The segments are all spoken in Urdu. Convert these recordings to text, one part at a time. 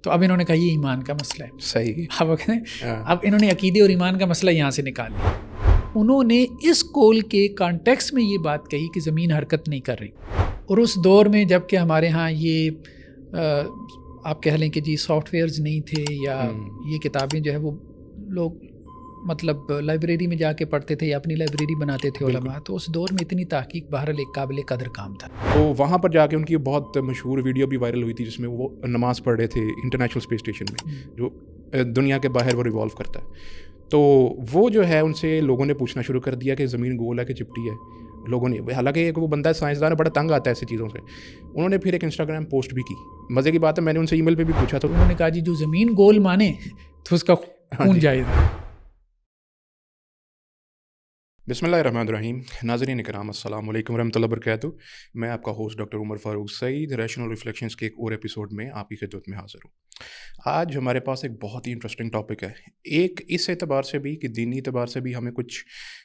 تو اب انہوں نے کہا یہ ایمان کا مسئلہ ہے. صحیح. اب انہوں نے عقیدے اور ایمان کا مسئلہ یہاں سے نکال لیا. انہوں نے اس قول کے کانٹیکس میں یہ بات کہی کہ زمین حرکت نہیں کر رہی. اور اس دور میں جب کہ ہمارے ہاں یہ آپ کہہ لیں کہ جی سافٹ ویئرز نہیں تھے یا یہ کتابیں جو ہے وہ لوگ مطلب لائبریری میں جا کے پڑھتے تھے یا اپنی لائبریری بناتے تھے علماء, تو اس دور میں اتنی تحقیق بہرحال ایک قابل قدر کام تھا. تو وہاں پر جا کے ان کی بہت مشہور ویڈیو بھی وائرل ہوئی تھی جس میں وہ نماز پڑھ رہے تھے انٹرنیشنل اسپیس اسٹیشن میں جو دنیا کے باہر وہ ریوالو کرتا ہے. تو وہ جو ہے ان سے لوگوں نے پوچھنا شروع کر دیا کہ زمین گول ہے کہ چپٹی ہے. لوگوں نے, حالانکہ ایک وہ بندہ سائنسدان بڑا تنگ آتا ہے ایسی چیزوں سے, انہوں نے پھر ایک انسٹاگرام پوسٹ بھی کی. مزے کی بات ہے میں نے ان سے ای میل پہ بھی پوچھا تو انہوں نے کہا جی جو زمین گول مانے تو اس کا خون جائز ہے. بسم اللہ الرحمن الرحیم. ناظرین کرام السلام علیکم ورحمۃ اللہ وبرکاتہ. میں آپ کا ہوسٹ ڈاکٹر عمر فاروق سعید ریشنل ریفلیکشنز کے ایک اور ایپیسوڈ میں آپ کی خدمت میں حاضر ہوں. آج ہمارے پاس ایک بہت ہی انٹرسٹنگ ٹاپک ہے, ایک اس اعتبار سے بھی کہ دینی اعتبار سے بھی ہمیں کچھ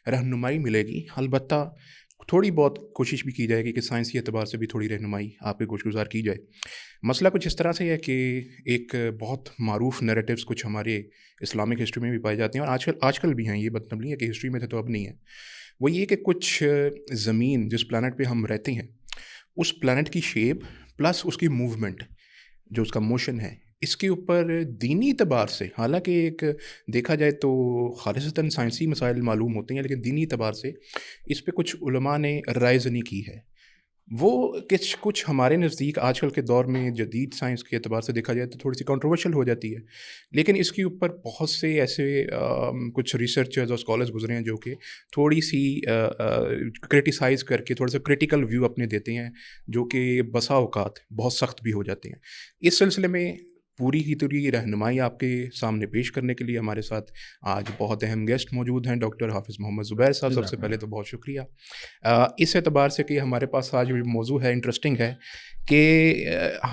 رہنمائی ملے گی, البتہ تھوڑی بہت کوشش بھی کی جائے گی کہ سائنسی اعتبار سے بھی تھوڑی رہنمائی آپ کے گوش گزار کی جائے. مسئلہ کچھ اس طرح سے ہے کہ ایک بہت معروف نیریٹیوز کچھ ہمارے اسلامک ہسٹری میں بھی پائے جاتے ہیں اور آج کل بھی ہیں, یہ مطلب نہیں ہے کہ ہسٹری میں تھے تو اب نہیں ہے. وہ یہ کہ کچھ زمین جس پلانٹ پہ ہم رہتے ہیں اس پلانٹ کی شیپ پلس اس کی موومنٹ جو اس کا موشن ہے, اس کے اوپر دینی اعتبار سے, حالانکہ ایک دیکھا جائے تو خالصتاً سائنسی مسائل معلوم ہوتے ہیں, لیکن دینی اعتبار سے اس پہ کچھ علماء نے رائے زنی کی ہے. وہ کچھ ہمارے نزدیک آج کل کے دور میں جدید سائنس کے اعتبار سے دیکھا جائے تو تھوڑی سی کنٹروورشل ہو جاتی ہے, لیکن اس کے اوپر بہت سے ایسے کچھ ریسرچرز اور اسکالرز گزرے ہیں جو کہ تھوڑی سی کرٹیسائز کر کے تھوڑا سا کرٹیکل ویو اپنے دیتے ہیں, جو کہ بسا اوقات بہت سخت بھی ہو جاتے ہیں. اس سلسلے میں پوری کی پوری رہنمائی آپ کے سامنے پیش کرنے کے لیے ہمارے ساتھ آج بہت اہم گیسٹ موجود ہیں, ڈاکٹر حافظ محمد زبیر صاحب. سب سے پہلے تو بہت شکریہ اس اعتبار سے کہ ہمارے پاس آج بھی موضوع ہے انٹرسٹنگ ہے کہ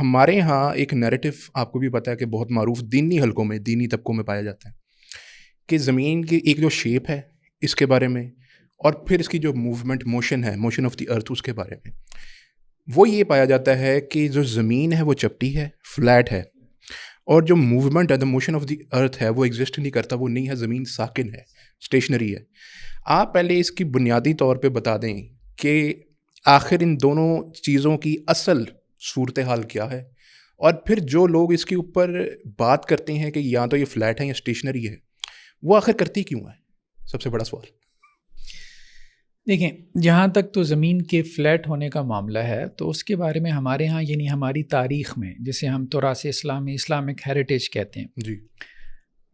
ہمارے ہاں ایک نیریٹو آپ کو بھی پتہ ہے کہ بہت معروف دینی حلقوں میں دینی طبقوں میں پایا جاتا ہے کہ زمین کی ایک جو شیپ ہے اس کے بارے میں, اور پھر اس کی جو موومنٹ موشن ہے, موشن آف دی ارتھ, اس کے بارے میں وہ یہ پایا جاتا ہے کہ جو زمین ہے وہ چپٹی ہے, فلیٹ ہے, اور جو موومنٹ ہے دا موشن آف دی ارتھ ہے وہ ایگزسٹ نہیں کرتا, وہ نہیں ہے, زمین ساکن ہے, اسٹیشنری ہے. آپ پہلے اس کی بنیادی طور پہ بتا دیں کہ آخر ان دونوں چیزوں کی اصل صورتحال کیا ہے, اور پھر جو لوگ اس کے اوپر بات کرتے ہیں کہ یا تو یہ فلیٹ ہے یا اسٹیشنری ہے, وہ آخر کرتی کیوں ہے, سب سے بڑا سوال. دیکھیں, جہاں تک تو زمین کے فلیٹ ہونے کا معاملہ ہے تو اس کے بارے میں ہمارے ہاں یعنی ہماری تاریخ میں جسے ہم تراث اسلامی اسلامک ہیریٹیج کہتے ہیں, جی,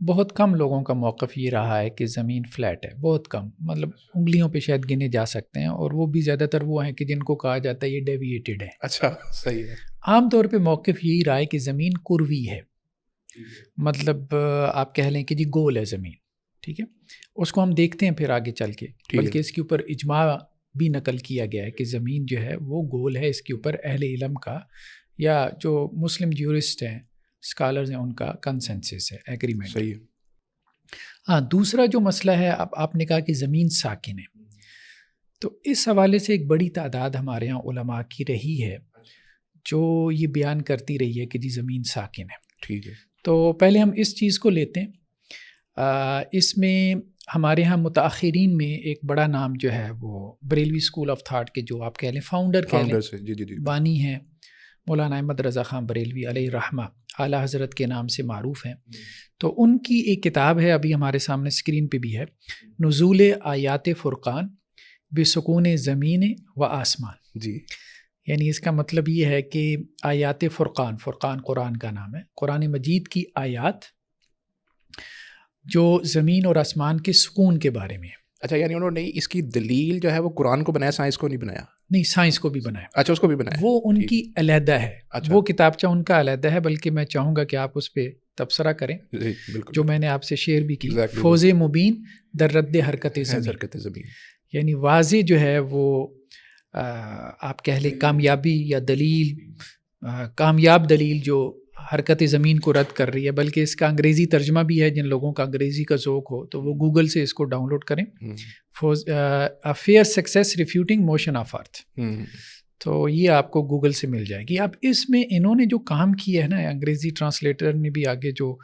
بہت کم لوگوں کا موقف یہ رہا ہے کہ زمین فلیٹ ہے, بہت کم, مطلب انگلیوں پہ شاید گنے جا سکتے ہیں, اور وہ بھی زیادہ تر وہ ہیں کہ جن کو کہا جاتا ہے یہ ڈیویٹیڈ ہے. اچھا, صحیح ہے. عام طور پہ موقف یہی رہا ہے کہ زمین کروی ہے, مطلب آپ کہہ لیں کہ جی گول ہے زمین, ٹھیک ہے. اس کو ہم دیکھتے ہیں پھر آگے چل کے, بلکہ اس کے اوپر اجماع بھی نقل کیا گیا ہے کہ زمین جو ہے وہ گول ہے. اس کے اوپر اہل علم کا یا جو مسلم جیورسٹ ہیں, اسکالرز ہیں, ان کا کنسنسس ہے, ایگریمنٹ. صحیح. ہاں, دوسرا جو مسئلہ ہے, اب آپ نے کہا کہ زمین ساکن ہے, تو اس حوالے سے ایک بڑی تعداد ہمارے یہاں علماء کی رہی ہے جو یہ بیان کرتی رہی ہے کہ جی زمین ساکن ہے. ٹھیک ہے. تو پہلے ہم اس چیز کو لیتے ہیں. اس میں ہمارے ہاں متاخرین میں ایک بڑا نام جو ہے وہ بریلوی اسکول آف تھاٹ کے جو آپ کہہ لیں فاؤنڈر سے, جی, بانی ہیں, مولانا احمد رضا خان بریلوی علیہ رحمہ, اعلیٰ حضرت کے نام سے معروف ہیں. تو ان کی ایک کتاب ہے, ابھی ہمارے سامنے اسکرین پہ بھی ہے, نزول آیات فرقان بسکون زمین و آسمان. جی, یعنی اس کا مطلب یہ ہے کہ آیات فرقان, فرقان قرآن کا نام ہے, قرآن مجید کی آیات جو زمین اور آسمان کے سکون کے بارے میں ہے. اچھا, یعنی انہوں نے اس کی دلیل جو ہے وہ قرآن کو بنایا, سائنس کو نہیں بنایا؟ نہیں, سائنس کو بھی بنایا. اچھا, اس کو بھی بنایا, وہ ان کی علیحدہ ہے. اچھا. وہ کتابچہ ان کا علیحدہ ہے, بلکہ میں چاہوں گا کہ آپ اس پہ تبصرہ کریں, جی, بالکل, جو میں نے آپ سے شیئر بھی کی, فوز مبین در رد حرکت زمین. یعنی واضح جو ہے وہ آپ کہہ لیں کامیابی یا دلیل, کامیاب دلیل جو حرکت زمین کو رد کر رہی ہے. بلکہ اس کا انگریزی ترجمہ بھی ہے, جن لوگوں کا انگریزی کا ذوق ہو تو وہ گوگل سے اس کو ڈاؤن لوڈ کریں, فیئر سکسیس ریفیوٹنگ موشن آف ارتھ. تو یہ آپ کو گوگل سے مل جائے گی. اب اس میں انہوں نے جو کام کیا ہے نا، انگریزی ٹرانسلیٹر نے بھی آگے جو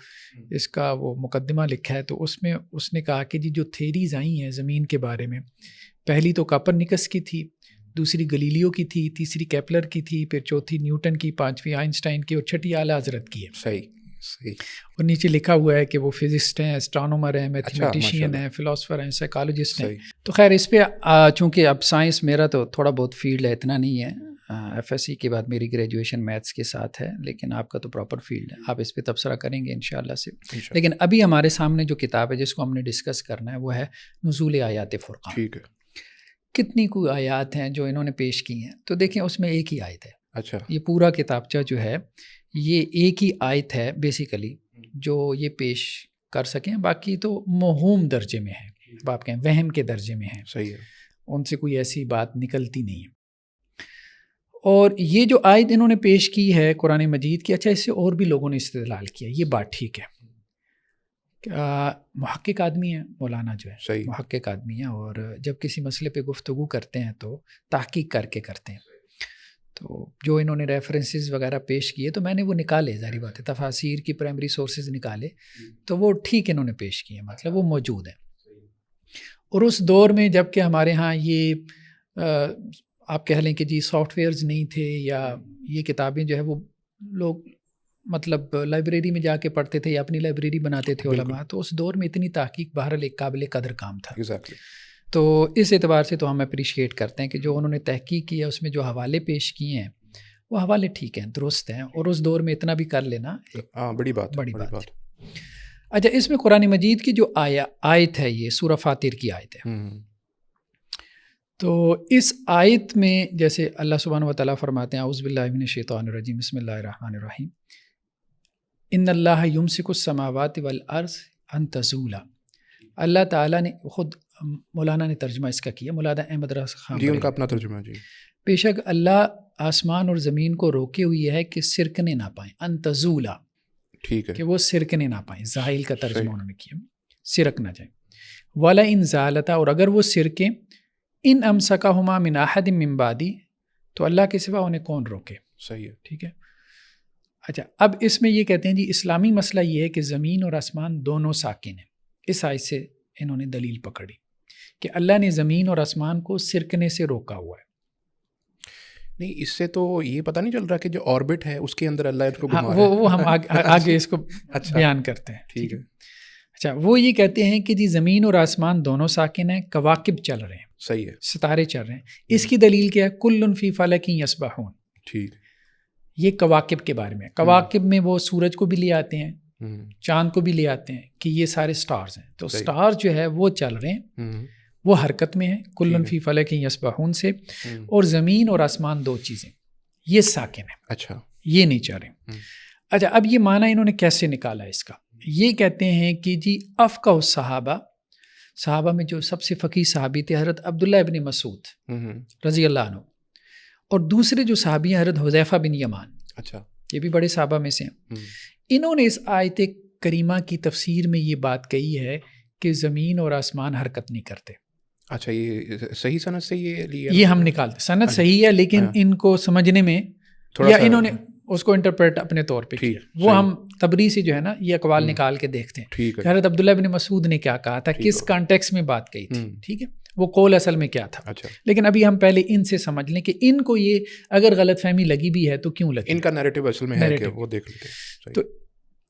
اس کا وہ مقدمہ لکھا ہے، تو اس میں اس نے کہا کہ جی جو تھیریز آئی ہیں زمین کے بارے میں، پہلی تو کاپرنیکس کی تھی، دوسری گلیلیو کی تھی، تیسری کیپلر کی تھی، پھر چوتھی نیوٹن کی، پانچویں آئنسٹائن کی، اور چھٹی اعلیٰ حضرت کی ہے. صحیح. اور نیچے لکھا ہوا ہے کہ وہ فزسٹ ہیں، اسٹرانومر ہیں، میتھمیٹیشین ہیں، فلاسفر ہیں، سائیکالوجسٹ ہیں. تو خیر اس پہ چونکہ اب سائنس میرا تو تھوڑا بہت فیلڈ ہے، اتنا نہیں ہے. ایف ایس سی کے بعد میری گریجویشن میتھس کے ساتھ ہے، لیکن آپ کا تو پراپر فیلڈ ہے، آپ اس پہ تبصرہ کریں گے انشاءاللہ سے. لیکن ابھی ہمارے سامنے جو کتاب ہے جس کو ہم نے ڈسکس کرنا ہے وہ ہے نزول آیات فرقان. ٹھیک ہے. کتنی کوئی آیات ہیں جو انہوں نے پیش کی ہیں، تو دیکھیں اس میں ایک ہی آیت ہے. اچھا. یہ پورا کتابچہ جو ہے یہ ایک ہی آیت ہے بیسیکلی جو یہ پیش کر سکیں، باقی تو موہوم درجے میں ہے، آپ کہیں وہم کے درجے میں ہیں. صحیح ہے. ان سے کوئی ایسی بات نکلتی نہیں ہے. اور یہ جو آیت انہوں نے پیش کی ہے قرآن مجید کی، اچھا اس سے اور بھی لوگوں نے استدلال کیا، یہ بات ٹھیک ہے. محقق آدمی ہے مولانا جو ہے، محقق آدمی ہے، اور جب کسی مسئلے پہ گفتگو کرتے ہیں تو تحقیق کر کے کرتے ہیں. تو جو انہوں نے ریفرنسز وغیرہ پیش کیے تو میں نے وہ نکالے، ظاہری بات ہے، تفاسیر کی پرائمری سورسز نکالے تو وہ ٹھیک انہوں نے پیش کیے، مطلب وہ موجود ہیں. اور اس دور میں جب کہ ہمارے ہاں یہ آپ کہہ لیں کہ جی سافٹ ویئرز نہیں تھے، یا یہ کتابیں جو ہے وہ لوگ مطلب لائبریری میں جا کے پڑھتے تھے یا اپنی لائبریری بناتے تھے علماء، تو اس دور میں اتنی تحقیق بہرحال ایک قابل قدر کام تھا. تو اس اعتبار سے تو ہم اپریشیٹ کرتے ہیں کہ جو انہوں نے تحقیق کی ہے اس میں جو حوالے پیش کیے ہیں وہ حوالے ٹھیک ہیں، درست ہیں، اور اس دور میں اتنا بھی کر لینا بڑی بات. اچھا اس میں قرآن مجید کی جو آیت ہے، یہ سورہ فاطر کی آیت ہے. تو اس آیت میں جیسے اللہ سبحانہ و تعالیٰ فرماتے ہیں اعوذ باللہ من الشیطان الرجیم بسم اللہ الرحمن الرحیم ان اللہ یمسک السماوات والارض ان تزولا. اللہ تعالیٰ نے خود، مولانا نے ترجمہ اس کا کیا، مولانا احمد رضا خان جی، ان کا اپنا ترجمہ جی. بے شک اللہ آسمان اور زمین کو روکے ہوئی ہے کہ سرکنے نہ پائیں، ان تزولا، ٹھیک ہے، کہ وہ سرکنے نہ پائیں. زائل کا ترجمہ انہوں نے کیا، سرک نہ جائیں. ولا ان زالتا، اور اگر وہ سرکیں، ان امسکہما من احد من بعدی، تو اللہ کے سوا انہیں کون روکے. صحیح ہے، ٹھیک ہے. اچھا اب اس میں یہ کہتے ہیں جی اسلامی مسئلہ یہ ہے کہ زمین اور آسمان دونوں ساکن ہیں. اس آیت سے انہوں نے دلیل پکڑی کہ اللہ نے زمین اور آسمان کو سرکنے سے روکا ہوا ہے. نہیں، اس سے تو یہ پتہ نہیں چل رہا کہ جو آربٹ ہے اس کے اندر اللہ اس کو گھما رہا ہے. وہ ہم آگے اس کو بیان کرتے ہیں. ٹھیک ہے. اچھا وہ یہ کہتے ہیں کہ جی زمین اور آسمان دونوں ساکن ہیں، کواکب چل رہے ہیں. صحیح ہے، ستارے چل رہے ہیں. اس کی دلیل کیا ہے؟ کل فی فلک یسبحون. ٹھیک. یہ کواکب کے بارے میں، کواکب میں وہ سورج کو بھی لے آتے ہیں، چاند کو بھی لے آتے ہیں کہ یہ سارے سٹارز ہیں. تو سٹارز جو ہے وہ چل رہے ہیں، وہ حرکت میں ہیں، کل فی فلک یسبحون سے. اور زمین اور آسمان دو چیزیں، یہ ساکن ہیں. اچھا، یہ نہیں چل رہے. اچھا اب یہ معنی انہوں نے کیسے نکالا اس کا؟ یہ کہتے ہیں کہ جی افقہ صحابہ میں جو سب سے فقیہ صحابی تھے حضرت عبداللہ ابن مسعود رضی اللہ عنہ، اور دوسرے جو صحابی ہیں حضرت حذیفہ بن یمان. اچھا، یہ بھی بڑے صحابہ میں سے ہیں. انہوں نے اس آیت کریمہ کی تفسیر میں یہ بات کہی ہے کہ زمین اور آسمان حرکت نہیں کرتے. اچھا، یہ صحیح سند سے یہ ہم نکالتے، سند صحیح ہے لیکن ان کو سمجھنے میں یا انہوں نے اس کو انٹرپریٹ اپنے طور پہ کیا. وہ ہم تبری سے جو ہے نا یہ اقوال نکال کے دیکھتے ہیں کہ حضرت عبداللہ بن مسعود نے کیا کہا تھا، کس کانٹیکس میں بات کہی تھی. ٹھیک ہے، وہ قول اصل میں کیا تھا. لیکن ابھی ہم پہلے ان سے سمجھ لیں کہ ان کو یہ اگر غلط فہمی لگی بھی ہے تو کیوں لگی، ان کا نیریٹو اصل میں ہے کہ وہ دیکھ لیتے ہیں. تو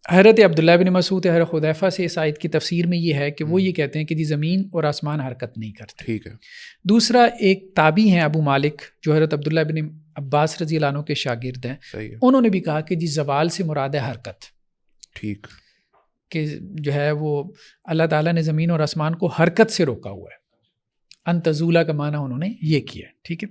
حضرت عبداللہ بن مسعود حضرت حذیفہ سے اس آیت کی تفسیر میں یہ ہے کہ وہ یہ کہتے ہیں کہ جی زمین اور آسمان حرکت نہیں کرتے. ٹھیک ہے. دوسرا ایک تابعی ہیں ابو مالک جو حضرت عبداللہ بن عباس رضی اللہ عنہ کے شاگرد ہیں، انہوں نے بھی کہا کہ جی زوال سے مراد ہے حرکت. ٹھیک، کہ جو ہے وہ اللہ تعالیٰ نے زمین اور آسمان کو حرکت سے روکا ہوا ہے. انتزولہ کا معنی انہوں نے یہ کیا. ٹھیک ہے.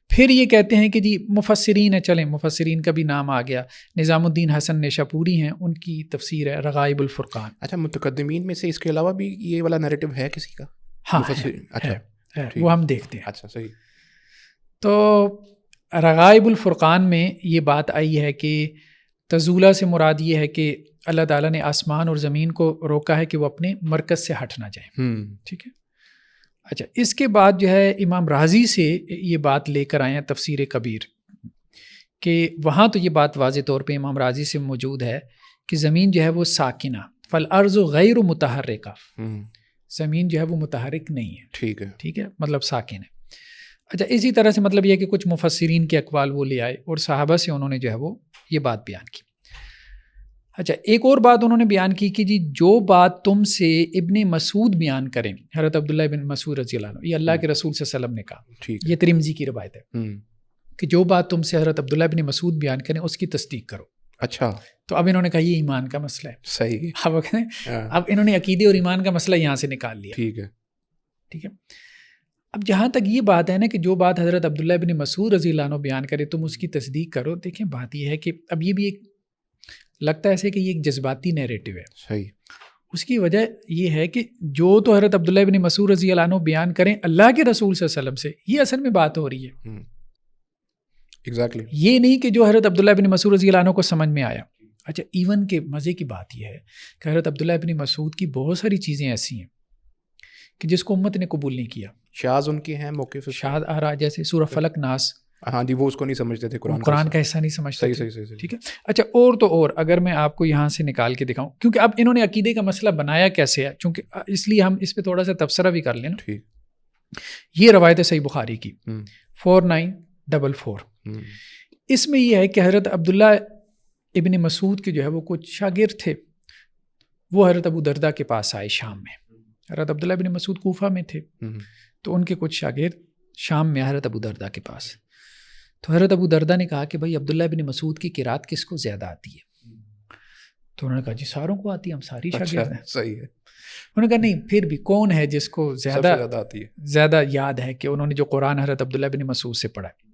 پھر یہ کہتے ہیں کہ جی مفسرین ہیں، چلیں مفسرین کا بھی نام آ گیا. نظام الدین حسن نیشاپوری ہیں، ان کی تفسیر ہے رغائب الفرقان. اچھا، متقدمین میں سے اس کے علاوہ بھی یہ والا نیریٹو ہے کسی کا؟ ہاں ہے، وہ ہم دیکھتے ہیں. اچھا صحیح. تو رغائب الفرقان میں یہ بات آئی ہے کہ تزولہ سے مراد یہ ہے کہ اللہ تعالیٰ نے آسمان اور زمین کو روکا ہے کہ وہ اپنے مرکز سے ہٹ نہ جائیں. ٹھیک ہے. اچھا، اس کے بعد جو ہے امام رازی سے یہ بات لے کر آئے ہیں تفسیر کبیر، کہ وہاں تو یہ بات واضح طور پہ امام رازی سے موجود ہے کہ زمین جو ہے وہ ساکنہ، فالارض غیر متحرکہ، زمین جو ہے وہ متحرک نہیں ہے، ٹھیک ہے، مطلب ساکن ہے۔ اچھا، اسی طرح سے مطلب یہ کہ کچھ مفسرین کے اقوال وہ لے آئے اور صحابہ سے انہوں نے جو ہے وہ یہ بات بیان کی۔ اچھا، ایک اور بات انہوں نے بیان کی کہ جی جو بات تم سے ابن مسعود بیان کریں، حضرت عبداللہ بن مسعود رضی اللہ عنہ، یہ اللہ کے رسول صلی اللہ علیہ وسلم نے کہا، یہ ترمذی کی روایت ہے کہ جو بات تم سے حضرت عبداللہ بن مسعود بیان کریں اس کی تصدیق کرو۔ اچھا، تو اب انہوں نے کہا یہ ایمان کا مسئلہ ہے، صحیح، اب انہوں نے عقیدے اور ایمان کا مسئلہ یہاں سے نکال لیا، ٹھیک ہے۔ اب جہاں تک یہ بات ہے نا کہ جو بات حضرت عبداللہ بن مسعود رضی اللہ عنہ بیان کرے تم اس کی تصدیق کرو، دیکھیں بات یہ ہے کہ اب یہ بھی ایک لگتا ہے ایسے کہ یہ ایک جذباتی نیریٹو ہے، صحیح۔ اس کی وجہ یہ ہے کہ جو تو حضرت عبداللہ بن مسعود رضی اللہ عنہ بیان کریں اللہ کے رسول صلی اللہ علیہ وسلم سے، یہ اصل میں بات ہو رہی ہے، ایگزیکٹلی، یہ نہیں کہ جو حضرت عبداللہ بن مسعود رضی اللہ عنہ کو سمجھ میں آیا۔ اچھا، ایون کہ مزے کی بات یہ ہے کہ حضرت عبداللہ بن مسعود کی بہت ساری چیزیں ایسی ہیں کہ جس کو امت نے قبول نہیں کیا، شاذ ان کی ہیں، موقف شاذ آ رہا، جیسے سورہ فلق ناس، ہاں جی، وہ اس کو نہیں سمجھتے تھے، قرآن کا حصہ نہیں سمجھتے تھے، صحیح، ٹھیک ہے۔ اچھا، اور تو اور اگر میں آپ کو یہاں سے نکال کے دکھاؤں، کیونکہ اب انہوں نے عقیدے کا مسئلہ بنایا کیسے ہے، چونکہ اس لیے ہم اس پہ تھوڑا سا تبصرہ بھی کر لیں نا۔ یہ روایت ہے صحیح بخاری کی 4944، اس میں یہ ہے کہ حضرت عبداللہ ابن مسعود کے جو ہے وہ کچھ شاگرد تھے، وہ حضرت ابو دردہ کے پاس آئے شام میں، حضرت عبداللہ ابن مسعود کوفہ میں تھے، تو ان کے کچھ شاگرد شام میں حضرت ابو دردہ کے پاس، تو حضرت ابو دردہ نے کہا کہ بھائی عبداللہ ابن مسعود کی قرات کس کو زیادہ آتی ہے؟ تو انہوں نے کہا جی ساروں کو آتی ہے، ہم ساری شاگرد ہیں۔ صحیح ہے۔ انہوں نے کہا نہیں، پھر بھی کون ہے جس کو زیادہ یاد ہے کہ انہوں نے جو قرآن حضرت عبداللہ ابن مسعود سے پڑھا ہے؟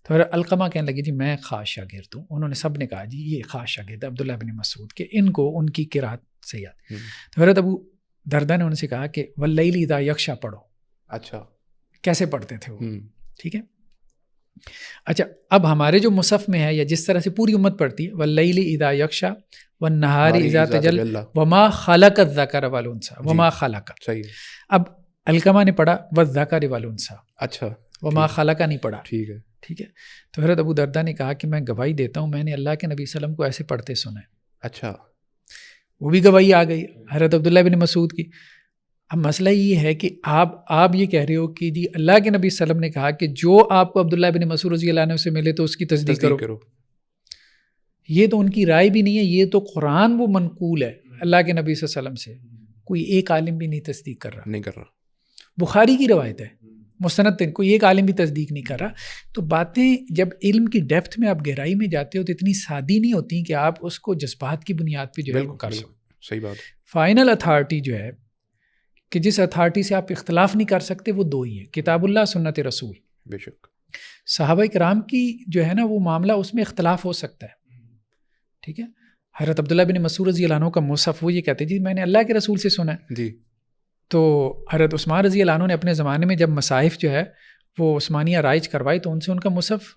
تو حضرت علقمہ کہنے لگی جی میں خاص شاگرد ہوں۔ انہوں نے سب نے کہا جی یہ خاص شاگرد عبداللہ ابن مسعود کہ ان کو ان کی قرات سے یاد۔ تو حضرت ابو دردہ نے ان سے کہا کہ واللیل اذا یغشی پڑھو۔ اچھا، کیسے پڑھتے تھے وہ؟ ٹھیک ہے۔ اچھا، اب ہمارے جو مصحف میں ہے یا جس طرح سے پوری امت پڑھتی ہے واللیل اذا یغشی والنہار اذا تجلی وما خلق الذکر والانثی، وما خلق، صحیح۔ اب علقمہ نے پڑھا والذکر والانثی، اچھا، وما خلق نہیں پڑھا، ٹھیک ہے، ٹھیک ہے۔ تو حضرت ابو دردہ نے کہا کہ میں گواہی دیتا ہوں میں نے اللہ کے نبی صلی اللہ علیہ وسلم کو ایسے پڑھتے سنا ہے۔ اچھا، وہ بھی گواہی آ گئی حضرت عبداللہ بن مسعود کی۔ اب مسئلہ یہ ہے کہ آپ یہ کہہ رہے ہو کہ جی اللہ کے نبی صلی اللہ علیہ وسلم نے کہا کہ جو آپ کو عبداللہ بن مسعود رضی اللہ عنہ سے ملے تو اس کی تصدیق کرو۔ یہ تو ان کی رائے بھی نہیں ہے، یہ تو قرآن وہ منقول ہے اللہ کے نبی صلی اللہ علیہ وسلم سے، کوئی ایک عالم بھی نہیں تصدیق کر رہا، بخاری کی روایت ہے، مستند، کوئی ایک عالم بھی تصدیق نہیں کر رہا۔ تو باتیں جب علم کی ڈیپتھ میں آپ گہرائی میں جاتے ہو تو اتنی سادی نہیں ہوتی کہ آپ اس کو جذبات کی بنیاد پہ جو ہے کر سکو۔ صحیح بات۔ فائنل اتھارٹی جو ہے کہ جس اتھارٹی سے آپ اختلاف نہیں کر سکتے وہ دو ہی ہیں، کتاب اللہ، سنت رسول۔ بے شک صحابہ کرام کی جو ہے نا وہ معاملہ اس میں اختلاف ہو سکتا ہے، ٹھیک ہے۔ حضرت عبداللہ بن مسعود رضی اللہ عنہ کا مصحف وہ یہ کہتے جی میں نے اللہ کے رسول سے سنا ہے، جی۔ تو حضرت عثمان رضی اللہ عنہ نے اپنے زمانے میں جب مصاحف جو ہے وہ عثمانیہ رائج کروائی تو ان سے ان کا مصحف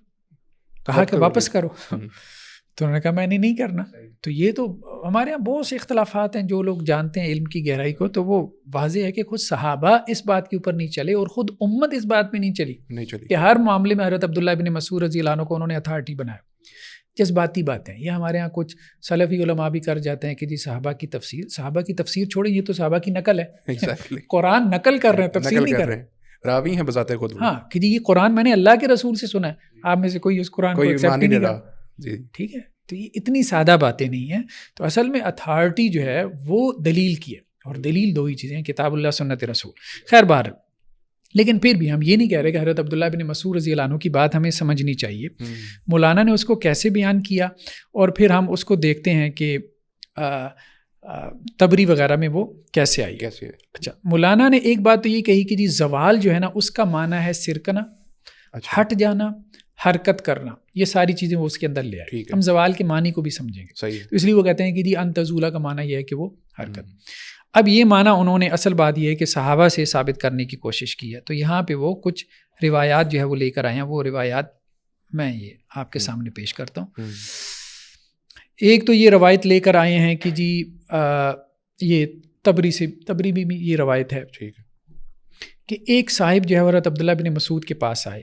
کہا کہ واپس کرو، تو انہوں نے کہا میں نے نہیں کرنا۔ تو یہ تو ہمارے یہاں بہت سے اختلافات ہیں، جو لوگ جانتے ہیں علم کی گہرائی کو تو وہ واضح ہے کہ خود صحابہ اس بات کے اوپر نہیں چلے اور خود امت اس بات میں نہیں چلی کہ ہر معاملے میں حضرت عبداللہ بن مسعود رضی اللہ عنہ کو انہوں نے اتھارٹی بنایا۔ جذباتی باتیں یہ ہمارے ہاں کچھ سلفی علماء بھی کر جاتے ہیں کہ جی صحابہ کی تفسیر چھوڑیں، یہ تو صحابہ کی نقل ہے، قرآن نقل کر رہے ہیں، تفسیر نہیں کر رہے ہیں، راوی ہیں بذات خود، ہاں کہ جی یہ قرآن میں نے اللہ کے رسول سے سنا ہے، آپ میں سے کوئی اس قرآن کو ایکسیپٹ نہیں کر رہا، ٹھیک ہے۔ تو یہ اتنی سادہ باتیں نہیں ہیں۔ تو اصل میں اتھارٹی جو ہے وہ دلیل کی ہے، اور دلیل دو ہی چیزیں ہیں، کتاب اللہ، سنت رسول۔ خیر بہر، لیکن پھر بھی ہم یہ نہیں کہہ رہے کہ حضرت عبداللہ بن مسعود رضی اللہ عنہ کی بات ہمیں سمجھنی چاہیے، مولانا نے اس کو کیسے بیان کیا، اور پھر ہم اس کو دیکھتے ہیں کہ تبری وغیرہ میں وہ کیسے آئی۔ اچھا، مولانا نے ایک بات تو یہ کہی کہ جی زوال جو ہے نا اس کا معنی ہے سرکنا، ہٹ جانا، حرکت کرنا، یہ ساری چیزیں وہ اس کے اندر لے آئے۔ ہم زوال کے معنی کو بھی سمجھیں گے، تو اس لیے وہ کہتے ہیں کہ جی ان تزولا کا معنی یہ ہے کہ وہ حرکت۔ اب یہ معنی انہوں نے، اصل بات یہ ہے کہ صحابہ سے ثابت کرنے کی کوشش کی ہے، تو یہاں پہ وہ کچھ روایات جو ہے وہ لے کر آئے ہیں، وہ روایات میں یہ آپ کے سامنے پیش کرتا ہوں۔ ایک تو یہ روایت لے کر آئے ہیں کہ جی یہ تبری بھی یہ روایت ہے، ٹھیک ہے، کہ ایک صاحب جو ہے حضرت عبداللہ بن مسعود کے پاس آئے،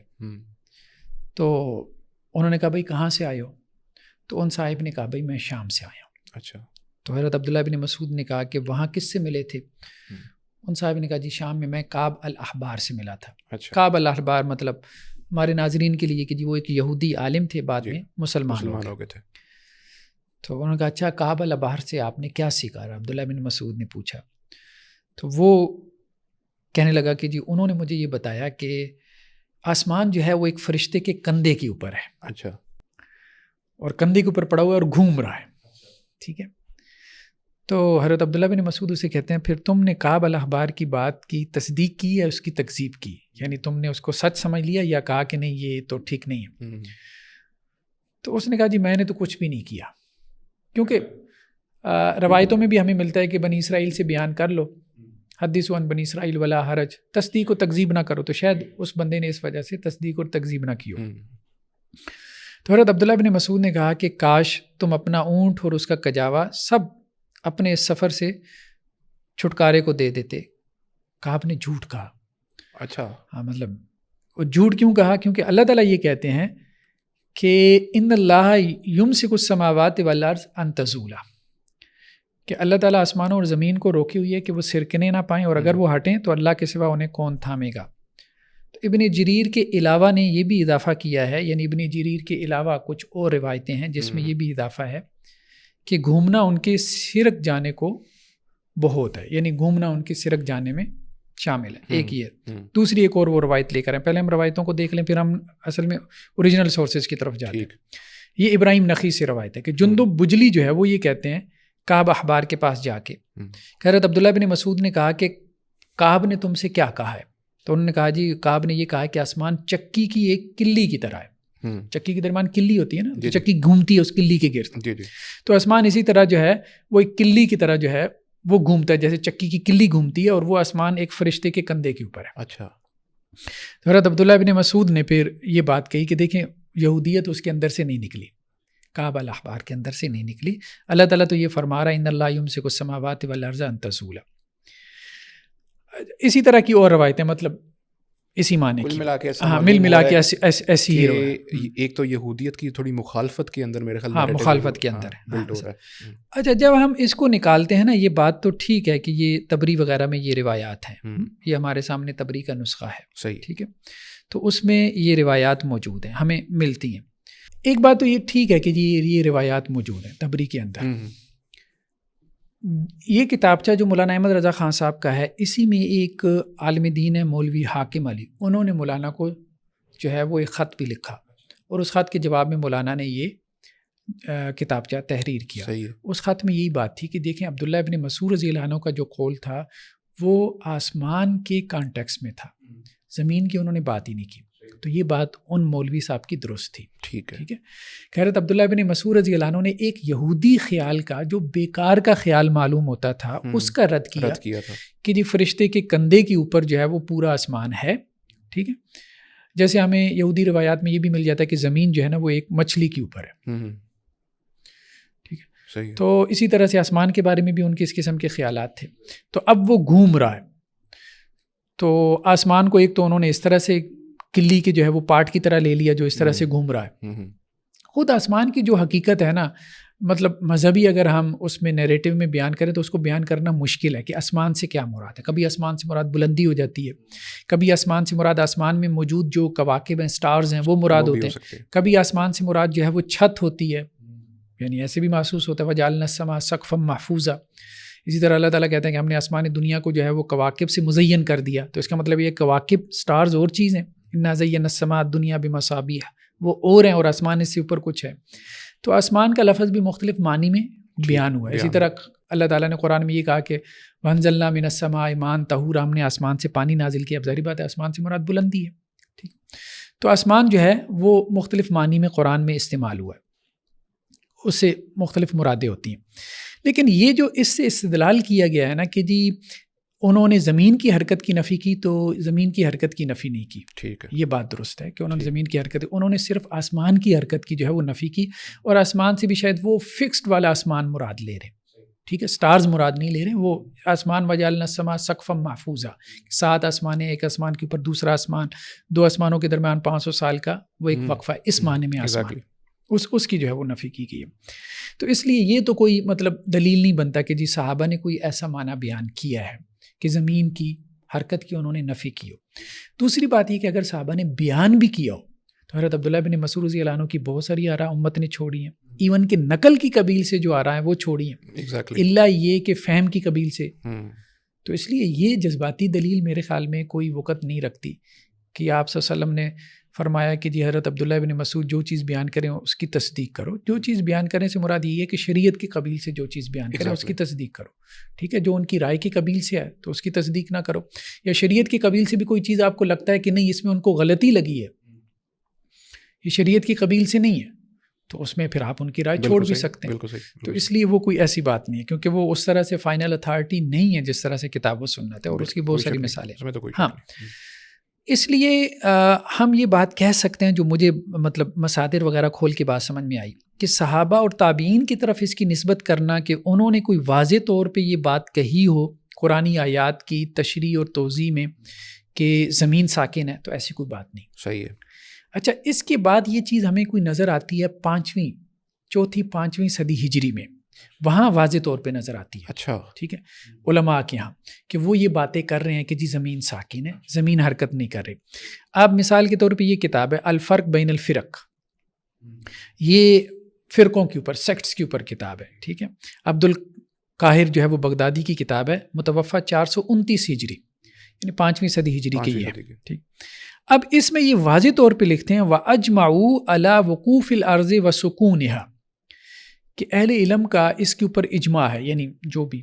تو انہوں نے کہا بھائی کہاں سے آئے ہو؟ تو ان صاحب نے کہا بھائی میں شام سے آیا ہوں۔ اچھا۔ تو حضرت عبداللہ بن مسعود نے کہا کہ وہاں کس سے ملے تھے؟ ان صاحب نے کہا جی شام میں کعب الاحبار سے ملا تھا۔ اچھا۔ کعب الاحبار مطلب ہمارے ناظرین کے لیے کہ جی وہ ایک یہودی عالم تھے، بعد میں مسلمان ہو گئے تھے۔ تو انہوں نے کہا اچھا کعب الاحبار سے آپ نے کیا سیکھا؟ عبداللہ بن مسعود نے پوچھا۔ تو وہ کہنے لگا کہ جی انہوں نے مجھے یہ بتایا کہ آسمان جو ہے وہ ایک فرشتے کے کندھے کے اوپر ہے۔ اچھا۔ اور کندھے کے اوپر پڑا ہوا ہے اور گھوم رہا ہے، ٹھیک ہے۔ تو حضرت عبداللہ بن مسعود اسے کہتے ہیں پھر تم نے کعب الاحبار کی بات کی تصدیق کی یا اس کی تکذیب کی؟ یعنی تم نے اس کو سچ سمجھ لیا یا کہا کہ نہیں یہ تو ٹھیک نہیں ہے؟ تو اس نے کہا جی میں نے تو کچھ بھی نہیں کیا، کیونکہ روایتوں میں بھی ہمیں ملتا ہے کہ بنی اسرائیل سے بیان کر لو، حدیث عن بنی اسرائیل ولا حرج، تصدیق و تکذیب نہ کرو، تو شاید اس بندے نے اس وجہ سے تصدیق اور تکذیب نہ کی ہو۔ تو حضرت عبداللہ بن مسعود نے کہا کہ کاش تم اپنا اونٹ اور اس کا کجاوا سب اپنے اس سفر سے چھٹکارے کو دے دیتے۔ کعب نے جھوٹ کہا۔ اچھا۔ ہاں، مطلب وہ جھوٹ کیوں کہا؟ کیونکہ اللہ تعالیٰ یہ کہتے ہیں کہ ان اللہ یمسک السماوات والارض ان تزولا، کہ اللہ تعالیٰ آسمانوں اور زمین کو روکی ہوئی ہے کہ وہ سرکنے نہ پائیں، اور اگر وہ ہٹیں تو اللہ کے سوا انہیں کون تھامے گا۔ تو ابن جریر کے علاوہ نے یہ بھی اضافہ کیا ہے، یعنی ابن جریر کے علاوہ کچھ اور روایتیں ہیں جس میں یہ بھی اضافہ ہے کہ گھومنا ان کے سرک جانے کو بہت ہے، یعنی گھومنا ان کے سرک جانے میں شامل ہے۔ ایک یہ دوسری ایک اور وہ روایت لے کر ہیں، پہلے ہم روایتوں کو دیکھ لیں پھر ہم اصل میں اوریجنل سورسز کی طرف جاتے ہیں۔ یہ ابراہیم نخی سے روایت ہے کہ جندب بجلی جو ہے وہ یہ کہتے ہیں کعب احبار کے پاس جا کے، حضرت عبداللہ بن مسعود نے کہا کہ کعب نے تم سے کیا کہا ہے؟ تو انہوں نے کہا جی کعب نے یہ کہا کہ آسمان چکی کی ایک کلی کی طرح ہے۔ چکی کے درمیان کلی ہوتی ہے نا، چکی گھومتی ہے اس کلی کے گرد، تو آسمان اسی طرح جو ہے وہ ایک کلی کی طرح جو ہے وہ گھومتا ہے، جیسے چکی کی کلی گھومتی ہے، اور وہ آسمان ایک فرشتے کے کندھے کے اوپر ہے۔ اچھا۔ حضرت عبداللہ بن مسعود نے پھر یہ بات کہی کہ دیکھیں یہودیت اس کے اندر سے نہیں نکلی، کعب الاحبار کے اندر سے نہیں نکلی، اللہ تعالیٰ تو یہ فرما رہا ہے ان اللہ یمسک السماوات والارض ان تزولا۔ اسی طرح کی اور روایتیں مطلب اسی معنی کی، مل ملا کے ایسی ہی ایک تو یہودیت کی تھوڑی مخالفت کے اندر میرے خیال میں مخالفت کے اندر ہے۔ اچھا جب ہم اس کو نکالتے ہیں نا، یہ بات تو ٹھیک ہے کہ یہ تبری وغیرہ میں یہ روایات ہیں، یہ ہمارے سامنے تبری کا نسخہ ہے، صحیح، ٹھیک ہے، تو اس میں یہ روایات موجود ہیں، ہمیں ملتی ہیں۔ ایک بات تو یہ ٹھیک ہے کہ جی یہ روایات موجود ہیں تبری کے اندر۔ یہ کتابچہ جو مولانا احمد رضا خان صاحب کا ہے، اسی میں ایک عالم دین ہے مولوی حاکم علی، انہوں نے مولانا کو جو ہے وہ ایک خط بھی لکھا، اور اس خط کے جواب میں مولانا نے یہ کتابچہ تحریر کیا۔ اس خط میں یہی بات تھی کہ دیکھیں عبداللہ ابن مسعود رضی اللہ عنہ کا جو قول تھا وہ آسمان کے کانٹیکس میں تھا، زمین کی انہوں نے بات ہی نہیں کی، تو یہ بات ان مولوی صاحب کی درست تھی، ٹھیک ہے۔ حضرت عبداللہ بن مسعود رضی اللہ عنہ نے ایک یہودی خیال کا جو بیکار کا خیال معلوم ہوتا تھا اس کا رد کیا تھا کہ جی فرشتے کے کندھے کے اوپر جو ہے وہ پورا آسمان ہے، ٹھیک ہے۔ جیسے ہمیں یہودی روایات میں یہ بھی مل جاتا ہے کہ زمین جو ہے نا وہ ایک مچھلی کے اوپر ہے، ٹھیک ہے۔ تو اسی طرح سے آسمان کے بارے میں بھی ان کے اس قسم کے خیالات تھے۔ تو اب وہ گھوم رہا ہے، تو آسمان کو ایک تو انہوں نے اس طرح سے کلی کے جو ہے وہ پارٹ کی طرح لے لیا جو اس طرح سے گھوم رہا ہے۔ خود آسمان کی جو حقیقت ہے نا، مطلب مذہبی اگر ہم اس میں نیریٹو میں بیان کریں تو اس کو بیان کرنا مشکل ہے کہ آسمان سے کیا مراد ہے۔ کبھی آسمان سے مراد بلندی ہو جاتی ہے، کبھی آسمان سے مراد آسمان میں موجود جو کواکب ہیں، سٹارز ہیں، وہ مراد ہوتے ہیں، کبھی آسمان سے مراد جو ہے وہ چھت ہوتی ہے، یعنی ایسے بھی محسوس ہوتا ہے وَجَعَلْنَا السَّمَاءَ سَقْفًا مَحْفُوظًا۔ اسی طرح اللہ تعالیٰ کہتے ہیں کہ ہم نے آسمان دنیا کو جو ہے وہ کواکب سے مزین کر دیا، تو اس کا مطلب یہ کواکب سٹارز اور چیز ہیں، اِنَّا زَيَّنَّا السَّمَاءَ الدُّنْيَا بِمَصَابِيحَ، وہ اور ہیں اور آسمان اس سے اوپر کچھ ہے۔ تو آسمان کا لفظ بھی مختلف معنی میں بیان ہوا ہے۔ اسی طرح اللہ تعالیٰ نے قرآن میں یہ کہا کہ وَأَنزَلْنَا مِنَ السَّمَاءِ مَاءً طَهُورًا، ہم نے آسمان سے پانی نازل کیا۔ اب ظاہر بات ہے آسمان سے مراد بلندی ہے، ٹھیک۔ تو آسمان جو ہے وہ مختلف معنی میں قرآن میں استعمال ہوا ہے، اس سے مختلف مرادیں ہوتی ہیں۔ لیکن یہ جو اس سے استدلال کیا گیا ہے نا کہ جی انہوں نے زمین کی حرکت کی نفی کی تو زمین کی حرکت کی نفی نہیں کی، ٹھیک ہے، یہ بات درست ہے کہ انہوں نے زمین کی حرکت، انہوں نے صرف آسمان کی حرکت کی جو ہے وہ نفی کی، اور آسمان سے بھی شاید وہ فکسڈ والا آسمان مراد لے رہے، ٹھیک ہے، سٹارز مراد نہیں لے رہے ہیں، وہ آسمان وجعلنا السماء سقفا محفوظا، 7 آسمانیں، ایک آسمان کے اوپر دوسرا آسمان، 2 آسمانوں کے درمیان 500 سال کا وہ ایک وقفہ، اس معنی میں آسمان، اس کی جو ہے وہ نفی کی گئی ہے. تو اس لیے یہ تو کوئی مطلب دلیل نہیں بنتا کہ جی صحابہ نے کوئی ایسا معنی بیان کیا ہے کہ زمین کی حرکت کی انہوں نے نفی کی ہو. دوسری بات یہ کہ اگر صحابہ نے بیان بھی کیا ہو تو حضرت عبداللہ بن مسعود رضی اللہ عنہ کی بہت ساری آراء امت نے چھوڑی ہیں، ایون کہ نقل کی قبیل سے جو آراء ہیں وہ چھوڑی ہیں، الا یہ کہ فہم کی قبیل سے. تو اس لیے یہ جذباتی دلیل میرے خیال میں کوئی وقت نہیں رکھتی کہ آپ صلی اللہ علیہ وسلم نے فرمایا کہ جی حضرت عبداللہ بن مسعود جو چیز بیان کریں اس کی تصدیق کرو. جو چیز بیان کرنے سے مراد یہ ہے کہ شریعت کی قبیل سے جو چیز بیان کریں اس کی تصدیق کرو. ٹھیک ہے، جو ان کی رائے کی قبیل سے ہے تو اس کی تصدیق نہ کرو، یا شریعت کی قبیل سے بھی کوئی چیز آپ کو لگتا ہے کہ نہیں اس میں ان کو غلطی لگی ہے، یہ شریعت کی قبیل سے نہیں ہے، تو اس میں پھر آپ ان کی رائے چھوڑ بھی سکتے ہیں. تو اس لیے وہ کوئی ایسی بات نہیں ہے، کیونکہ وہ اس طرح سے فائنل اتھارٹی نہیں ہے جس طرح سے کتاب و سنت ہے، اور اس کی بہت ساری مثالیں. ہاں، اس لیے ہم یہ بات کہہ سکتے ہیں جو مجھے مطلب مصادر وغیرہ کھول کے بات سمجھ میں آئی کہ صحابہ اور تابعین کی طرف اس کی نسبت کرنا کہ انہوں نے کوئی واضح طور پہ یہ بات کہی ہو قرآنی آیات کی تشریح اور توضیح میں کہ زمین ساکن ہے، تو ایسی کوئی بات نہیں. صحیح ہے. اچھا، اس کے بعد یہ چیز ہمیں کوئی نظر آتی ہے 5ویں صدی ہجری میں، وہاں واضح طور پہ نظر آتی ہے. اچھا، ٹھیک ہے، علماء کے ہاں کہ وہ یہ باتیں کر رہے ہیں کہ جی زمین ساکن ہے، زمین حرکت نہیں کر رہی. اب مثال کے طور پہ یہ کتاب ہے الفرق بین الفرق، یہ فرقوں کے اوپر، سیکٹس کے اوپر کتاب ہے. ٹھیک ہے، عبد القاہر جو ہے وہ بغدادی کی کتاب ہے، متوفہ 429 ہجری، یعنی 5ویں صدی ہجری کی ہے. ٹھیک، اب اس میں یہ واضح طور پہ لکھتے ہیں وَأَجْمَعُوا عَلَى وُقُوفِ الْأَرْضِ وَسُكُونِهَا، کہ اہل علم کا اس کے اوپر اجماع ہے، یعنی جو بھی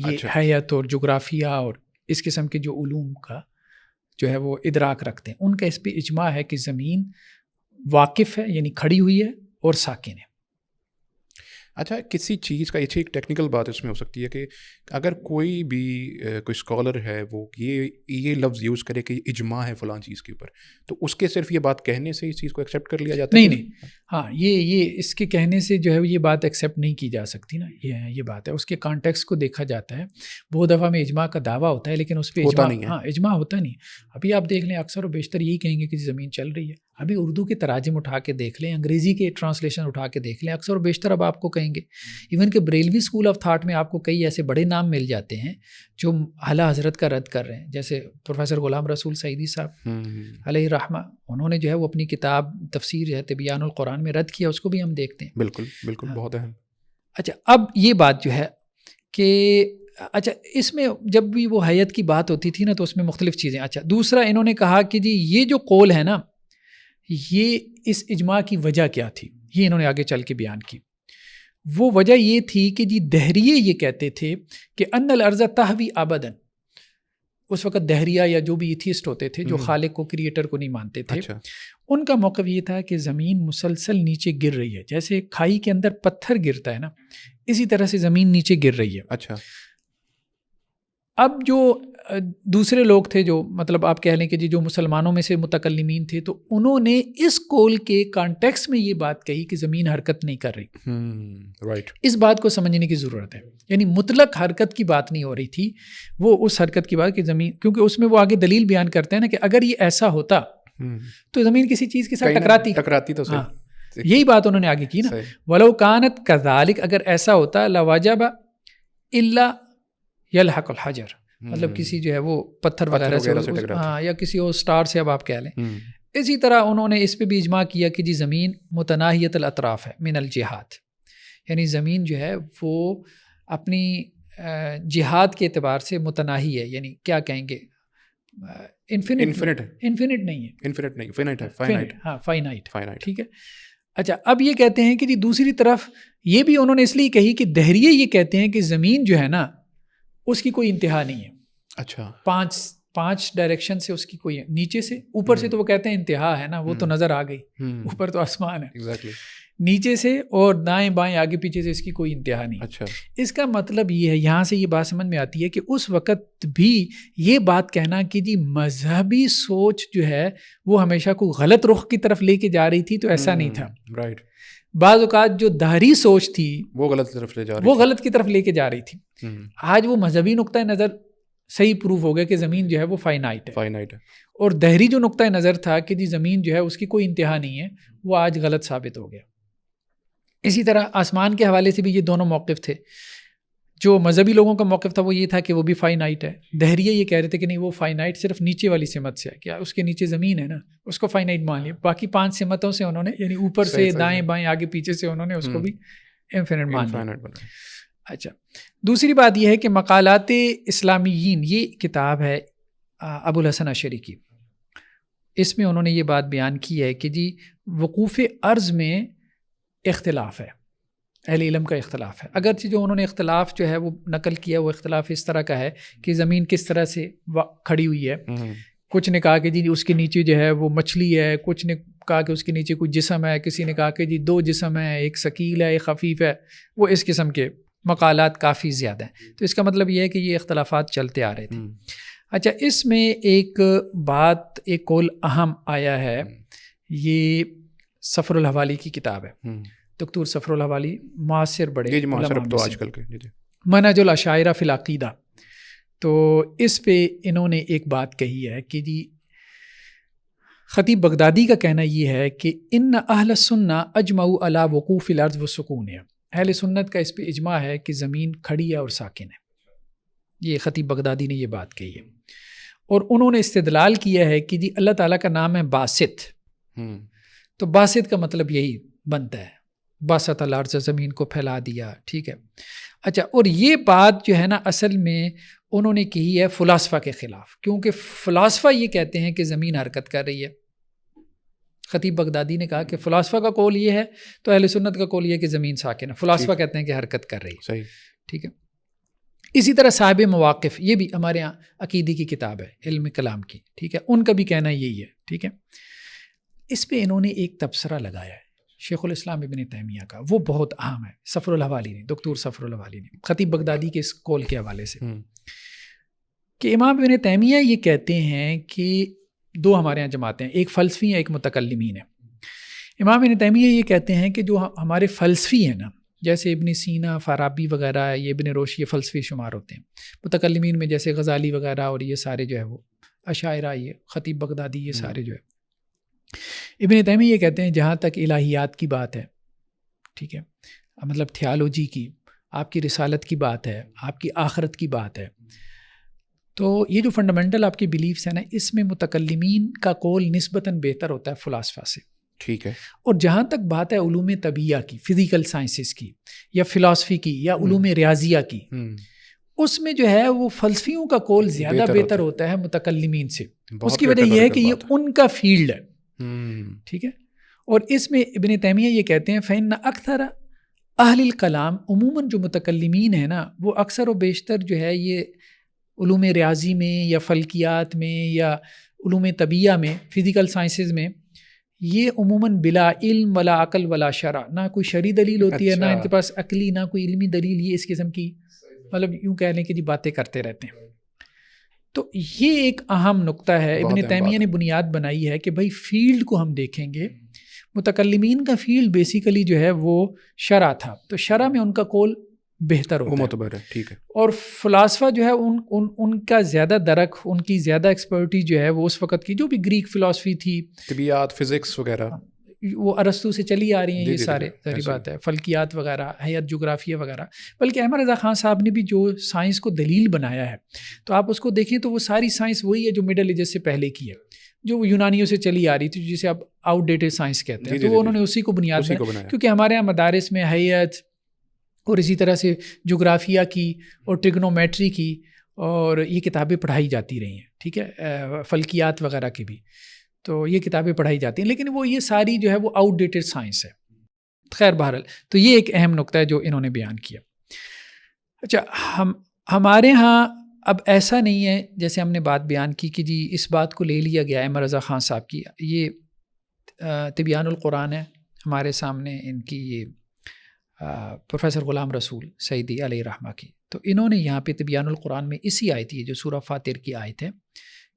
یہ حیات اور جغرافیہ اور اس قسم کے جو علوم کا جو ہے وہ ادراک رکھتے ہیں، ان کا اس پہ اجماع ہے کہ زمین واقف ہے، یعنی کھڑی ہوئی ہے اور ساکن ہے. اچھا، کسی چیز کا ایک ٹیکنیکل بات اس میں ہو سکتی ہے کہ اگر کوئی بھی کوئی اسکالر ہے وہ یہ لفظ یوز کرے کہ اجماع ہے فلاں چیز کے اوپر، تو اس کے صرف یہ بات کہنے سے اس چیز کو ایکسیپٹ کر لیا جاتا ہے؟ نہیں، ہاں، یہ اس کے کہنے سے جو ہے یہ بات ایکسیپٹ نہیں کی جا سکتی نا، یہ بات ہے، اس کے کانٹیکس کو دیکھا جاتا ہے. بہت دفعہ میں اجماع کا دعویٰ ہوتا ہے لیکن اس پہ اجماع ہوتا نہیں. ابھی آپ دیکھ لیں اکثر و بیشتر یہی کہیں گے کہ زمین چل رہی ہے. ابھی اردو کے تراجم اٹھا کے دیکھ لیں، انگریزی کے ٹرانسلیشن اٹھا کے دیکھ لیں، اکثر و بیشتر اب آپ کو کہیں گے. ایون کہ بریلوی اسکول آف تھاٹ میں آپ کو کئی ایسے بڑے نام مل جاتے ہیں جو اعلی حضرت کا رد کر رہے ہیں، جیسے پروفیسر غلام رسول سعیدی صاحب علیہ رحمہ، انہوں نے جو ہے وہ اپنی کتاب تفسیر ہے تبیان القرآن میں رد کیا، اس کو بھی ہم دیکھتے ہیں. بالکل بہت اہم. اچھا، اب یہ بات جو ہے کہ اچھا اس میں جب بھی وہ حیت کی بات ہوتی تھی نا تو اس میں مختلف چیزیں. اچھا، دوسرا انہوں نے کہا کہ جی یہ جو قول ہے نا، یہ اس اجماع کی وجہ کیا تھی، یہ انہوں نے آگے چل کے بیان کی. وہ وجہ یہ تھی کہ جی دہریے یہ کہتے تھے کہ ان الارض تحوی ابداً. اس وقت دہریہ یا جو بھی ایتھیسٹ ہوتے تھے جو خالق کو، کریٹر کو نہیں مانتے تھے، ان کا موقف یہ تھا کہ زمین مسلسل نیچے گر رہی ہے، جیسے کھائی کے اندر پتھر گرتا ہے نا، اسی طرح سے زمین نیچے گر رہی ہے. اچھا، اب جو دوسرے لوگ تھے جو مطلب آپ کہہ لیں کہ جی جو مسلمانوں میں سے متکلمین تھے، تو انہوں نے اس قول کے کانٹیکس میں یہ بات کہی کہ زمین حرکت نہیں کر رہی. اس بات کو سمجھنے کی ضرورت ہے، یعنی مطلق حرکت کی بات نہیں ہو رہی تھی، وہ اس حرکت کی بات کہ زمین، کیونکہ اس میں وہ آگے دلیل بیان کرتے ہیں نا کہ اگر یہ ایسا ہوتا تو زمین کسی چیز کے ساتھ ٹکراتی تو صحیح. یہی بات انہوں نے آگے کی نا، ولو کانت کذالک، اگر ایسا ہوتا لواجب الا یلحق الحجر، مطلب کسی جو ہے وہ پتھر وغیرہ سے، ہاں، یا کسی اور سٹار سے اب آپ کہہ لیں. اسی طرح انہوں نے اس پہ بھی اجماع کیا کہ جی زمین متناہیت الاطراف ہے من الجہات، یعنی زمین جو ہے وہ اپنی جہاد کے اعتبار سے متناہی ہے، یعنی کیا کہیں گے، انفینٹ نہیں ہے، فائنائٹ. ٹھیک ہے. اچھا، اب یہ کہتے ہیں کہ جی دوسری طرف یہ بھی انہوں نے اس لیے کہی کہ دہریے یہ کہتے ہیں کہ زمین جو ہے نا اس کی کوئی انتہا نہیں ہے. اچھا، پانچ ڈائریکشن سے اس کی کوئی، نیچے سے اوپر سے تو وہ کہتے ہیں انتہا ہے نا، وہ تو نظر آ گئی، اوپر تو آسمان ہے، نیچے سے اور دائیں بائیں آگے پیچھے سے اس کی کوئی انتہا نہیں. اچھا، اس کا مطلب یہ ہے، یہاں سے یہ بات سمجھ میں آتی ہے کہ اس وقت بھی یہ بات کہنا کہ جی مذہبی سوچ جو ہے وہ ہمیشہ کوئی غلط رخ کی طرف لے کے جا رہی تھی، تو ایسا نہیں تھا. بعض اوقات جو دہری سوچ تھی وہ غلط طرف لے جا رہی وہ غلط کی طرف لے کے جا رہی تھی. تھی. آج وہ مذہبی نقطۂ نظر صحیح پروف ہو گیا کہ زمین جو ہے وہ فائنائٹ ہے, فائنائٹ ہے. اور دہری جو نقطۂ نظر تھا کہ جی زمین جو ہے اس کی کوئی انتہا نہیں ہے, وہ آج غلط ثابت ہو گیا. اسی طرح آسمان کے حوالے سے بھی یہ دونوں موقف تھے. جو مذہبی لوگوں کا موقف تھا وہ یہ تھا کہ وہ بھی فائنائٹ ہے. دہریے یہ کہہ رہے تھے کہ نہیں, وہ فائنائٹ صرف نیچے والی سمت سے ہے, کیا اس کے نیچے زمین ہے نا, اس کو فائنائٹ مان لیا. باقی 5 سمتوں سے انہوں نے, یعنی اوپر سے دائیں بائیں آگے پیچھے سے, انہوں نے اس کو بھی انفینٹ مان لیا. اچھا, دوسری بات یہ ہے کہ مقالات اسلامیین, یہ کتاب ہے ابو الحسن اشعری کی. اس میں انہوں نے یہ بات بیان کی ہے کہ جی وقوف ارض میں اختلاف ہے, اہل علم کا اختلاف ہے. اگرچہ جو انہوں نے اختلاف جو ہے وہ نقل کیا, وہ اختلاف اس طرح کا ہے کہ زمین کس طرح سے کھڑی ہوئی ہے. کچھ نے کہا کہ جی اس کے نیچے جو ہے وہ مچھلی ہے, کچھ نے کہا کہ اس کے نیچے کوئی جسم ہے, کسی نے کہا کہ جی 2 جسم ہیں, ایک ثقیل ہے ایک خفیف ہے. وہ اس قسم کے مقالات کافی زیادہ ہیں. تو اس کا مطلب یہ ہے کہ یہ اختلافات چلتے آ رہے تھے. اچھا, اس میں ایک بات, ایک قول اہم آیا ہے, یہ سفر الحوالی کی کتاب ہے, دکتور سفر الحوالی, معاصر بڑے تو آج کل کے منہج الاشاعرہ فی العقیدہ. تو اس پہ انہوں نے ایک بات کہی ہے کہ جی خطیب بغدادی کا کہنا یہ ہے کہ ان اہل السنہ اجمعوا علی وقوف الارض والسکون ہے. اہل سنت کا اس پہ اجماع ہے کہ زمین کھڑی ہے اور ساکن ہے. یہ خطیب بغدادی نے یہ بات کہی ہے. اور انہوں نے استدلال کیا ہے کہ جی اللہ تعالیٰ کا نام ہے باسط, تو باسط کا مطلب یہی بنتا ہے, باسط الارض, زمین کو پھیلا دیا. ٹھیک ہے. اچھا, اور یہ بات جو ہے نا اصل میں انہوں نے کہی ہے فلاسفہ کے خلاف, کیونکہ فلاسفہ یہ کہتے ہیں کہ زمین حرکت کر رہی ہے. خطیب بغدادی نے کہا کہ فلاسفہ کا قول یہ ہے, تو اہل سنت کا قول یہ ہے کہ زمین ساکن ہے. فلاسفہ کہتے ہیں کہ حرکت کر رہی ہے. صحیح. ٹھیک ہے. اسی طرح صاحب مواقف, یہ بھی ہمارے یہاں عقیدے کی کتاب ہے, علم کلام کی. ٹھیک ہے. ان کا بھی کہنا یہی ہے. ٹھیک ہے. اس پہ انہوں نے ایک تبصرہ لگایا ہے شیخ الاسلام ابن تیمیہ کا, وہ بہت اہم ہے. سفر الحوالی نے, دکتور سفر الحوالی نے خطیب بغدادی کے اس قول کے حوالے سے, کہ امام ابن تیمیہ یہ کہتے ہیں کہ 2 ہمارے یہاں جماعتیں ہیں, ایک فلسفی ہیں ایک متکلمین ہیں. امام ابن تیمیہ یہ کہتے ہیں کہ جو ہمارے فلسفی ہیں نا, جیسے ابن سینا, فارابی وغیرہ, یہ ابن روشن, یہ فلسفی شمار ہوتے ہیں. متکلمین میں جیسے غزالی وغیرہ اور یہ سارے جو ہے وہ اشاعرہ, یہ خطیب بغدادی, یہ سارے جو ہے. ابن تیمیہ یہ کہتے ہیں جہاں تک الہیات کی بات ہے, ٹھیک ہے, مطلب تھیالوجی کی, آپ کی رسالت کی بات ہے, آپ کی آخرت کی بات ہے, تو یہ جو فنڈامنٹل آپ کی بلیفس ہیں نا, اس میں متکلمین کا قول نسبتاً بہتر ہوتا ہے فلاسفہ سے. ٹھیک ہے. اور جہاں تک بات ہے علوم طبیعہ کی, فزیکل سائنسز کی, یا فلاسفی کی, یا علوم ریاضیہ کی, اس میں جو ہے وہ فلسفیوں کا قول زیادہ بہتر ہوتا ہے متکلمین سے. اس کی وجہ یہ ہے کہ یہ ان کا فیلڈ ہے. ٹھیک ہے. اور اس میں ابن تیمیہ یہ کہتے ہیں فإن اکثر اہل الکلام, عموماً جو متکلمین ہیں نا, وہ اکثر و بیشتر جو ہے یہ علوم ریاضی میں یا فلکیات میں یا علوم طبیعہ میں, فزیکل سائنسز میں, یہ عموماً بلا علم ولا عقل ولا شرع, نہ کوئی شرعی دلیل ہوتی ہے, نہ ان کے پاس عقلی, نہ کوئی علمی دلیل, یہ اس قسم کی مطلب یوں کہہ لیں کہ جی باتیں کرتے رہتے ہیں. تو یہ ایک اہم نقطہ ہے. ابن تیمیہ نے بنیاد بنائی ہے کہ بھائی فیلڈ کو ہم دیکھیں گے, متکلمین کا فیلڈ بیسیکلی جو ہے وہ شرع تھا, تو شرع میں ان کا قول بہتر ہوتا ہے. ٹھیک ہے. اور فلاسفہ جو ہے ان کا زیادہ درک, ان کی زیادہ ایکسپرٹی جو ہے وہ اس وقت کی جو بھی گریک فلاسفی تھی, طبیعت, فزکس وغیرہ, وہ ارسطو سے چلی آ رہی ہیں یہ سارے, ظاہری بات ہے, فلکیات وغیرہ, حیات جغرافیہ وغیرہ. بلکہ احمد رضا خان صاحب نے بھی جو سائنس کو دلیل بنایا ہے, تو آپ اس کو دیکھیں تو وہ ساری سائنس وہی ہے جو مڈل ایجز سے پہلے کی ہے, جو یونانیوں سے چلی آ رہی تھی, جسے آپ آؤٹ ڈیٹڈ سائنس کہتے ہیں. تو وہ انہوں نے اسی کو بنیاد بنایا, کیونکہ ہمارے یہاں مدارس میں حیات اور اسی طرح سے جغرافیہ کی اور ٹریگنومیٹری کی اور یہ کتابیں پڑھائی جاتی رہی ہیں. ٹھیک ہے. فلکیات وغیرہ کی بھی, تو یہ کتابیں پڑھائی جاتی ہیں, لیکن وہ یہ ساری جو ہے وہ آؤٹ ڈیٹڈ سائنس ہے. خیر بہرحال, تو یہ ایک اہم نقطہ ہے جو انہوں نے بیان کیا. اچھا, ہمارے ہاں اب ایسا نہیں ہے جیسے ہم نے بات بیان کی کہ جی اس بات کو لے لیا گیا احمد رضا خان صاحب کی. یہ تبیان القرآن ہے ہمارے سامنے, ان کی یہ پروفیسر غلام رسول سعیدی علیہ رحمہ کی. تو انہوں نے یہاں پہ تبیان القرآن میں اسی آیت, یہ جو سورہ فاطر کی آیت ہے,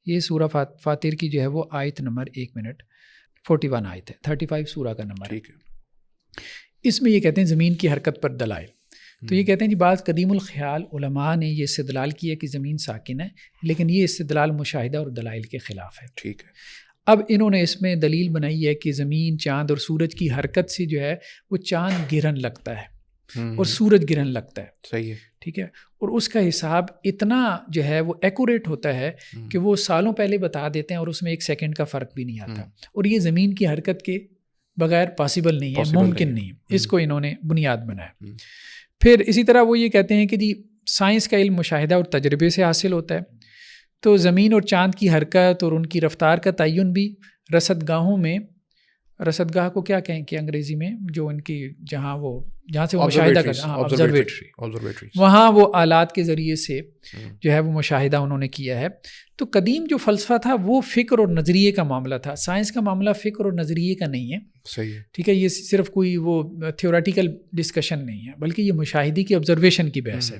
یہ سورہ فاطر کی جو ہے وہ آیت نمبر 41 آیت ہے, 35 سورہ کا نمبر ہے. اس میں یہ کہتے ہیں زمین کی حرکت پر دلائل. تو یہ کہتے ہیں جی بعض قدیم الخیال علماء نے یہ استدلال کیا کہ زمین ساکن ہے، لیکن یہ استدلال مشاہدہ اور دلائل کے خلاف ہے. ٹھیک ہے. اب انہوں نے اس میں دلیل بنائی ہے کہ زمین، چاند اور سورج کی حرکت سے جو ہے وہ چاند گرہن لگتا ہے اور سورج گرہن لگتا ہے. صحیح ہے. ٹھیک ہے. اور اس کا حساب اتنا جو ہے وہ ایکوریٹ ہوتا ہے کہ وہ سالوں پہلے بتا دیتے ہیں اور اس میں 1 سیکنڈ کا فرق بھی نہیں آتا. اور یہ زمین کی حرکت کے بغیر پاسبل نہیں ہے، ممکن نہیں. اس کو انہوں نے بنیاد بنایا. پھر اسی طرح وہ یہ کہتے ہیں کہ جی سائنس کا علم مشاہدہ اور تجربے سے حاصل ہوتا ہے. تو زمین اور چاند کی حرکت اور ان کی رفتار کا تعین بھی رصدگاہوں میں، رصدگاہ کو کیا کہیں کہ انگریزی میں جو ان کی جہاں سے وہ مشاہدہ کرتے ہیں، آبزرویٹری، وہاں وہ آلات کے ذریعے سے جو ہے وہ مشاہدہ انہوں نے کیا ہے. تو قدیم جو فلسفہ تھا وہ فکر اور نظریے کا معاملہ تھا. سائنس کا معاملہ فکر اور نظریے کا نہیں ہے. صحیح ہے. ٹھیک ہے. یہ صرف کوئی وہ تھیوریٹیکل ڈسکشن نہیں ہے، بلکہ یہ مشاہدی کی آبزرویشن کی بحث ہے.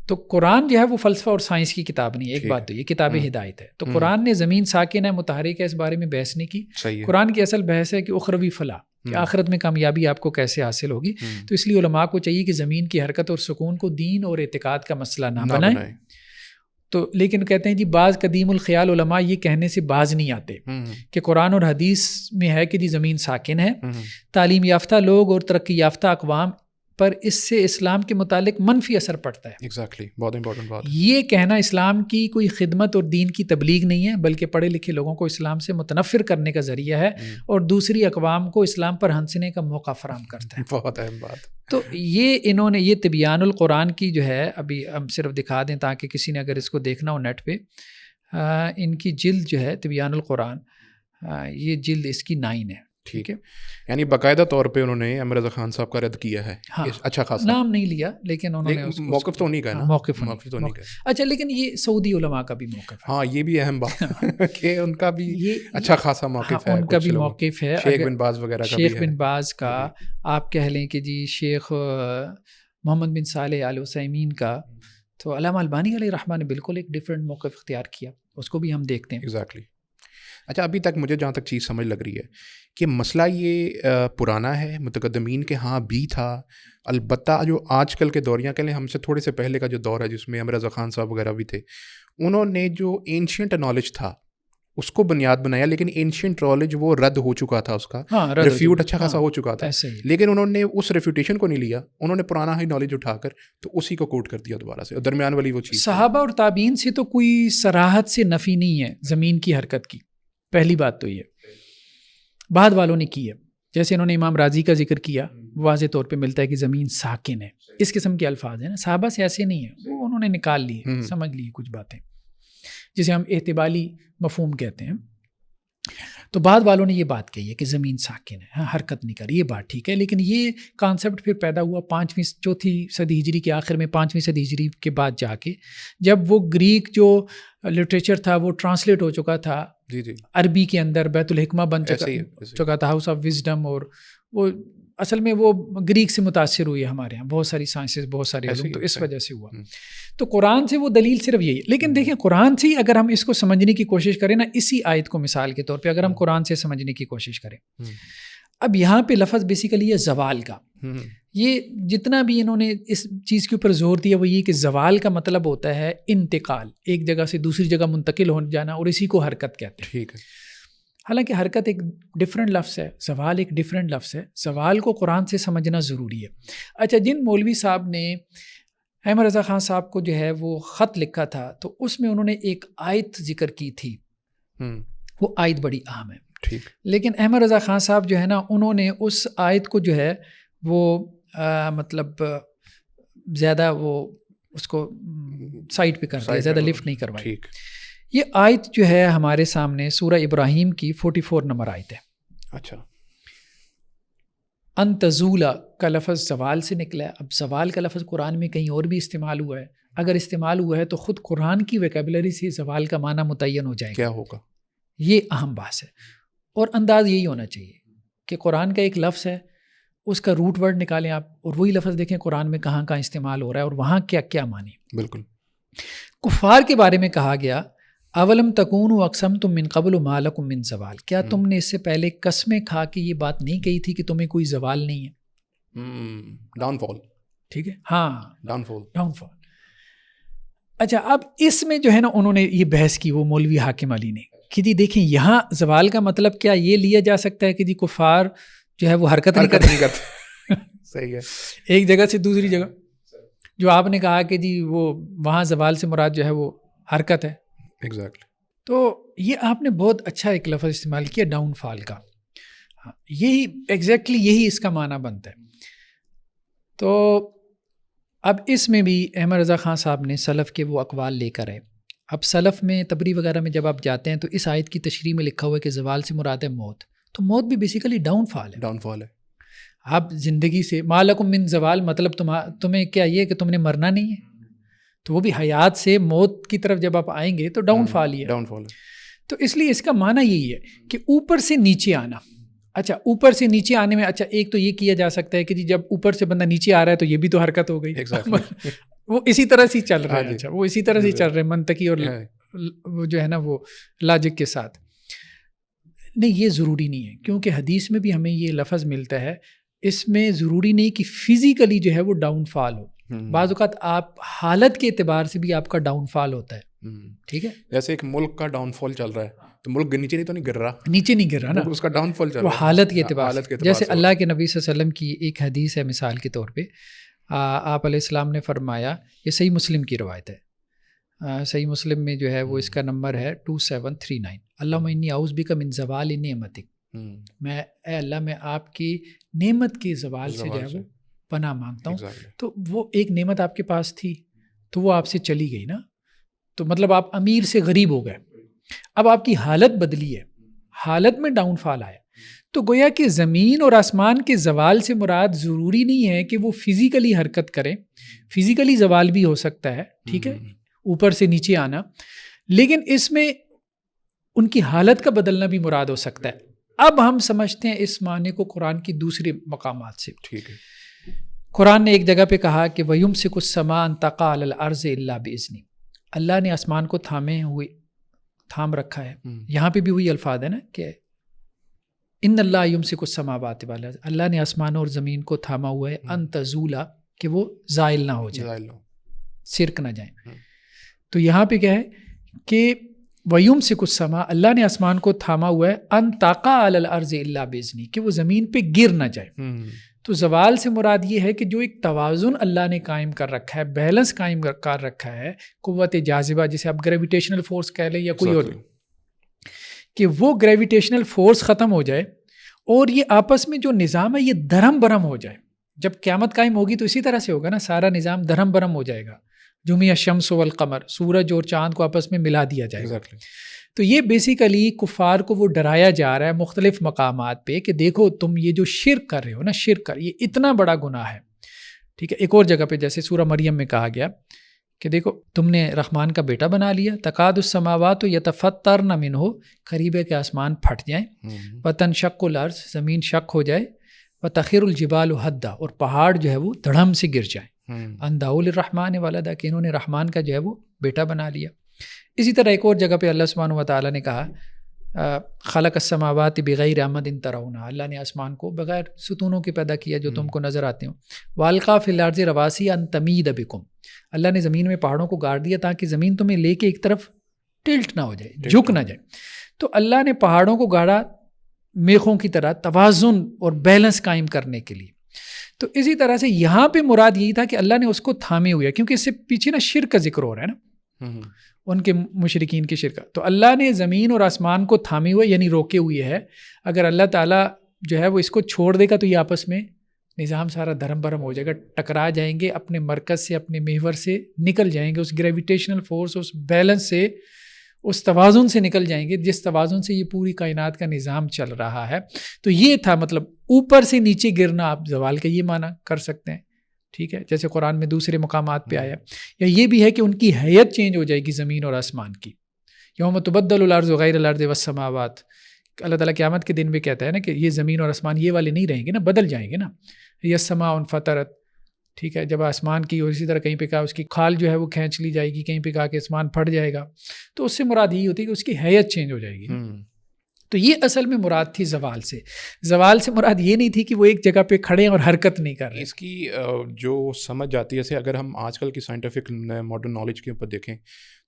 تو قرآن جو ہے وہ فلسفہ اور سائنس کی کتاب نہیں ہے. ایک بات تو یہ کتاب ہدایت ہے. تو قرآن نے زمین ساکن ہے، متحرک ہے، اس بارے میں بحث نہیں کی. قرآن کی اصل بحث ہے کہ اخروی فلاح، کہ آخرت میں کامیابی آپ کو کیسے حاصل ہوگی. تو اس لیے علماء کو چاہیے کہ زمین کی حرکت اور سکون کو دین اور اعتقاد کا مسئلہ نہ بنائیں. تو لیکن کہتے ہیں جی بعض قدیم الخیال علماء یہ کہنے سے باز نہیں آتے کہ قرآن اور حدیث میں ہے کہ جی زمین ساکن ہے. تعلیم یافتہ لوگ اور ترقی یافتہ اقوام پر اس سے اسلام کے متعلق منفی اثر پڑتا ہے. ایگزیکٹلی. بہت امپورٹنٹ بات. یہ کہنا اسلام کی کوئی خدمت اور دین کی تبلیغ نہیں ہے، بلکہ پڑھے لکھے لوگوں کو اسلام سے متنفر کرنے کا ذریعہ ہے اور دوسری اقوام کو اسلام پر ہنسنے کا موقع فراہم کرتا ہے. بہت اہم بات. تو یہ انہوں نے یہ طبیان القرآن کی جو ہے، ابھی ہم صرف دکھا دیں تاکہ کسی نے اگر اس کو دیکھنا ہو نیٹ پہ، ان کی جلد جو ہے طبیان القرآن، یہ جلد اس کی 9 ہے. ٹھیک ہے. یعنی باقاعدہ طور پہ انہوں نے احمد رضا خان صاحب کا رد کیا ہے. اچھا خاصا نام نہیں لیا، لیکن انہوں نے موقف تو نہیں کہا نا. موقف تو نہیں کہا. اچھا، لیکن یہ سعودی علماء کا بھی موقف ہے. ہاں، یہ بھی اہم بات کہ ان کا بھی اچھا خاصا موقف ہے. ان کا بھی موقف ہے. شیخ بن باز وغیرہ کا، شیخ بن باز کا، آپ کہہ لیں کہ جی شیخ محمد بن صالح آل عثیمین کا. تو علامہ البانی علیہ رحمہ نے بالکل ایک ڈفرینٹ موقف اختیار کیا، اس کو بھی ہم دیکھتے ہیں. ایگزیکٹلی. اچھا، ابھی تک مجھے جہاں تک چیز سمجھ لگ رہی ہے کہ مسئلہ یہ پرانا ہے، متقدمین کے ہاں بھی تھا. البتہ جو آج کل کے دور، یا کہہ لیں ہم سے تھوڑے سے پہلے کا جو دور ہے جس میں احمد رضا خان صاحب وغیرہ بھی تھے، انہوں نے جو اینشینٹ نالج تھا اس کو بنیاد بنایا، لیکن اینشینٹ نالج وہ رد ہو چکا تھا، اس کا ریفیوٹ اچھا خاصا ہو چکا تھا. لیکن انہوں نے اس ریفیوٹیشن کو نہیں لیا، انہوں نے پرانا ہی نالج اٹھا کر تو اسی کو کوٹ کر دیا دوبارہ سے، درمیان والی وہ چیز. صحابہ اور تابعین سے تو کوئی صراحت سے نفی نہیں ہے زمین کی حرکت کی. پہلی بات تو یہ بعد والوں نے کی ہے، جیسے انہوں نے امام راضی کا ذکر کیا، واضح طور پہ ملتا ہے کہ زمین ساکن ہے. اس قسم کے الفاظ ہیں نا، صحابہ سے ایسے نہیں ہیں، وہ انہوں نے نکال لیے، سمجھ لی کچھ باتیں جسے ہم احتمالی مفہوم کہتے ہیں. تو بعد والوں نے یہ بات کہی ہے کہ زمین ساکن ہے، ہاں حرکت نہیں کر رہی، یہ بات ٹھیک ہے. لیکن یہ کانسیپٹ پھر پیدا ہوا 4ویں صدی ہجری کے آخر میں، 5ویں صدی ہجری کے بعد جا کے، جب وہ گریک جو لٹریچر تھا وہ ٹرانسلیٹ ہو چکا تھا عربی کے اندر، بیت الحکمہ بن چکا تھا، ہاؤس آف وزڈم، اور وہ اصل میں وہ گریک سے متاثر ہوئی ہے ہمارے یہاں بہت ساری سائنسز، بہت سارے علوم، تو اس وجہ سے ہوا. تو قرآن سے وہ دلیل صرف یہی. لیکن دیکھیں قرآن سے اگر ہم اس کو سمجھنے کی کوشش کریں نا، اسی آیت کو مثال کے طور پہ اگر ہم قرآن سے سمجھنے کی کوشش کریں، اب یہاں پہ لفظ بیسیکلی ہے زوال کا. یہ جتنا بھی انہوں نے اس چیز کے اوپر زور دیا وہ یہ کہ زوال کا مطلب ہوتا ہے انتقال، ایک جگہ سے دوسری جگہ منتقل ہو جانا، اور اسی کو حرکت کہتے ہیں. ٹھیک ہے. حالانکہ حرکت ایک ڈفرینٹ لفظ ہے، زوال ایک ڈفرینٹ لفظ ہے. زوال کو قرآن سے سمجھنا ضروری ہے. اچھا، جن مولوی صاحب نے احمد رضا خان صاحب کو جو ہے وہ خط لکھا تھا، تو اس میں انہوں نے ایک آیت ذکر کی تھی، وہ آیت بڑی اہم ہے. ٹھیک. لیکن احمد رضا خان صاحب جو ہے نا، انہوں نے اس آیت کو جو ہے وہ مطلب زیادہ وہ اس کو سائڈ پہ کر دیا، زیادہ لفٹ نہیں کروائی. یہ آیت جو ہے ہمارے سامنے سورہ ابراہیم کی 44 نمبر آیت ہے. اچھا. ان تزولا کا لفظ زوال سے نکلا ہے. اب زوال کا لفظ قرآن میں کہیں اور بھی استعمال ہوا ہے، اگر استعمال ہوا ہے تو خود قرآن کی ویکیبلری سے زوال کا معنی متعین ہو جائے گا. کیا ہوگا؟ یہ اہم بحث ہے، اور انداز یہی ہونا چاہیے کہ قرآن کا ایک لفظ ہے، اس کا روٹ ورڈ نکالیں آپ، اور وہی لفظ دیکھیں قرآن میں کہاں کہاں استعمال ہو رہا ہے اور وہاں کیا کیا معنی. بالکل. کفار کے بارے میں کہا گیا اولم تکونوا اقسمتم من قبل ما لکم من زوال، کیا تم نے اس سے پہلے قسمیں کھا کے یہ بات نہیں کہی تھی کہ تمہیں کوئی زوال نہیں ہے. ڈاؤن فال. ٹھیک ہے, ہاں ڈاؤن فال. ڈاؤن فال. اچھا, اب اس میں جو ہے نا انہوں نے یہ بحث کی, وہ مولوی حاکم علی نے, کہ جی دیکھیں یہاں زوال کا مطلب کیا یہ لیا جا سکتا ہے کہ جی کفار جو ہے وہ حرکت نہیں کرتے. صحیح ہے. ایک جگہ سے دوسری جگہ, جو آپ نے کہا کہ جی وہ وہاں زوال سے مراد جو ہے وہ حرکت ہے. ایگزیکٹلی. تو یہ آپ نے بہت اچھا ایک لفظ استعمال کیا ڈاؤن فال کا. یہی ایگزیکٹلی یہی اس کا معنی بنتا ہے. تو اب اس میں بھی احمد رضا خان صاحب نے سلف کے وہ اقوال لے کر آئے. اب سلف میں تبری وغیرہ میں جب آپ جاتے ہیں تو اس آیت کی تشریح میں لکھا ہوا ہے کہ زوال سے مراد ہے موت. تو موت بھی بیسیکلی ڈاؤن فال ہے. ڈاؤن فال ہے. آپ زندگی سے ما لکم من زوال, مطلب تمہیں کیا یہ کہ تم نے مرنا نہیں ہے, تو وہ بھی حیات سے موت کی طرف جب آپ آئیں گے تو ڈاؤن فال ہی ہے. ڈاؤن فال. تو اس لیے اس کا معنی یہی ہے کہ اوپر سے نیچے آنا. اچھا, اوپر سے نیچے آنے میں اچھا ایک تو یہ کیا جا سکتا ہے کہ جی جب اوپر سے بندہ نیچے آ رہا ہے تو یہ بھی تو حرکت ہو گئی. وہ اسی طرح سے چل رہا ہے. اچھا, وہ اسی طرح سے چل رہے ہیں منطقی اور وہ جو ہے نا وہ لاجک کے ساتھ. نہیں, یہ ضروری نہیں ہے, کیونکہ حدیث میں بھی ہمیں یہ لفظ ملتا ہے. اس میں ضروری نہیں کہ فزیکلی جو ہے وہ ڈاؤن فال ہو. بعض اوقات آپ حالت کے اعتبار سے بھی آپ کا ڈاؤن فال ہوتا ہے. ٹھیک ہے, جیسے ایک ملک کا ڈاؤن فال چل رہا ہے تو ملک نیچے نہیں تو نہیں گر رہا, نیچے نہیں گر رہا نا, اس کا ڈاؤن فال چل رہا وہ ہے حالت کے اعتبار سے. جیسے اللہ کے کے نبی صلی اللہ علیہ وسلم کی ایک حدیث ہے مثال کے طور پہ, آپ علیہ السلام نے فرمایا, یہ صحیح مسلم کی روایت ہے, صحیح مسلم میں جو ہے وہ اس کا نمبر ہے 2739, اللہم انی اعوذ بک من زوال نعمتک, میں اے اللہ میں آپ کی نعمت کے زوال سے جو ہے وہ پناہ مانگتا ہوں. تو وہ ایک نعمت آپ کے پاس تھی تو وہ آپ سے چلی گئی نا, تو مطلب آپ امیر سے غریب ہو گئے. اب آپ کی حالت بدلی ہے, حالت میں ڈاؤن فال آیا. تو گویا کہ زمین اور آسمان کے زوال سے مراد ضروری نہیں ہے کہ وہ فزیکلی حرکت کریں, فزیکلی زوال بھی ہو سکتا ہے, ٹھیک ہے, اوپر سے نیچے آنا, لیکن اس میں ان کی حالت کا بدلنا بھی مراد ہو سکتا ہے. اب ہم سمجھتے ہیں اس معنی کو قرآن کی دوسرے مقامات سے. ٹھیک ہے, قرآن نے ایک جگہ پہ کہا کہ وَيُمْسِكُ السَّمَاءَ أَن تَقَعَ عَلَى الْأَرْضِ إِلَّا بِإِذْنِهِ, اللہ نے آسمان کو تھام رکھا ہے. یہاں پہ بھی وہی الفاظ ہے نا کہ ان اللہ یمسک السماوات والارض, اللہ نے آسمان اور زمین کو تھاما ہوا ہے, ان تزولا, کہ وہ زائل نہ ہو جائے, سرک نہ جائیں. تو یہاں پہ کیا ہے کہ وَيُمْسِكُ السَّمَاءَ, اللہ نے آسمان کو تھاما ہوا ہے, ان تَقَعَ عَلَى الْأَرْضِ إِلَّا بِإِذْنِهِ, کہ وہ زمین پہ گر نہ جائے. تو زوال سے مراد یہ ہے کہ جو ایک توازن اللہ نے قائم کر رکھا ہے, بیلنس قائم کر رکھا ہے, قوت جاذبہ جسے آپ گریویٹیشنل فورس کہہ لیں یا کوئی اور, کہ وہ گریویٹیشنل فورس ختم ہو جائے اور یہ آپس میں جو نظام ہے یہ دھرم برم ہو جائے. جب قیامت قائم ہوگی تو اسی طرح سے ہوگا نا, سارا نظام دھرم برم ہو جائے گا. جمع الشمس والقمر, سورج اور چاند کو آپس میں ملا دیا جائے گا. تو یہ بیسیکلی کفار کو وہ ڈرایا جا رہا ہے مختلف مقامات پہ کہ دیکھو تم یہ جو شرک کر رہے ہو نا, شرک کر, یہ اتنا بڑا گناہ ہے. ٹھیک ہے, ایک اور جگہ پہ جیسے سورہ مریم میں کہا گیا کہ دیکھو تم نے رحمان کا بیٹا بنا لیا, تکاد السماوات یتفطرن منہ, قریب ہے کہ آسمان پھٹ جائیں, وتنشق الارض, زمین شق ہو جائے, وتخر الجبال حدا, اور پہاڑ جو ہے وہ دھڑم سے گر جائیں, ان دعوا للرحمن ولدا, کہ انہوں نے رحمان کا جو ہے وہ بیٹا بنا لیا. اسی طرح ایک اور جگہ پہ اللہ سبحانہ و تعالیٰ نے کہا خلق السماوات بغیر عمد ترونها, اللہ نے آسمان کو بغیر ستونوں کے پیدا کیا جو تم کو نظر آتے ہوں. والقا فی الارض رواسی ان تمید بکم, اللہ نے زمین میں پہاڑوں کو گاڑ دیا تاکہ زمین تمہیں لے کے ایک طرف ٹلٹ نہ ہو جائے, جھک نہ جائے. تو اللہ نے پہاڑوں کو گاڑا میخوں کی طرح توازن اور بیلنس قائم کرنے کے لیے. تو اسی طرح سے یہاں پہ مراد یہی تھا کہ اللہ نے اس کو تھامے ہوئے, کیونکہ اس سے پیچھے نا شرک کا ذکر ہو رہا ہے نا, ان کے مشرکین کے شرک. تو اللہ نے زمین اور آسمان کو تھامے ہوئے یعنی روکے ہوئے ہے. اگر اللہ تعالیٰ جو ہے وہ اس کو چھوڑ دے گا تو یہ آپس میں نظام سارا دھرم برم ہو جائے گا, ٹکرا جائیں گے, اپنے مرکز سے اپنے محور سے نکل جائیں گے, اس گریویٹیشنل فورس, اس بیلنس سے, اس توازن سے نکل جائیں گے جس توازن سے یہ پوری کائنات کا نظام چل رہا ہے. تو یہ تھا مطلب اوپر سے نیچے گرنا, آپ زوال کا یہ معنی کر سکتے ہیں. ٹھیک ہے, جیسے قرآن میں دوسرے مقامات پہ آیا. یا یہ بھی ہے کہ ان کی حیت چینج ہو جائے گی زمین اور آسمان کی. یوم تبدل الارض غیر الارض والسماوات, اللہ تعالیٰ قیامت کے دن بھی کہتا ہے نا کہ یہ زمین اور آسمان یہ والے نہیں رہیں گے نا, بدل جائیں گے نا. یسما انفطرت, ٹھیک ہے, جب آسمان کی, اور اسی طرح کہیں پہ کہا اس کی کھال جو ہے وہ کھینچ لی جائے گی, کہیں پہ کہا کہ آسمان پھٹ جائے گا. تو اس سے مراد یہی ہوتی ہے کہ اس کی حیت چینج ہو جائے گی. تو یہ اصل میں مراد تھی زوال سے. زوال سے مراد یہ نہیں تھی کہ وہ ایک جگہ پہ کھڑے ہیں اور حرکت نہیں کر رہے. اس کی جو سمجھ جاتی ہے جیسے اگر ہم آج کل کی سائنٹیفک ماڈرن نالج کے اوپر دیکھیں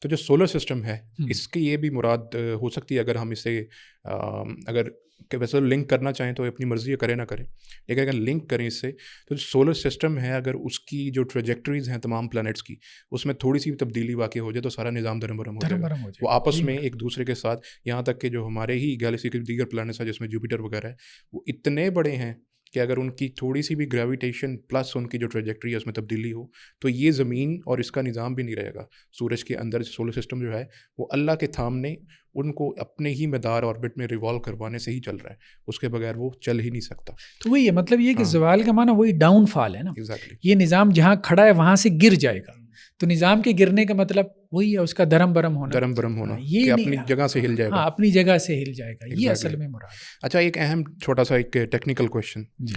تو جو سولر سسٹم ہے اس کی یہ بھی مراد ہو سکتی ہے. اگر ہم اسے اگر کہ ویسے لنک کرنا چاہیں تو اپنی مرضی کریں نہ کریں, لیکن اگر لنک کریں اس سے تو جو سولر سسٹم ہے اگر اس کی جو ٹریجیکٹریز ہیں تمام پلانٹس کی اس میں تھوڑی سی بھی تبدیلی واقع ہو جائے تو سارا نظام درم برم ہو جائے گا. وہ آپس میں ایک دوسرے کے ساتھ, یہاں تک کہ جو ہمارے ہی گیلیکسی کے دیگر پلانٹس ہیں جس میں جوپیٹر وغیرہ ہے وہ اتنے بڑے ہیں کہ اگر ان کی تھوڑی سی بھی گریویٹیشن پلس ان کی جو ٹریجیکٹری ہے اس میں تبدیلی ہو تو یہ زمین اور اس کا نظام بھی نہیں رہے گا. سورج کے اندر سولر سسٹم جو ہے وہ اللہ کے تھامنے ان کو اپنے ہی مدار آربٹ میں ریوالو کروانے سے ہی چل رہا ہے, اس کے بغیر وہ چل ہی نہیں سکتا. تو وہی ہے مطلب یہ کہ زوال کا معنی وہی ڈاؤن فال ہے نا. ایگزیکٹلی یہ نظام جہاں کھڑا ہے وہاں سے گر جائے گا. تو نظام کے گرنے کا مطلب وہی ہے اس کا درم برم ہونا, یہ اپنی جگہ سے ہل جائے گا. ہاں اپنی جگہ سے ہل جائے گا, یہ اصل میں مراد ہے. اچھا ایک اہم چھوٹا سا ایک ٹیکنیکل کویشچن, جی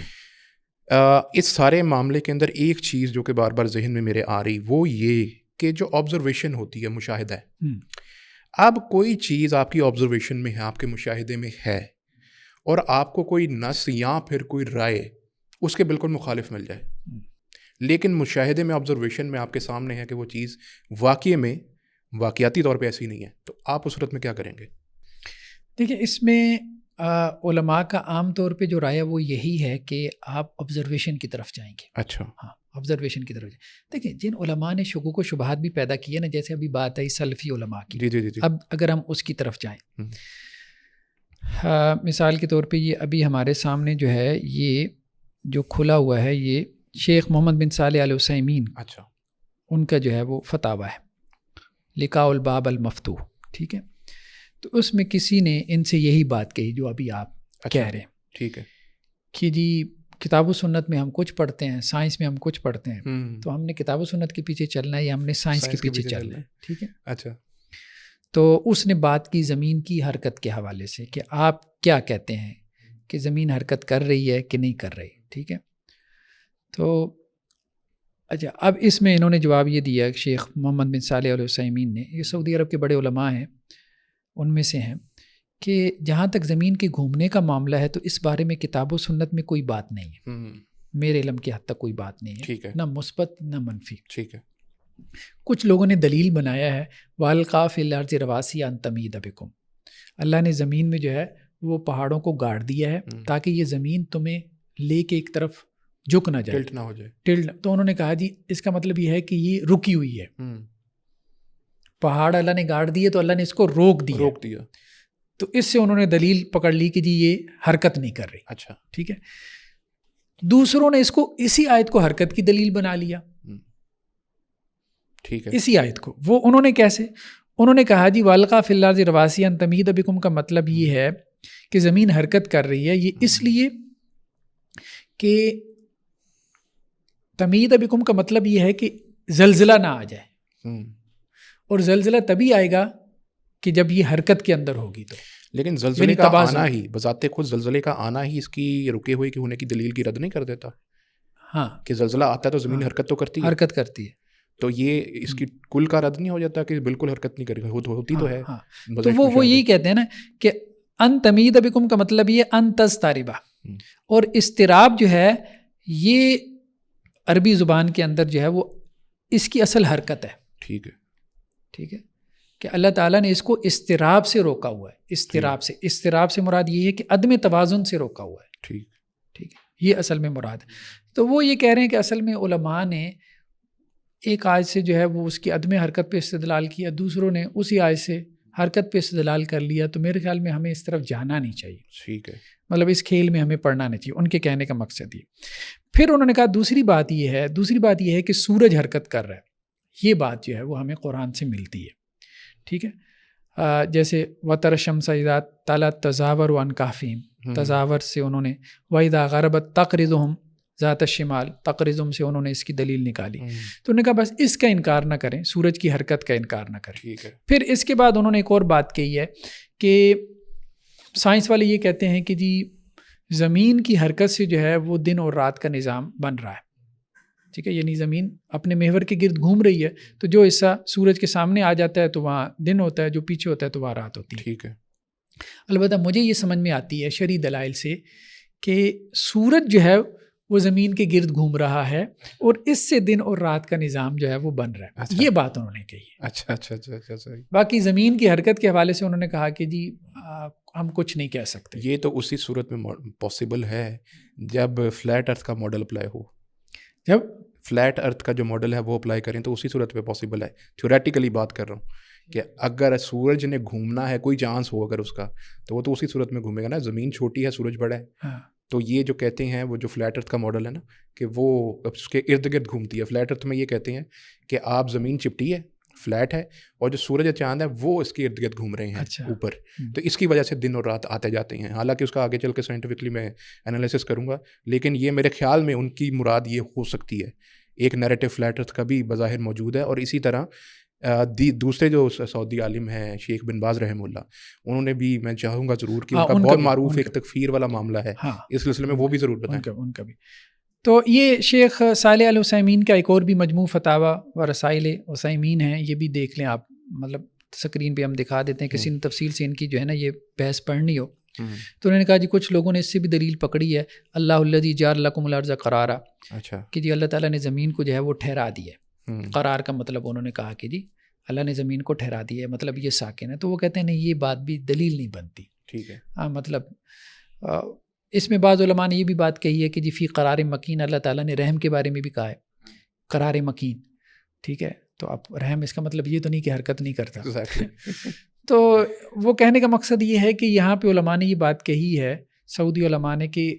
اس سارے معاملے کے اندر ایک چیز جو کہ بار بار ذہن میں میرے آ رہی وہ یہ کہ جو آبزرویشن ہوتی ہے, مشاہدہ ہے. اب کوئی چیز آپ کی آبزرویشن میں ہے, آپ کے مشاہدے میں ہے, اور آپ کو کوئی نص یا پھر کوئی رائے اس کے بالکل مخالف مل جائے, لیکن مشاہدے میں آبزرویشن میں آپ کے سامنے ہے کہ وہ چیز واقعے میں واقعاتی طور پہ ایسی نہیں ہے, تو آپ اس صورت میں کیا کریں گے؟ دیکھیں اس میں علماء کا عام طور پہ جو رائے ہے وہ یہی ہے کہ آپ آبزرویشن کی طرف جائیں گے. اچھا ہاں آبزرویشن کی طرف جائیں. دیکھیں جن علماء نے شکوک و شبہات بھی پیدا کیے نا, جیسے ابھی بات آئی سلفی علماء کی, جی اب اگر ہم اس کی طرف جائیں, مثال کے طور پہ یہ ابھی ہمارے سامنے جو ہے یہ جو کھلا ہوا ہے یہ شیخ محمد بن صالح ال عثیمین, اچھا ان کا جو ہے وہ فتاوی ہے لقاء الباب المفتوح, ٹھیک ہے. تو اس میں کسی نے ان سے یہی بات کہی جو ابھی آپ کہہ رہے ہیں, ٹھیک ہے, کہ جی کتاب و سنت میں ہم کچھ پڑھتے ہیں, سائنس میں ہم کچھ پڑھتے ہیں, تو ہم نے کتاب و سنت کے پیچھے چلنا ہے یا ہم نے سائنس کے پیچھے چلنا ہے, ٹھیک ہے. اچھا تو اس نے بات کی زمین کی حرکت کے حوالے سے کہ آپ کیا کہتے ہیں کہ زمین حرکت کر رہی ہے کہ نہیں کر رہی, ٹھیک ہے. تو اچھا اب اس میں انہوں نے جواب یہ دیا, شیخ محمد بن صالح ال عثیمین نے, یہ سعودی عرب کے بڑے علماء ہیں, ان میں سے ہیں, کہ جہاں تک زمین کے گھومنے کا معاملہ ہے تو اس بارے میں کتاب و سنت میں کوئی بات نہیں ہے, میرے علم کی حد تک کوئی بات نہیں ہے, نہ مثبت نہ منفی. ٹھیک ہے. کچھ لوگوں نے دلیل بنایا ہے وَأَلْقَىٰ فِي الْأَرْضِ رَوَاسِيَ أَن تَمِيدَ بِكُمْ, اللہ نے زمین میں جو ہے وہ پہاڑوں کو گاڑ دیا ہے تاکہ یہ زمین تمہیں لے کے ایک طرف جھک نہ جائے, ٹلٹ نہ ہو جائے. تو انہوں نے کہا جی اس کا مطلب یہ ہے کہ یہ رکی ہوئی ہے, پہاڑ اللہ نے گاڑ دیے تو اللہ نے اس کو روک دیا. تو اس سے انہوں نے دلیل پکڑ لی کہ جی یہ حرکت نہیں کر رہی. اچھا ٹھیک ہے. دوسروں نے اس کو اسی آیت کو حرکت کی دلیل بنا لیا, ٹھیک ہے, اسی آیت کو. وہ انہوں نے کیسے, انہوں نے کہا جی وَأَلْقَىٰ فِي الْأَرْضِ رَوَاسِيَ أَن تَمِيدَ بِكُمْ کا مطلب یہ ہے کہ زمین حرکت کر رہی ہے, یہ اس لیے کہ تمید بکم کا مطلب یہ ہے کہ زلزلہ نہ آ جائے, اور زلزلہ تبھی آئے گا کہ جب یہ حرکت کے اندر ہوگی. تو لیکن زلزلے کا آنا ہی بذات خود زلزلے کا آنا ہی اس کی رکے ہوئے ہونے کی دلیل کی رد نہیں کر دیتا. ہاں کہ زلزلہ آتا ہے تو زمین حرکت تو کرتی ہے, حرکت کرتی ہے, تو یہ اس کی کل کا رد نہیں ہو جاتا کہ بالکل حرکت نہیں کرے گی, ہوتی تو ہے. تو وہ یہی کہتے ہیں نا کہ ان تمید بکم کا مطلب یہ ان تضطربا, اور اضطراب جو ہے یہ عربی زبان کے اندر جو ہے وہ اس کی اصل حرکت ہے. ٹھیک ہے, ٹھیک ہے, کہ اللہ تعالیٰ نے اس کو اضطراب سے روکا ہوا ہے. اضطراب سے مراد یہ ہے کہ عدم توازن سے روکا ہوا ہے. ٹھیک ٹھیک ہے, یہ اصل میں مراد ہے. تو وہ یہ کہہ رہے ہیں کہ اصل میں علماء نے ایک آیت سے جو ہے وہ اس کی عدم حرکت پہ استدلال کیا, دوسروں نے اسی آیت سے حرکت پہ استدلال کر لیا. تو میرے خیال میں ہمیں اس طرف جانا نہیں چاہیے. ٹھیک ہے, مطلب اس کھیل میں ہمیں پڑھنا نہیں چاہیے. ان کے کہنے کا مقصد یہ. پھر انہوں نے کہا دوسری بات یہ ہے کہ سورج حرکت کر رہا ہے. یہ بات جو ہے وہ ہمیں قرآن سے ملتی ہے. ٹھیک ہے, جیسے وَتَرَ الشَّمْسَ إِذَا طَلَعَتْ تَزَاوَرُ عَنْ كَهْفِهِمْ, تزاور سے انہوں نے وَإِذَا غَرَبَتْ تَقْرِضُهُمْ ذات الشمال, تقرضم سے انہوں نے اس کی دلیل نکالی. تو انہوں نے کہا بس اس کا انکار نہ کریں, سورج کی حرکت کا انکار نہ کریں. پھر اس کے بعد انہوں نے ایک اور بات کہی ہے کہ سائنس والے یہ کہتے ہیں کہ جی زمین کی حرکت سے جو ہے وہ دن اور رات کا نظام بن رہا ہے. ٹھیک ہے, یعنی زمین اپنے محور کے گرد گھوم رہی ہے, تو جو حصہ سورج کے سامنے آ جاتا ہے تو وہاں دن ہوتا ہے, جو پیچھے ہوتا ہے تو وہاں رات ہوتی ہے. ٹھیک ہے. البتہ مجھے یہ سمجھ میں آتی ہے شرعی دلائل سے کہ سورج جو ہے وہ زمین کے گرد گھوم رہا ہے اور اس سے دن اور رات کا نظام جو ہے وہ بن رہا ہے. اچھا. یہ بات انہوں نے کہی ہے. اچھا صحیح. باقی زمین کی حرکت کے حوالے سے انہوں نے کہا کہ جی ہم کچھ نہیں کہہ سکتے. یہ تو اسی صورت میں پاسبل ہے جب فلیٹ ارتھ کا ماڈل اپلائی ہو. جب فلیٹ ارتھ کا جو ماڈل ہے وہ اپلائی کریں تو اسی صورت پہ پاسبل ہے. تھیوریٹیکلی بات کر رہا ہوں کہ اگر سورج نے گھومنا ہے، کوئی چانس ہو اگر اس کا، تو وہ تو اسی صورت میں گھومے گا نا. زمین چھوٹی ہے، سورج بڑا ہے. ہاں. تو یہ جو کہتے ہیں وہ جو فلیٹ ارتھ کا ماڈل ہے نا کہ وہ اس کے ارد گرد گھومتی ہے. فلیٹ ارتھ میں یہ کہتے ہیں کہ آپ زمین چپٹی ہے، فلیٹ ہے، اور جو سورج یا چاند ہے وہ اس کے ارد گرد گھوم رہے ہیں اوپر. تو اس کی وجہ سے دن اور رات آتے جاتے ہیں. حالانکہ اس کا آگے چل کے سائنٹیفکلی میں انالیسس کروں گا، لیکن یہ میرے خیال میں ان کی مراد یہ ہو سکتی ہے. ایک نیریٹو فلیٹ ارتھ کا بھی بظاہر موجود ہے. اور اسی طرح دوسرے جو سعودی عالم ہیں شیخ بن باز رحمہ اللہ، انہوں نے بھی، میں چاہوں گا ضرور کہ ان کا بہت معروف ایک تکفیر والا معاملہ ہے اس سلسلے میں، وہ بھی ضرور بتائیں. ان کا بھی. تو یہ شیخ صالح العثیمین کا ایک اور بھی مجموع فتاوی و رسائل عثیمین ہیں، یہ بھی دیکھ لیں آپ. مطلب اسکرین پہ ہم دکھا دیتے ہیں، کسی نے تفصیل سے ان کی جو ہے نا یہ بحث پڑھنی ہو تو انہوں نے کہا جی کچھ لوگوں نے اس سے بھی دلیل پکڑی ہے. اللہ الذی جعل لکم الارض قرارا، اچھا، کہ جی اللہ تعالیٰ نے زمین کو جو ہے وہ ٹھہرا دی ہے. قرار کا مطلب انہوں نے کہا کہ جی اللہ نے زمین کو ٹھہرا دی ہے، مطلب یہ ساکن ہے. تو وہ کہتے ہیں نہیں، یہ بات بھی دلیل نہیں بنتی. ٹھیک ہے. ہاں، مطلب اس میں بعض علماء نے یہ بھی بات کہی ہے کہ جی فی قرار مکین، اللہ تعالیٰ نے رحم کے بارے میں بھی کہا ہے قرار مکین. ٹھیک ہے، تو اب رحم اس کا مطلب یہ تو نہیں کہ حرکت نہیں کرتا. تو وہ کہنے کا مقصد یہ ہے کہ یہاں پہ علماء نے یہ بات کہی ہے، سعودی علماء نے، کہ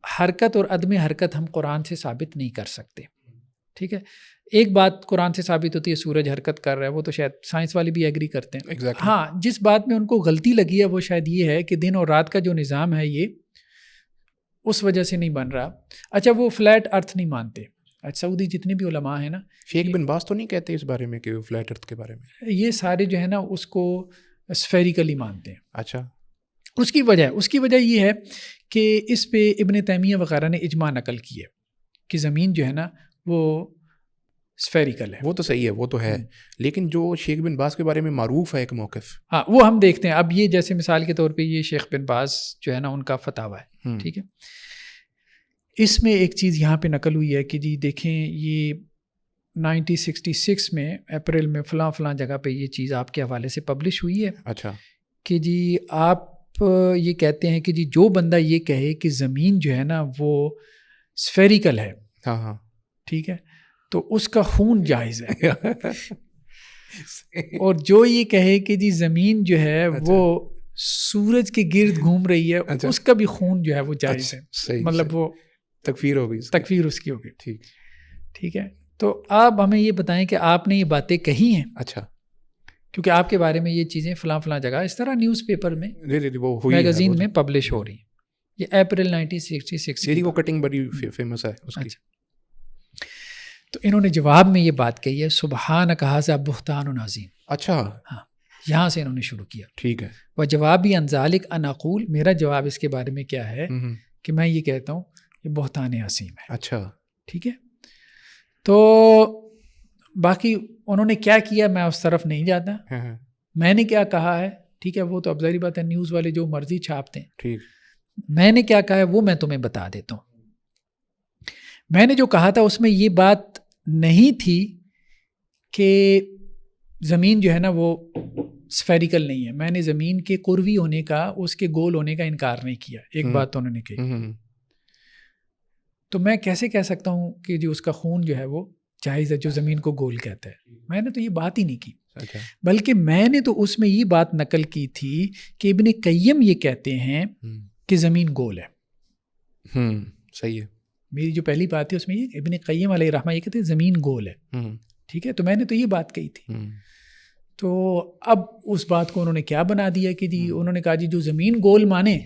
حرکت اور عدم حرکت ہم قرآن سے ثابت نہیں کر سکتے. ٹھیک ہے، ایک بات قرآن سے ثابت ہوتی ہے سورج حرکت کر رہا ہے، وہ تو شاید سائنس والے بھی ایگری کرتے ہیں. exactly. ہاں، جس بات میں ان کو غلطی لگی ہے وہ شاید یہ ہے کہ دن اور رات کا جو نظام ہے یہ اس وجہ سے نہیں بن رہا. اچھا، وہ فلیٹ ارتھ نہیں مانتے. سعودی جتنے بھی علماء ہیں نا، شیخ بن باز تو نہیں کہتے اس بارے میں کہ فلیٹ ارتھ کے بارے میں، یہ سارے جو ہے نا اس کو اسفیریکلی مانتے ہیں. اچھا. اس کی وجہ یہ ہے کہ اس پہ ابن تیمیہ وغیرہ نے اجماع نقل کی ہے کہ زمین جو ہے نا وہ اسفیریکل ہے. وہ تو صحیح ہے، وہ تو ہے، لیکن جو شیخ بن باز کے بارے میں معروف ہے ایک موقف، ہاں وہ ہم دیکھتے ہیں. اب یہ جیسے مثال کے طور پہ یہ شیخ بن باز جو ہے نا ان کا فتاوی ہے. ٹھیک ہے، اس میں ایک چیز یہاں پہ نقل ہوئی ہے کہ جی دیکھیں یہ 1966 میں اپریل میں فلاں جگہ پہ یہ چیز آپ کے حوالے سے پبلش ہوئی ہے. اچھا، کہ جی آپ یہ کہتے ہیں کہ جی جو بندہ یہ کہے کہ زمین جو ہے نا وہ اسفیریکل ہے، ہاں، ٹھیک ہے، تو اس کا خون جائز ہے. اور جو یہ کہے کہ جی زمین جو ہے وہ سورج کے گرد گھوم رہی ہے، اس کا بھی خون جو ہے وہ جائز ہے. مطلب وہ تکفیر ہو گئی، تکفیر اس کی ہو گئی. ٹھیک ہے، تو آپ ہمیں یہ بتائیں کہ آپ نے یہ باتیں کہی ہیں. اچھا، کیونکہ آپ کے بارے میں یہ چیزیں فلاں جگہ اس طرح نیوز پیپر میں، میگزین میں پبلش ہو رہی ہیں. یہ اپریل 1966 وہ کٹنگ بڑی فیمس ہے اس کی. تو انہوں نے جواب میں یہ بات کہی ہے، سبحانک ھذا بہتان عظیم. اچھا، ہاں، یہاں سے انہوں نے شروع کیا. ٹھیک ہے. وہ جوابی عن ذالک ان اقول، میرا جواب اس کے بارے میں کیا ہے کہ میں یہ کہتا ہوں یہ بہتان عظیم ہے. اچھا، ٹھیک ہے. تو باقی انہوں نے کیا کیا میں اس طرف نہیں جاتا. میں نے کیا کہا ہے، ٹھیک ہے، وہ تو اب ظاہری بات ہے نیوز والے جو مرضی چھاپتے ہیں. ٹھیک، میں نے کیا کہا ہے وہ میں تمہیں بتا دیتا ہوں. میں نے جو کہا تھا اس میں یہ بات نہیں تھی کہ زمین جو ہے نا وہ اسفیریکل نہیں ہے. میں نے زمین کے کروی ہونے کا، اس کے گول ہونے کا انکار نہیں کیا. ایک بات تو انہوں نے کہی. تو میں کیسے کہہ سکتا ہوں کہ جو اس کا خون جو ہے وہ جائز ہے جو زمین کو گول کہتا ہے. میں نے تو یہ بات ہی نہیں کی. بلکہ میں نے تو اس میں یہ بات نقل کی تھی کہ ابن قیم یہ کہتے ہیں کہ زمین گول ہے. صحیح ہے. میری جو پہلی بات تھی اس میں یہ ابن قیم علیہ رحمہ یہ کہتے ہیں زمین گول ہے. ٹھیک ہے، تو میں نے تو یہ بات کہی تھی. تو اب اس بات کو انہوں نے کیا بنا دیا کہ جی انہوں نے کہا جی جو زمین گول مانے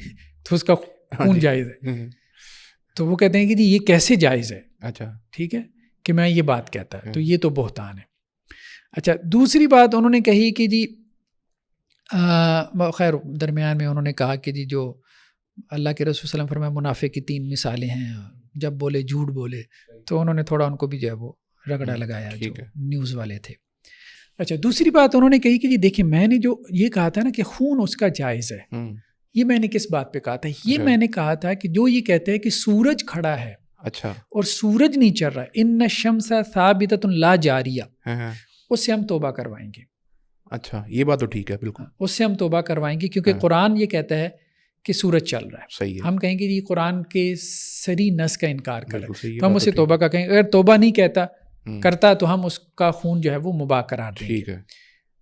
تو اس کا خون جائز ہے. تو وہ کہتے ہیں کہ جی یہ کیسے جائز ہے. اچھا، ٹھیک ہے، کہ میں یہ بات کہتا ہے تو یہ تو بہتان ہے. اچھا، دوسری بات انہوں نے کہی کہ جی خیر درمیان میں انہوں نے کہا کہ جی جو اللہ کے رسول صلی اللہ علیہ وسلم فرمایا منافق کی 3 مثالیں ہیں، جب بولے جھوٹ بولے. تو انہوں نے تھوڑا ان کو بھی جو ہے وہ رگڑا لگایا جو نیوز والے تھے. اچھا دوسری بات انہوں نے کہی کہ جی دیکھیں میں نے جو یہ کہا تھا نا کہ خون اس کا جائز ہے، یہ میں نے کس بات پہ کہا تھا؟ یہ میں نے کہا تھا کہ جو یہ کہتے ہیں کہ سورج کھڑا ہے اچھا اور سورج نہیں چل رہا، ان الشمس ثابتۃ لا جاریہ، اس سے ہم توبہ کروائیں گے. اچھا یہ بات تو ٹھیک ہے، بالکل اس سے ہم توبہ کروائیں گے کیونکہ قرآن یہ کہتا ہے کہ سورج چل رہا ہے. صحیح ہے، ہم کہیں گے یہ قرآن کے صریح نص کا انکار کرے بالکل صحیح، تو ہم اسے توبہ کا کہیں گے. اگر توبہ نہیں کرتا تو ہم اس کا خون جو ہے وہ مباح قرار دیں گے. ٹھیک ہے.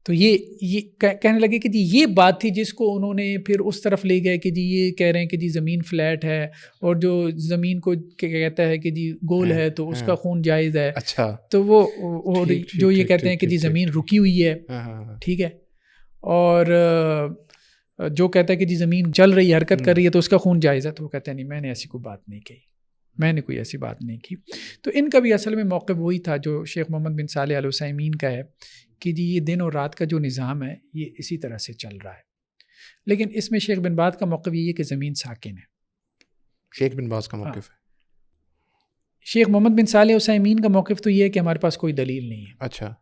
تو یہ کہنے لگے کہ جی یہ بات تھی جس کو انہوں نے پھر اس طرف لے گئے کہ جی یہ کہہ رہے ہیں کہ جی زمین فلیٹ ہے اور جو زمین کو کہتا ہے کہ جی گول ہے تو اس کا خون جائز ہے. اچھا تو وہ جو یہ کہتے ہیں کہ جی زمین رکی ہوئی ہے، ٹھیک ہے، اور جو کہتا ہے کہ جی زمین چل رہی ہے، حرکت کر رہی ہے تو اس کا خون جائز ہے، تو وہ کہتے ہیں نہیں میں نے ایسی کوئی بات نہیں کہی، میں نے کوئی ایسی بات نہیں کی. تو ان کا بھی اصل میں موقف وہی تھا جو شیخ محمد بن صالح ال عثیمین کا ہے کہ جی یہ دن اور رات کا جو نظام ہے یہ اسی طرح سے چل رہا ہے. لیکن اس میں شیخ بن باز کا موقف یہ ہے کہ زمین ساکن ہے. شیخ بن باز کا موقف ہے. شیخ محمد بن صالح عثیمین کا موقف تو یہ ہے کہ ہمارے پاس کوئی دلیل نہیں ہے. اچھا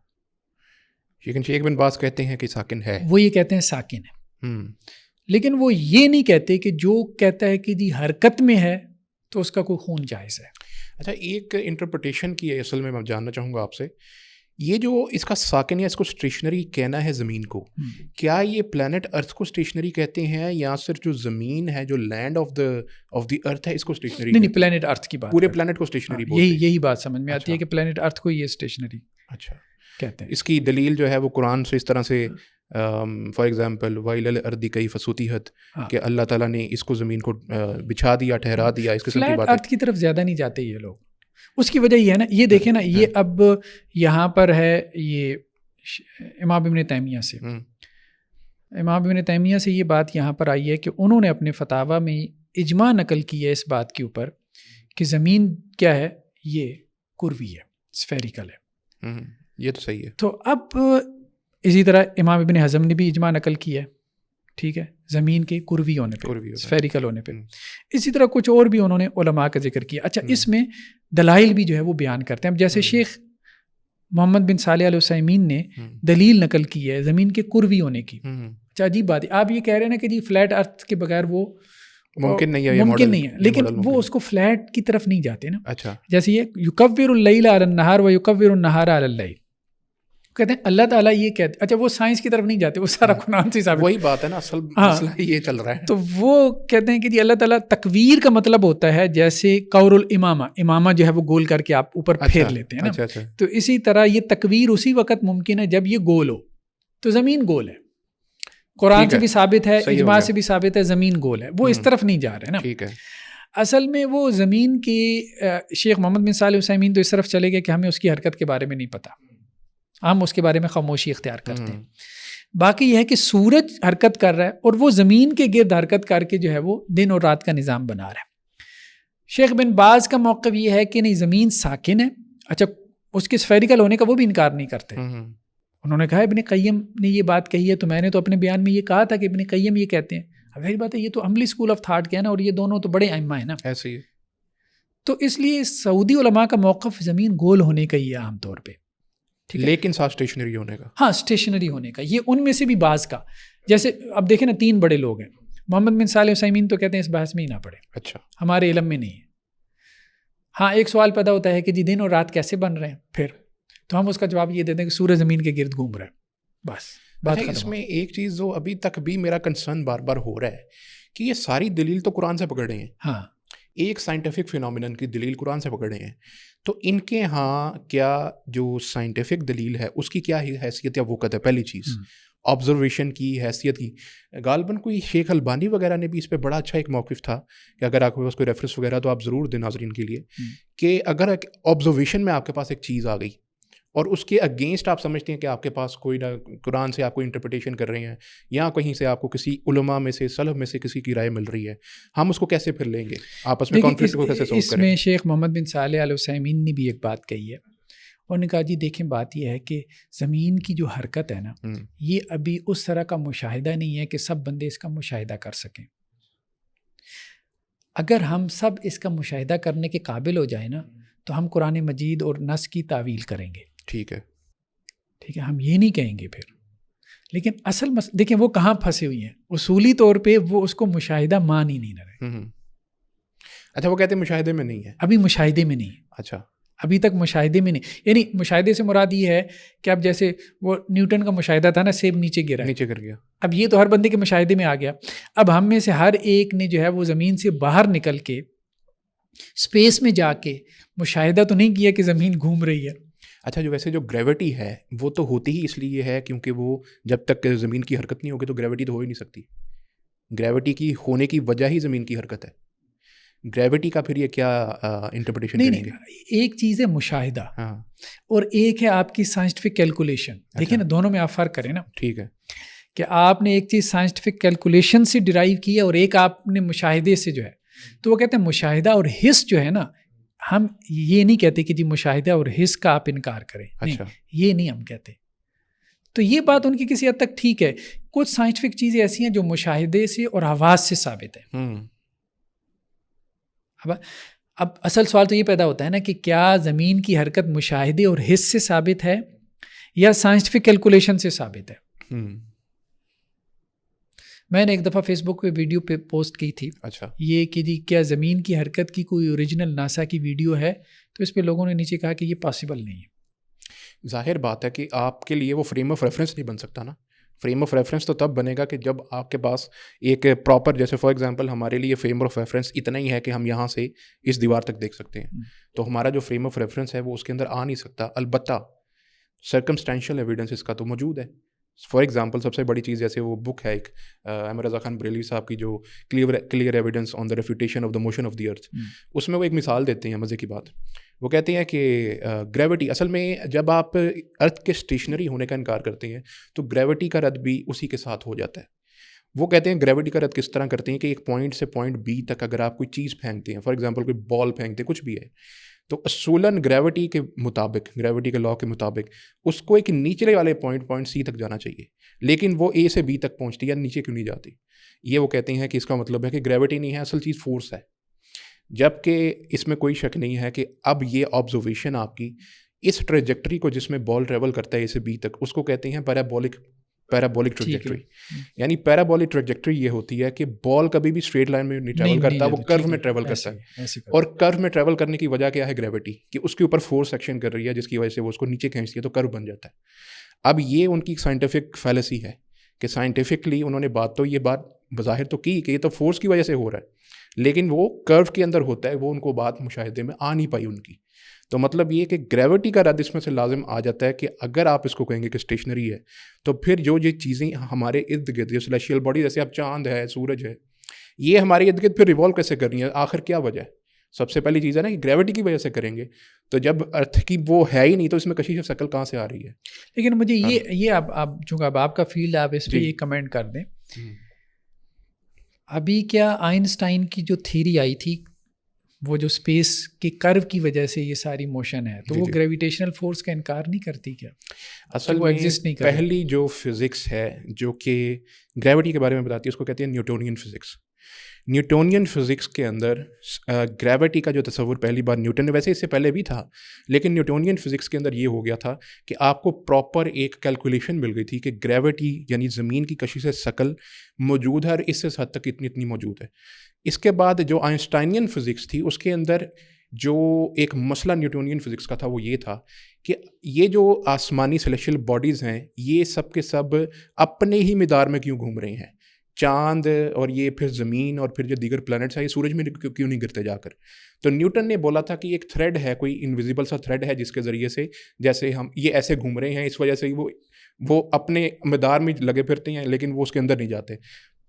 لیکن شیخ بن باز کہتے ہیں کہ ساکن ہے، وہ یہ کہتے ہیں ساکن ہے، لیکن وہ یہ نہیں کہتے کہ جو کہتا ہے کہ جی حرکت میں ہے تو اس کا کوئی خون جائز ہے. اچھا ایک انٹرپریٹیشن کی ہے اصل میں جاننا چاہوں گا آپ سے، یہ جو اس کا ساکن یا اس کو اسٹیشنری کہنا ہے زمین کو، کیا یہ پلانٹ ارتھ کو اسٹیشنری کہتے ہیں یا صرف جو زمین ہے جو لینڈ آف دی ارتھ ہے اس کو اسٹیشنری؟ نہیں پلانٹ ارتھ کی بات، پورے پلانٹ کو اسٹیشنری بولتے ہیں. یہی بات سمجھ میں آتی ہے کہ پلانٹ ارتھ کو یہ اسٹیشنری اچھا کہتے ہیں. اس کی دلیل جو ہے وہ قرآن سے اس طرح سے فار ایگزامپل وَإِلَى الْأَرْضِ كَيْفَ سُطِحَتْ کہ اللہ تعالیٰ نے اس کو زمین کو بچھا دیا، ٹھہرا دیا، اس قسم کی باتیں. فلیٹ ارتھ کی طرف زیادہ نہیں جاتے یہ لوگ. اس کی وجہ یہ ہے نا، یہ دیکھیں نا، یہ اب یہاں پر ہے یہ امام ابن تیمیہ سے، امام ابن تیمیہ سے یہ بات یہاں پر آئی ہے کہ انہوں نے اپنے فتاویٰ میں اجماع نقل کی ہے اس بات کے اوپر کہ زمین کیا ہے، یہ کروی ہے، اسفیریکل ہے. یہ تو صحیح ہے. تو اب اسی طرح امام ابن حزم نے بھی اجماع نقل کی ہے، ٹھیک ہے، زمین کے کروی ہونے پہ، اسفیریکل ہونے پہ. اسی طرح کچھ اور بھی انہوں نے علماء کا ذکر کیا. اچھا اس میں دلائل بھی جو ہے وہ بیان کرتے ہیں. اب جیسے شیخ محمد بن صالح ال عثیمین نے دلیل نقل کی ہے زمین کے کروی ہونے کی. اچھا عجیب بات ہے، آپ یہ کہہ رہے ہیں نا کہ جی فلیٹ ارتھ کے بغیر وہ ممکن نہیں ہے، لیکن وہ اس کو فلیٹ کی طرف نہیں جاتے نا. اچھا جیسے یہ یکور اللیل علی النہار و یکور النہار علی اللیل، کہتے ہیں اللہ تعالیٰ یہ کہتے، اچھا وہ سائنس کی طرف نہیں جاتے، وہ سارا قرآن سے ثابت. وہی بات ہے نا، اصل مسئلہ یہ چل رہا ہے. تو وہ کہتے ہیں کہ جی اللہ تعالیٰ تکویر کا مطلب ہوتا ہے جیسے قور الامامہ، امامہ جو ہے وہ گول کر کے آپ اوپر پھیر لیتے ہیں نا. تو اسی طرح یہ تکویر اسی وقت ممکن ہے جب یہ گول ہو. تو زمین گول ہے، قرآن سے بھی ثابت ہے، اجماع سے بھی ثابت ہے، زمین گول ہے. وہ اس طرف نہیں جا رہے نا. ٹھیک ہے. اصل میں وہ زمین کی شیخ محمد بن صالح عثیمین تو اس طرف چلے گئے کہ ہمیں اس کی حرکت کے بارے میں نہیں پتہ، ہم اس کے بارے میں خاموشی اختیار کرتے ہیں. باقی یہ ہے کہ سورج حرکت کر رہا ہے اور وہ زمین کے گرد حرکت کر کے جو ہے وہ دن اور رات کا نظام بنا رہا ہے. شیخ بن باز کا موقف یہ ہے کہ نہیں زمین ساکن ہے. اچھا اس کے اسفیریکل ہونے کا وہ بھی انکار نہیں کرتے. انہوں نے کہا ابن قیم نے یہ بات کہی ہے، تو میں نے تو اپنے بیان میں یہ کہا تھا کہ ابن قیم یہ کہتے ہیں. اب وہی بات ہے، یہ تو عملی اسکول آف تھاٹ کے ہے نا، اور یہ دونوں تو بڑے ائمہ ہیں نا. ایسے ہی. تو اس لیے سعودی علماء کا موقف زمین گول ہونے کا ہی ہے عام طور پہ، لیکن ساتھ اسٹیشنری ہونے کا. ہاں اسٹیشنری ہونے کا، یہ ان میں سے بھی بعض کا. جیسے اب دیکھیں نا، 3 بڑے لوگ ہیں. محمد بن صالح عثیمین تو کہتے ہیں اس بحث میں ہی نہ پڑے، اچھا ہمارے علم میں نہیں ہے. ہاں ایک سوال پیدا ہوتا ہے کہ جی دن اور رات کیسے بن رہے ہیں، پھر تو ہم اس کا جواب یہ دیتے ہیں کہ سورج زمین کے گرد گھوم رہا ہے، بس بات ختم. اس میں ایک چیز جو ابھی تک بھی میرا کنسرن بار بار ہو رہا ہے کہ یہ ساری دلیل تو قرآن سے پکڑ رہے ہیں. ہاں ایک سائنٹیفک فینومینن کی دلیل قرآن سے پکڑ رہے ہیں، تو ان کے ہاں کیا جو سائنٹیفک دلیل ہے اس کی کیا حیثیت یا وقت ہے؟ پہلی چیز آبزرویشن کی حیثیت کی. غالباً کوئی شیخ البانی وغیرہ نے بھی اس پہ بڑا اچھا ایک موقف تھا کہ اگر آپ کے پاس کوئی ریفرنس وغیرہ تو آپ ضرور دیں ناظرین کے لیے، کہ اگر آبزرویشن میں آپ کے پاس ایک چیز آ گئی اور اس کے اگینسٹ آپ سمجھتے ہیں کہ آپ کے پاس کوئی نہ قرآن سے آپ کو انٹرپریٹیشن کر رہے ہیں یا کہیں سے آپ کو کسی علماء میں سے سلف میں سے کسی کی رائے مل رہی ہے، ہم اس کو کیسے پھر لیں گے؟ آپس میں کانفلکٹ کو کیسے سولو کریں؟ اس میں شیخ محمد بن صالح ال عثیمین نے بھی ایک بات کہی ہے. انہوں نے کہا جی دیکھیں بات یہ ہے کہ زمین کی جو حرکت ہے نا، یہ ابھی اس طرح کا مشاہدہ نہیں ہے کہ سب بندے اس کا مشاہدہ کر سکیں. اگر ہم سب اس کا مشاہدہ کرنے کے قابل ہو جائیں نا تو ہم قرآن مجید اور نص کی تعویل کریں گے. ٹھیک ہے. ٹھیک ہے, ہم یہ نہیں کہیں گے پھر. لیکن اصل دیکھیں وہ کہاں پھنسے ہوئی ہیں, اصولی طور پہ وہ اس کو مشاہدہ مان ہی نہیں رہے. اچھا, وہ کہتے ہیں مشاہدے میں نہیں ہے, ابھی مشاہدے میں نہیں. اچھا, ابھی تک مشاہدے میں نہیں, یعنی مشاہدے سے مراد یہ ہے کہ اب جیسے وہ نیوٹن کا مشاہدہ تھا نا, سیب نیچے گرا, نیچے گر گیا, اب یہ تو ہر بندے کے مشاہدے میں آ گیا. اب ہم میں سے ہر ایک نے جو ہے وہ زمین سے باہر نکل کے اسپیس میں جا کے مشاہدہ تو نہیں کیا کہ زمین گھوم رہی ہے. اچھا, جو ویسے جو گریوٹی ہے وہ تو ہوتی ہی اس لیے ہے کیونکہ وہ جب تک زمین کی حرکت نہیں ہوگی تو گریوٹی تو ہو ہی نہیں سکتی. گریوٹی کی ہونے کی وجہ ہی زمین کی حرکت ہے. گریوٹی کا پھر یہ کیا انٹرپریٹیشن کریں گے؟ ایک چیز ہے مشاہدہ, ہاں, اور ایک ہے آپ کی سائنٹیفک کیلکولیشن. دیکھیں نا, دونوں میں آپ فرق کریں نا. ٹھیک ہے, کہ آپ نے ایک چیز سائنٹیفک کیلکولیشن سے ڈرائیو کی ہے اور ایک آپ نے مشاہدے سے جو ہے. تو وہ کہتے ہیں مشاہدہ اور حس جو ہے نا, ہم یہ نہیں کہتے کہ جی مشاہدہ اور حس کا آپ انکار کریں, نہیں, یہ نہیں ہم کہتے. تو یہ بات ان کی کسی حد تک ٹھیک ہے. کچھ سائنٹیفک چیزیں ایسی ہیں جو مشاہدے سے اور حواس سے ثابت ہیں. اب اصل سوال تو یہ پیدا ہوتا ہے نا کہ کیا زمین کی حرکت مشاہدے اور حس سے ثابت ہے یا سائنٹیفک کیلکولیشن سے ثابت ہے؟ میں نے ایک دفعہ فیس بک پہ ویڈیو پہ پوسٹ کی تھی, اچھا, یہ کہ جی کیا زمین کی حرکت کی کوئی اوریجنل ناسا کی ویڈیو ہے؟ تو اس پہ لوگوں نے نیچے کہا کہ یہ پاسبل نہیں ہے. ظاہر بات ہے کہ آپ کے لیے وہ فریم آف ریفرنس نہیں بن سکتا نا. فریم آف ریفرنس تو تب بنے گا کہ جب آپ کے پاس ایک پراپر, جیسے فار ایگزامپل ہمارے لیے فریم آف ریفرنس اتنا ہی ہے کہ ہم یہاں سے اس دیوار تک دیکھ سکتے ہیں, تو ہمارا جو فریم آف ریفرنس ہے وہ اس کے اندر آ نہیں سکتا. البتہ سرکمسٹینشیل ایویڈنس اس کا تو موجود ہے. فار ایگزامپل سب سے بڑی چیز جیسے وہ بک ہے ایک احمد رضا خان بریلوی صاحب کی جو clear evidence on the refutation of the motion of the earth, اس میں وہ ایک مثال دیتے ہیں مزے کی بات. وہ کہتے ہیں کہ گریوٹی اصل میں جب آپ ارتھ کے اسٹیشنری ہونے کا انکار کرتے ہیں تو گریوٹی کا رد بھی اسی کے ساتھ ہو جاتا ہے. وہ کہتے ہیں گریوٹی کا رد کس طرح کرتے ہیں کہ ایک پوائنٹ سے پوائنٹ بی تک اگر آپ کوئی چیز پھینکتے ہیں, فار ایگزامپل کوئی بال پھینکتے ہیں, کچھ بھی ہے, تو اصولاً گریوٹی کے مطابق, گریوٹی کے لاء کے مطابق اس کو ایک نیچے والے پوائنٹ سی تک جانا چاہیے, لیکن وہ اے سے بی تک پہنچتی ہے, نیچے کیوں نہیں جاتی؟ یہ وہ کہتے ہیں کہ اس کا مطلب ہے کہ گریوٹی نہیں ہے, اصل چیز فورس ہے. جبکہ اس میں کوئی شک نہیں ہے کہ اب یہ آبزرویشن آپ کی اس ٹریجیکٹری کو جس میں بال ٹریول کرتا ہے اے سے بی تک, اس کو کہتے ہیں پیرابولک ٹریجیکٹری. یعنی پیرابولک ٹریجیکٹری یہ ہوتی ہے کہ بال کبھی بھی اسٹریٹ لائن میں نہیں ٹریول کرتا, وہ کرو میں ٹریول کرتا ہے. اور کرو میں ٹریول کرنے کی وجہ کیا ہے؟ گریوٹی, کہ اس کے اوپر فورس ایکشن کر رہی ہے جس کی وجہ سے وہ اس کو نیچے کھینچتی ہے تو کرو بن جاتا ہے. اب یہ ان کی سائنٹیفک فیلسی ہے کہ سائنٹیفکلی انہوں نے یہ بات بظاہر تو کی کہ یہ تو فورس کی وجہ سے ہو رہا ہے, لیکن وہ کرو کے اندر ہوتا ہے, وہ ان کو بات مشاہدے میں آ نہیں پائی ان کی. تو مطلب یہ کہ گریوٹی کا رد اس میں سے لازم آ جاتا ہے کہ اگر آپ اس کو کہیں گے کہ اسٹیشنری ہے, تو پھر جو یہ چیزیں ہمارے ارد گرد, جو سلیشیل باڈی جیسے اب چاند ہے, سورج ہے, یہ ہمارے ارد گرد پھر ریوالو کیسے کر رہی ہیں؟ آخر کیا وجہ ہے؟ سب سے پہلی چیز ہے نا کہ گریوٹی کی وجہ سے کریں گے, تو جب ارتھ کی وہ ہے ہی نہیں تو اس میں کشش شکل کہاں سے آ رہی ہے؟ لیکن مجھے یہ اب چونکہ اب آپ کا فیلڈ, آپ اس پہ یہ کمنٹ کر دیں. ابھی کیا آئنسٹائن کی جو تھیری آئی تھی, وہ جو اسپیس کے کرو کی وجہ سے یہ ساری موشن ہے, تو وہ گریویٹیشنل فورس کا انکار نہیں کرتی کیا؟ اصل میں پہلی جو فزکس ہے جو کہ گریوٹی کے بارے میں بتاتی ہے اس کو کہتے ہیں نیوٹونین فزکس. نیوٹونین فزکس کے اندر گریوٹی کا جو تصور پہلی بار نیوٹن نے, ویسے اس سے پہلے بھی تھا, لیکن نیوٹونین فزکس کے اندر یہ ہو گیا تھا کہ آپ کو پراپر ایک کیلکولیشن مل گئی تھی کہ گریوٹی یعنی زمین کی کشش ثقل موجود ہے اور اس سے حد تک اتنی موجود ہے. اس کے بعد جو آئنسٹائنین فزکس تھی اس کے اندر جو ایک مسئلہ نیوٹونین فزکس کا تھا وہ یہ تھا کہ یہ جو آسمانی سلیشیل باڈیز ہیں یہ سب کے سب اپنے ہی مدار میں کیوں گھوم رہے ہیں؟ چاند اور یہ پھر زمین اور پھر جو دیگر پلانٹس ہیں یہ سورج میں کیوں نہیں گرتے جا کر؟ تو نیوٹن نے بولا تھا کہ ایک تھریڈ ہے, کوئی انویزیبل سا تھریڈ ہے جس کے ذریعے سے جیسے ہم یہ ایسے گھوم رہے ہیں, اس وجہ سے وہ اپنے مدار میں لگے پھرتے ہیں لیکن وہ اس کے اندر نہیں جاتے.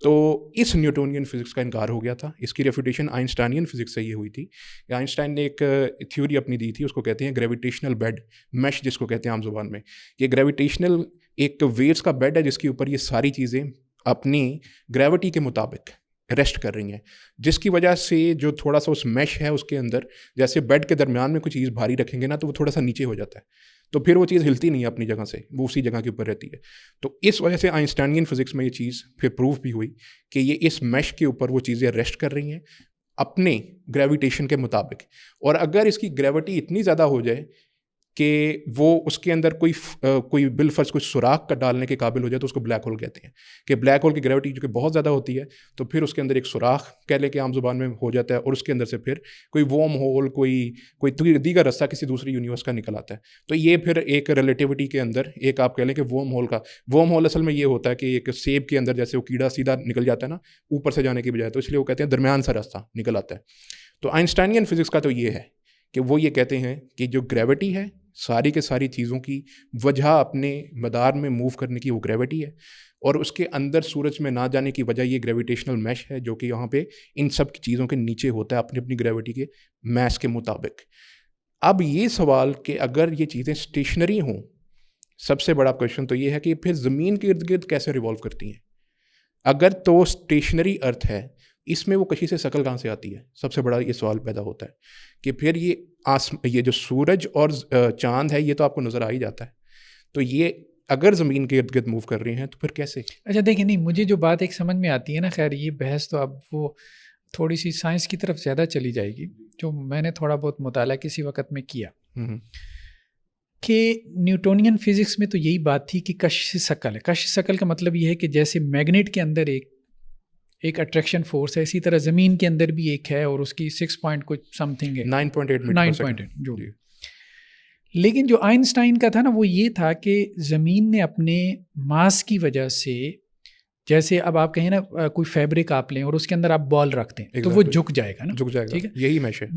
تو اس نیوٹونین فزکس کا انکار ہو گیا تھا. اس کی ریفیوٹیشن آئنسٹائنین فزکس سے یہ ہوئی تھی. آئنسٹائن نے ایک تھیوری اپنی دی تھی, اس کو کہتے ہیں گریویٹیشنل بیڈ میش, جس کو کہتے ہیں عام زبان میں. یہ گریویٹیشنل ایک ویوز کا بیڈ ہے جس کے اوپر یہ ساری چیزیں اپنی گریوٹی کے مطابق ریسٹ کر رہی ہیں, جس کی وجہ سے جو تھوڑا سا اس میش ہے اس کے اندر جیسے بیڈ کے درمیان میں کوئی چیز بھاری رکھیں گے نا تو وہ تھوڑا سا نیچے ہو جاتا ہے, تو پھر وہ چیز ہلتی نہیں ہے اپنی جگہ سے, وہ اسی جگہ کے اوپر رہتی ہے. تو اس وجہ سے آئنسٹائنین فزکس میں یہ چیز پھر پروف بھی ہوئی کہ یہ اس میش کے اوپر وہ چیزیں ریسٹ کر رہی ہیں اپنے گریویٹیشن کے مطابق. اور اگر اس کی گریوٹی اتنی زیادہ ہو جائے کہ وہ اس کے اندر کوئی بالفرض کوئی سوراخ کا ڈالنے کے قابل ہو جائے تو اس کو بلیک ہول کہتے ہیں کہ بلیک ہول کی گریوٹی جو کہ بہت زیادہ ہوتی ہے تو پھر اس کے اندر ایک سوراخ کہہ لے کے عام زبان میں ہو جاتا ہے اور اس کے اندر سے پھر کوئی وارم ہول کوئی دیگر رستہ کسی دوسری یونیورس کا نکل آتا ہے. تو یہ پھر ایک ریلیٹیوٹی کے اندر ایک آپ کہہ لیں کہ وارم ہول اصل میں یہ ہوتا ہے کہ ایک سیب کے اندر جیسے وہ کیڑا سیدھا نکل جاتا ہے نا اوپر سے جانے کی بجائے, تو اس لیے وہ کہتے ہیں درمیان سا راستہ نکل آتا ہے. تو آئنسٹائنین فزکس کا تو یہ ہے کہ وہ یہ کہتے ہیں کہ جو گریوٹی ہے ساری کے ساری چیزوں کی وجہ اپنے مدار میں موو کرنے کی وہ گریوٹی ہے, اور اس کے اندر سورج میں نہ جانے کی وجہ یہ گریویٹیشنل میش ہے جو کہ یہاں پہ ان سب چیزوں کے نیچے ہوتا ہے اپنی اپنی گریوٹی کے میس کے مطابق. اب یہ سوال کہ اگر یہ چیزیں اسٹیشنری ہوں, سب سے بڑا کویشچن تو یہ ہے کہ پھر زمین کے ارد گرد کیسے ریوالو کرتی ہیں. اگر تو اسٹیشنری ارتھ ہے, اس میں وہ کشش شکل کہاں سے آتی ہے, سب سے بڑا یہ سوال پیدا ہوتا ہے کہ پھر یہ جو سورج اور چاند ہے یہ تو آپ کو نظر آ ہی جاتا ہے, تو یہ اگر زمین کے ارد گرد موو کر رہے ہیں تو پھر کیسے. اچھا دیکھیں, نہیں مجھے جو بات ایک سمجھ میں آتی ہے نا, خیر یہ بحث تو اب وہ تھوڑی سی سائنس کی طرف زیادہ چلی جائے گی, جو میں نے تھوڑا بہت مطالعہ کسی وقت میں کیا کہ نیوٹونین فزکس میں تو یہی بات تھی کہ کشش شکل ہے. کشش شکل کا مطلب یہ ہے کہ جیسے میگنیٹ کے اندر ایک اٹریکشن فورس ہے, اسی طرح زمین کے اندر بھی ایک ہے اور اس کی 6 پوائنٹ کچھ سم تھنگ ہے 9.8 جو. لیکن جو آئنسٹائن کا تھا نا وہ یہ تھا کہ زمین نے اپنے ماس کی وجہ سے, جیسے اب آپ کہیں نا کوئی فیبرک آپ لیں اور اس کے اندر آپ بال رکھتے ہیں تو وہ جھک جائے گا نا, جھک جائے گا, ٹھیک ہے, یہی میش ہے.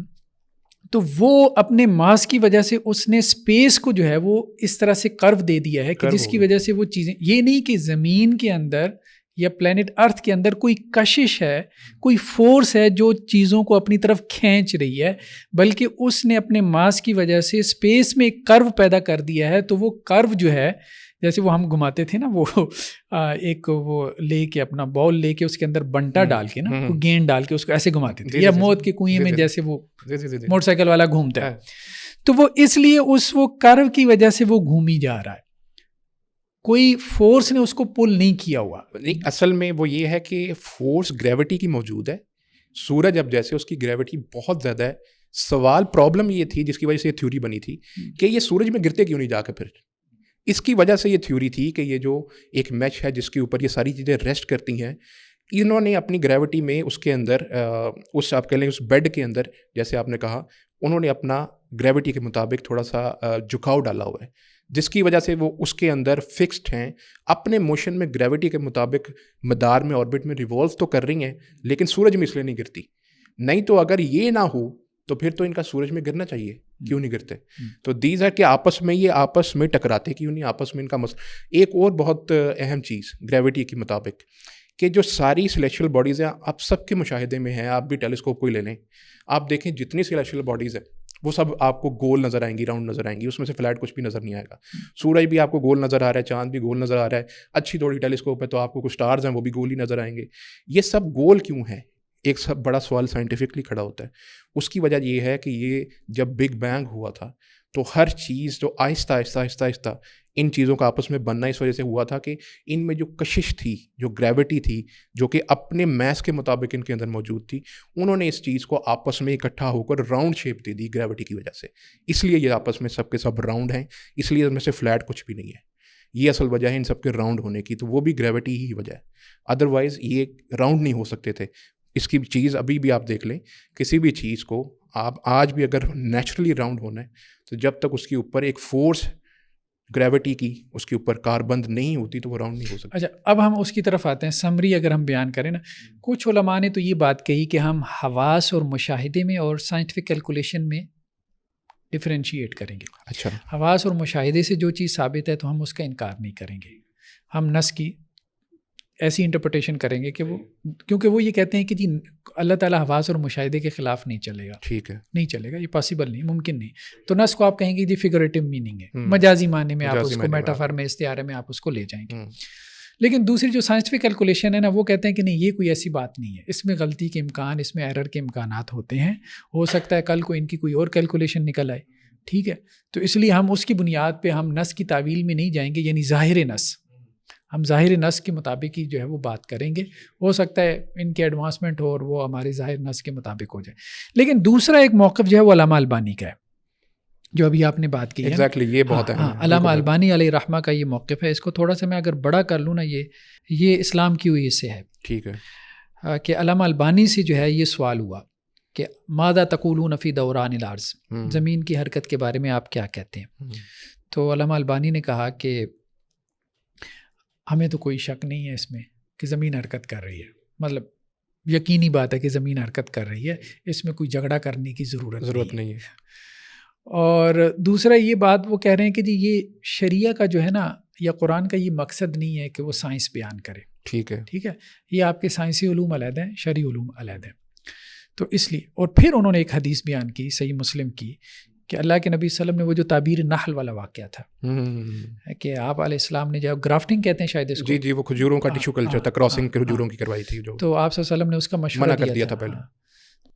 تو وہ اپنے ماس کی وجہ سے اس نے اسپیس کو جو ہے وہ اس طرح سے کرو دے دیا ہے کہ جس کی وجہ سے وہ چیزیں, یہ نہیں کہ زمین کے اندر یا پلینٹ ارتھ کے اندر کوئی کشش ہے, کوئی فورس ہے جو چیزوں کو اپنی طرف کھینچ رہی ہے, بلکہ اس نے اپنے ماس کی وجہ سے اسپیس میں ایک کرو پیدا کر دیا ہے. تو وہ کرو جو ہے جیسے وہ ہم گھماتے تھے نا, وہ ایک وہ لے کے اپنا بال لے کے اس کے اندر بنٹا ڈال کے نا, گیند ڈال کے اس کو ایسے گھماتے تھے, یا موت کے کنویں میں جیسے وہ موٹر سائیکل والا گھومتا ہے, تو وہ اس لیے وہ کرو کی وجہ سے وہ گھومی جا رہا ہے, کوئی فورس نے اس کو پل نہیں کیا ہوا. نہیں, اصل میں وہ یہ ہے کہ فورس گریوٹی کی موجود ہے. سورج اب جیسے اس کی گریوٹی بہت زیادہ ہے, سوال پرابلم یہ تھی جس کی وجہ سے یہ تھیوری بنی تھی کہ یہ سورج میں گرتے کیوں نہیں جا کے, پھر اس کی وجہ سے یہ تھیوری تھی کہ یہ جو ایک میش ہے جس کے اوپر یہ ساری چیزیں ریسٹ کرتی ہیں, انہوں نے اپنی گریوٹی میں اس کے اندر اس آپ کہہ لیں اس بیڈ کے اندر جیسے آپ نے کہا انہوں نے اپنا گریوٹی کے مطابق تھوڑا سا جھکاؤ ڈالا ہوا ہے, جس کی وجہ سے وہ اس کے اندر فکسڈ ہیں, اپنے موشن میں گریوٹی کے مطابق مدار میں آربٹ میں ریوالو تو کر رہی ہیں, لیکن سورج میں اس لیے نہیں گرتی. نہیں تو اگر یہ نہ ہو تو پھر تو ان کا سورج میں گرنا چاہیے, کیوں نہیں گرتے. تو دیز ہے کہ آپس میں ٹکراتے کیوں نہیں, آپس میں ان کا مسئلہ. ایک اور بہت اہم چیز گریوٹی کے مطابق کہ جو ساری سلیکشل باڈیز ہیں آپ سب کے مشاہدے میں ہیں, آپ بھی ٹیلیسکوپ کو ہی لے لیں, آپ دیکھیں جتنی سلیکشل باڈیز ہیں وہ سب آپ کو گول نظر آئیں گی, راؤنڈ نظر آئیں گی, اس میں سے فلیٹ کچھ بھی نظر نہیں آئے گا. سورج بھی آپ کو گول نظر آ رہا ہے, چاند بھی گول نظر آ رہا ہے, اچھی تھوڑی ٹیلیسکوپ ہے تو آپ کو کچھ سٹارز ہیں وہ بھی گول ہی نظر آئیں گے. یہ سب گول کیوں ہیں, ایک سب بڑا سوال سائنٹیفکلی کھڑا ہوتا ہے. اس کی وجہ یہ ہے کہ یہ جب بگ بینگ ہوا تھا تو ہر چیز جو آہستہ آہستہ ان چیزوں کا آپس میں بننا اس وجہ سے ہوا تھا کہ ان میں جو کشش تھی, جو گریوٹی تھی, جو کہ اپنے میس کے مطابق ان کے اندر موجود تھی, انہوں نے اس چیز کو آپس میں اکٹھا ہو کر راؤنڈ شیپ دے دی گریوٹی کی وجہ سے. اس لیے یہ آپس میں سب کے سب راؤنڈ ہیں, اس لیے ان میں سے فلیٹ کچھ بھی نہیں ہے. یہ اصل وجہ ہے ان سب کے راؤنڈ ہونے کی, تو وہ بھی گریوٹی ہی وجہ ہے, ادروائز یہ راؤنڈ نہیں ہو سکتے تھے. اس کی چیز ابھی بھی آپ دیکھ لیں, کسی بھی چیز کو آپ آج بھی اگر نیچرلی راؤنڈ ہونا ہے تو جب تک اس کے اوپر ایک فورس گریوٹی کی اس کے اوپر کاربند نہیں ہوتی تو وہ راؤنڈ نہیں ہو سکتا. اچھا, اب ہم اس کی طرف آتے ہیں. سمری اگر ہم بیان کریں نا, کچھ علماء نے تو یہ بات کہی کہ ہم حواس اور مشاہدے میں اور سائنٹیفک کیلکولیشن میں ڈفرینشیٹ کریں گے. اچھا, حواس اور مشاہدے سے جو چیز ثابت ہے تو ہم اس کا انکار نہیں کریں گے, ہم نص کی ایسی انٹرپریٹیشن کریں گے کہ وہ, کیونکہ وہ یہ کہتے ہیں کہ جی اللہ تعالیٰ حواس اور مشاہدے کے خلاف نہیں چلے گا. ٹھیک ہے, نہیں چلے گا, یہ پاسبل نہیں, ممکن نہیں. تو نص کو آپ کہیں گے جی فگریٹو میننگ ہے, مجازی معنی میں آپ اس کو, میٹافر میں, استعارے میں آپ اس کو لے جائیں گے. لیکن دوسری جو سائنٹیفک کیلکولیشن ہے نا, وہ کہتے ہیں کہ نہیں, یہ کوئی ایسی بات نہیں ہے, اس میں غلطی کے امکان, اس میں ایرر کے امکانات ہوتے ہیں, ہو سکتا ہے کل کو ان کی کوئی اور کیلکولیشن نکل آئے. ٹھیک ہے, تو اس لیے ہم اس کی بنیاد پہ ہم نص کی تعویل میں نہیں جائیں گے, یعنی ظاہر نص, ہم ظاہر نص کے مطابق ہی جو ہے وہ بات کریں گے. ہو سکتا ہے ان کے ایڈوانسمنٹ ہو اور وہ ہمارے ظاہر نص کے مطابق ہو جائے. لیکن دوسرا ایک موقف جو ہے وہ علامہ البانی کا ہے. جو ابھی آپ نے بات کی ہے. ایگزیکٹلی یہ بہت اہم ہے. علامہ البانی علیہ رحمہ کا یہ موقف ہے. اس کو تھوڑا سا میں اگر بڑا کر لوں نا، یہ اسلام کی ہوئی سے ہے. ٹھیک ہے. کہ علامہ البانی سے جو ہے یہ سوال ہوا کہ ماذا تقولون فی دوران الارض، زمین کی حرکت کے بارے میں آپ کیا کہتے ہیں. تو علامہ البانی نے کہا کہ ہمیں تو کوئی شک نہیں ہے اس میں کہ زمین حرکت کر رہی ہے، مطلب یقینی بات ہے کہ زمین حرکت کر رہی ہے، اس میں کوئی جھگڑا کرنے کی ضرورت نہیں ہے. اور دوسرا یہ بات وہ کہہ رہے ہیں کہ جی یہ شریعہ کا جو ہے نا یا قرآن کا یہ مقصد نہیں ہے کہ وہ سائنس بیان کرے. ٹھیک ہے، یہ آپ کے سائنسی علوم علیحدہ ہیں، شرعی علوم علیحدہ ہیں. تو اس لیے، اور پھر انہوں نے ایک حدیث بیان کی صحیح مسلم کی کہ اللہ کے نبی صلی اللہ علیہ وسلم نے وہ جو تعبیر نحل والا واقعہ تھا کہ آپ علیہ السلام نے جب گرافٹنگ کہتے ہیں شاید اس کو، جی وہ کھجوروں کا ٹیشو کلچر تھا، کراسنگ کھجوروں کی کروائی تھی، جو تو آپ صلی اللہ علیہ وسلم نے اس کا مشورہ منع کر دیا تھا پہلے.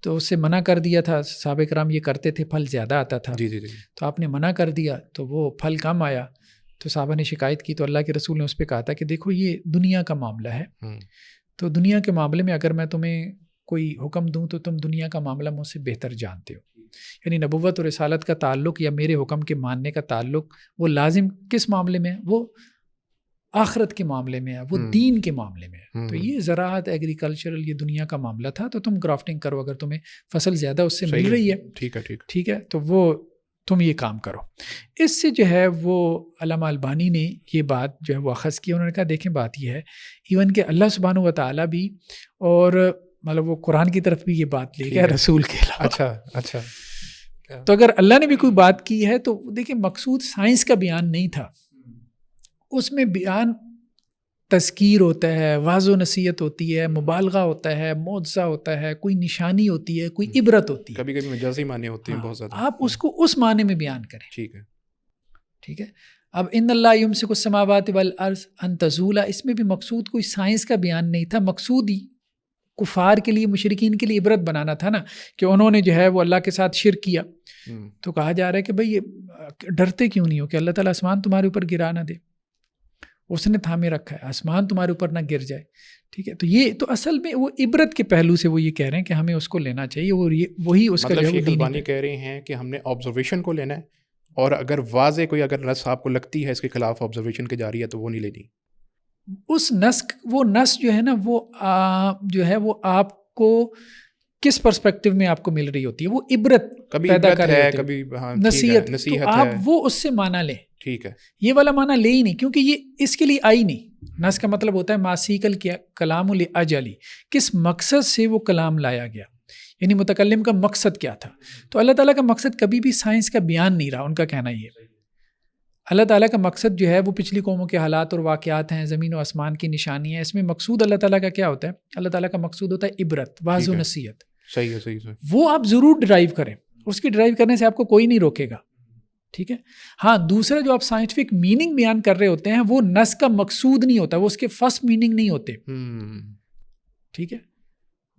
تو اس سے منع کر دیا تھا. صحابہ کرام یہ کرتے تھے، پھل زیادہ آتا تھا. جی تو آپ نے منع کر دیا تو وہ پھل کم آیا. تو صحابہ نے شکایت کی تو اللہ کے رسول نے اس پہ کہا تھا کہ دیکھو یہ دنیا کا معاملہ ہے، تو دنیا کے معاملے میں اگر میں تمہیں کوئی حکم دوں تو تم دنیا کا معاملہ مجھ سے بہتر جانتے ہو. یعنی نبوت اور رسالت کا تعلق یا میرے حکم کے ماننے کا تعلق وہ لازم کس معاملے میں ہے؟ وہ آخرت کے معاملے میں ہے، وہ دین کے معاملے میں ہے. تو یہ زراعت، ایگریکلچرل، یہ دنیا کا معاملہ تھا. تو تم گرافٹنگ کرو اگر تمہیں فصل زیادہ اس سے مل رہی ہے. ٹھیک ہے، تو وہ تم یہ کام کرو. اس سے جو ہے وہ علامہ البانی نے یہ بات جو ہے وہ اخذ کی. انہوں نے کہا دیکھیں بات یہ ہے ایون کہ اللہ سبحانہ و تعالیٰ بھی، اور مطلب وہ قرآن کی طرف بھی یہ بات لے گیا رسول کے علاوہ. اچھا تو اگر اللہ نے بھی کوئی بات کی ہے تو دیکھیں مقصود سائنس کا بیان نہیں تھا، اس میں بیان تذکیر ہوتا ہے، واعظ و نصیحت ہوتی ہے، مبالغہ ہوتا ہے، معجزہ ہوتا ہے، کوئی نشانی ہوتی ہے، کوئی عبرت ہوتی ہے. کبھی کبھی مجازی معنی ہوتے ہیں بہت زیادہ. آپ اس کو اس معنی میں بیان کریں. ٹھیک ہے. اب ان اللہ یمسک السماوات والارض ان تزولا، اس میں بھی مقصود کوئی سائنس کا بیان نہیں تھا. مقصود ہی کفار کے لیے، مشرکین کے لیے عبرت بنانا تھا نا، کہ انہوں نے جو ہے وہ اللہ کے ساتھ شرک کیا. تو کہا جا رہا ہے کہ بھئی یہ ڈرتے کیوں نہیں ہو کہ اللہ تعالیٰ آسمان تمہارے اوپر گرا نہ دے، اس نے تھامے رکھا ہے، آسمان تمہارے اوپر نہ گر جائے. ٹھیک ہے. تو یہ تو اصل میں وہ عبرت کے پہلو سے وہ یہ کہہ رہے ہیں کہ ہمیں اس کو لینا چاہیے، اور وہی اس کا مطلب شیخ البانی کہہ رہے ہیں کہ ہم نے آبزرویشن کو لینا ہے، اور اگر واضح کوئی اگر نص آپ کو لگتی ہے اس کے خلاف آبزرویشن کے جاری ہے تو وہ نہیں لینی. اس نص جو ہے نا وہ جو ہے وہ آپ کو کس پرسپیکٹو میں آپ کو مل رہی ہوتی ہے، وہ عبرت پیدا کر رہی ہوتی ہے، نصیحت. تو آپ وہ اس سے معنی لیں. ٹھیک ہے. یہ والا معنی لے ہی نہیں، کیونکہ یہ اس کے لیے آئی نہیں. نص کا مطلب ہوتا ہے ماسیکل کیا کلام لاجلی، کس مقصد سے وہ کلام لایا گیا، یعنی متکلم کا مقصد کیا تھا. تو اللہ تعالیٰ کا مقصد کبھی بھی سائنس کا بیان نہیں رہا. ان کا کہنا یہ اللہ تعالیٰ کا مقصد جو ہے وہ پچھلی قوموں کے حالات اور واقعات ہیں، زمین و آسمان کی نشانی ہے. اس میں مقصود اللہ تعالیٰ کا کیا ہوتا ہے؟ اللہ تعالیٰ کا مقصود ہوتا ہے عبرت، واعظ و نصیحت. صحیح ہے. وہ آپ ضرور ڈرائیو کریں، اس کی ڈرائیو کرنے سے آپ کو کوئی نہیں روکے گا. ٹھیک ہے. ہاں دوسرا جو آپ سائنٹیفک میننگ بیان کر رہے ہوتے ہیں وہ نص کا مقصود نہیں ہوتا، وہ اس کے فرسٹ میننگ نہیں ہوتے. ٹھیک ہے.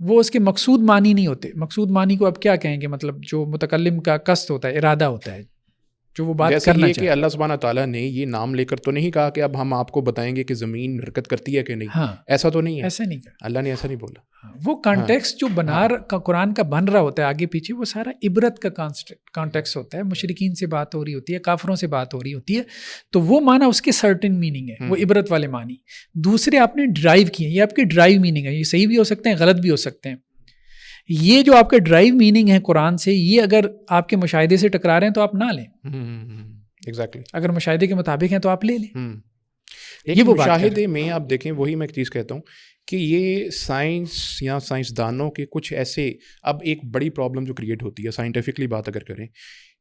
وہ اس کے مقصود معنی نہیں ہوتے. مقصود معنی کو اب کیا کہیں گے؟ مطلب جو متکلم کا قصد ہوتا ہے، ارادہ ہوتا ہے، جو وہ بات کرنا چاہتے ہیں. کہ اللہ سبحانہ تعالیٰ نے یہ نام لے کر تو نہیں کہا کہ اب ہم آپ کو بتائیں گے کہ زمین حرکت کرتی ہے کہ نہیں. ہاں ایسا تو نہیں ہے، ایسا نہیں کہا اللہ نے، ایسا نہیں بولا. وہ کانٹیکسٹ جو قرآن کا بن رہا ہوتا ہے آگے پیچھے، وہ سارا عبرت کا کانٹیکسٹ ہوتا ہے. مشرکین سے بات ہو رہی ہوتی ہے، کافروں سے بات ہو رہی ہوتی ہے، تو وہ معنی اس کے سرٹن میننگ ہے، وہ عبرت والے معنی. دوسرے آپ نے ڈرائیو کیے، یہ آپ کے ڈرائیو میننگ ہے. یہ صحیح بھی ہو سکتے ہیں، غلط بھی ہو سکتے ہیں. یہ جو آپ کا ڈرائیو میننگ ہے قرآن سے، یہ اگر آپ کے مشاہدے سے ٹکرا رہے ہیں تو آپ نہ لیں. ایگزیکٹلی. اگر مشاہدے کے مطابق ہیں تو آپ لے لیں. یہ وہ مشاہدے میں آپ دیکھیں، وہی میں ایک چیز کہتا ہوں کہ یہ سائنس یا سائنسدانوں کے کچھ ایسے، اب ایک بڑی پرابلم جو کریٹ ہوتی ہے سائنٹیفکلی بات اگر کریں،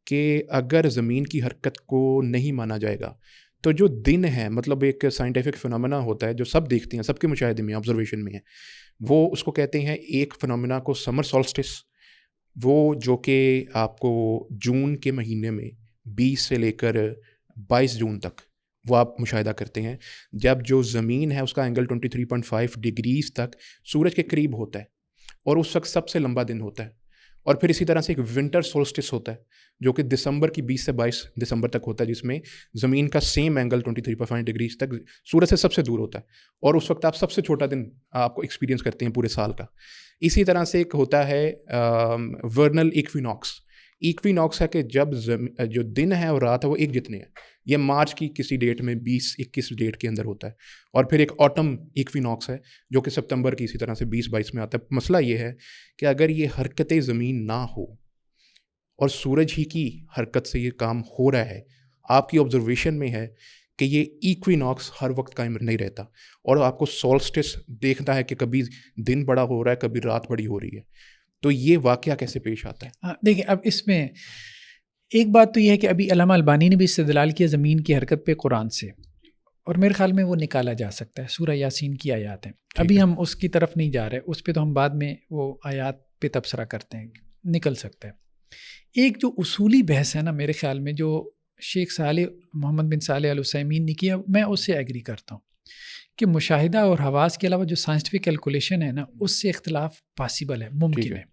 کہ اگر زمین کی حرکت کو نہیں مانا جائے گا تو جو دن ہے، مطلب ایک سائنٹیفک فنامنا ہوتا ہے جو سب دیکھتے ہیں، سب کے مشاہدے میں، آبزرویشن میں ہے، وہ اس کو کہتے ہیں ایک فنامنا کو سمر سولسٹس، وہ جو کہ آپ کو جون کے مہینے میں 20 سے لے کر 22 جون تک وہ آپ مشاہدہ کرتے ہیں، جب جو زمین ہے اس کا اینگل 23.5 ڈگریز تک سورج کے قریب ہوتا ہے، اور اس وقت سب سے لمبا دن ہوتا ہے. اور پھر اسی طرح سے ایک ونٹر سولسٹس ہوتا ہے جو کہ دسمبر کی 20 سے 22 دسمبر تک ہوتا ہے، جس میں زمین کا سیم اینگل 23.5 ڈگریز تک سورج سے سب سے دور ہوتا ہے، اور اس وقت آپ سب سے چھوٹا دن آپ کو ایکسپیرینس کرتے ہیں پورے سال کا. اسی طرح سے ایک ہوتا ہے ورنل ایکویناکس، ایکویناکس ہے کہ جب جو دن ہے اور رات ہے وہ ایک جتنے ہیں. یہ مارچ کی کسی ڈیٹ میں 20-21 ڈیٹ کے اندر ہوتا ہے. اور پھر ایک آٹم ایکویناکس ہے جو کہ سپتمبر کی اسی طرح سے 20-22 میں آتا ہے. مسئلہ یہ ہے کہ اگر یہ حرکت زمین نہ ہو اور سورج ہی کی حرکت سے یہ کام ہو رہا ہے, آپ کی آبزرویشن میں ہے کہ یہ ایکویناکس ہر وقت قائم نہیں رہتا, اور آپ کو سولسٹس دیکھتا ہے کہ کبھی دن بڑا ہو رہا ہے, کبھی رات بڑی ہو رہی ہے. تو یہ واقعہ کیسے پیش آتا ہے؟ دیکھیں, اب اس میں ایک بات تو یہ ہے کہ ابھی علامہ البانی نے بھی استدلال کیا زمین کی حرکت پہ قرآن سے, اور میرے خیال میں وہ نکالا جا سکتا ہے. سورہ یاسین کی آیات ہیں, ابھی ہم اس کی طرف نہیں جا رہے, اس پہ تو ہم بعد میں وہ آیات پہ تبصرہ کرتے ہیں, نکل سکتا ہے. ایک جو اصولی بحث ہے نا میرے خیال میں, جو شیخ محمد بن صالح العثیمین نے کیا, میں اس سے ایگری کرتا ہوں کہ مشاہدہ اور حواس کے علاوہ جو سائنٹیفک کیلکولیشن ہے نا, اس سے اختلاف پاسبل ہے, ممکن ہے.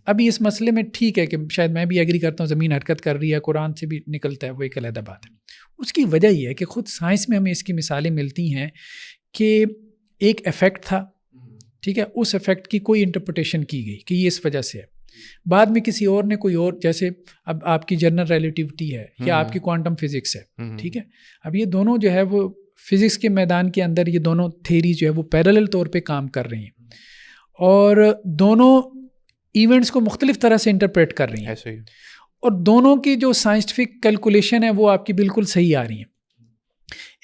ابھی اس مسئلے میں ٹھیک ہے کہ شاید میں بھی ایگری کرتا ہوں, زمین حرکت کر رہی ہے, قرآن سے بھی نکلتا ہے, وہ ایک علیحدہ بات ہے. اس کی وجہ یہ ہے کہ خود سائنس میں ہمیں اس کی مثالیں ملتی ہیں کہ ایک ایفیکٹ تھا, ٹھیک ہے, اس ایفیکٹ کی کوئی انٹرپریٹیشن کی گئی کہ یہ اس وجہ سے ہے, بعد میں کسی اور نے کوئی اور, جیسے اب آپ کی جنرل ریلیٹیوٹی ہے یا آپ کی کوانٹم فزکس ہے, ٹھیک ہے, اب یہ دونوں جو ہے وہ فزکس کے میدان کے اندر یہ دونوں تھیری جو ہے وہ پیرالل طور پہ کام کر رہی ہیں, اور دونوں ایونٹس کو مختلف طرح سے انٹرپریٹ کر رہی ہیں, اور دونوں کی جو سائنٹیفک کیلکولیشن ہے وہ آپ کی بالکل صحیح آ رہی ہیں.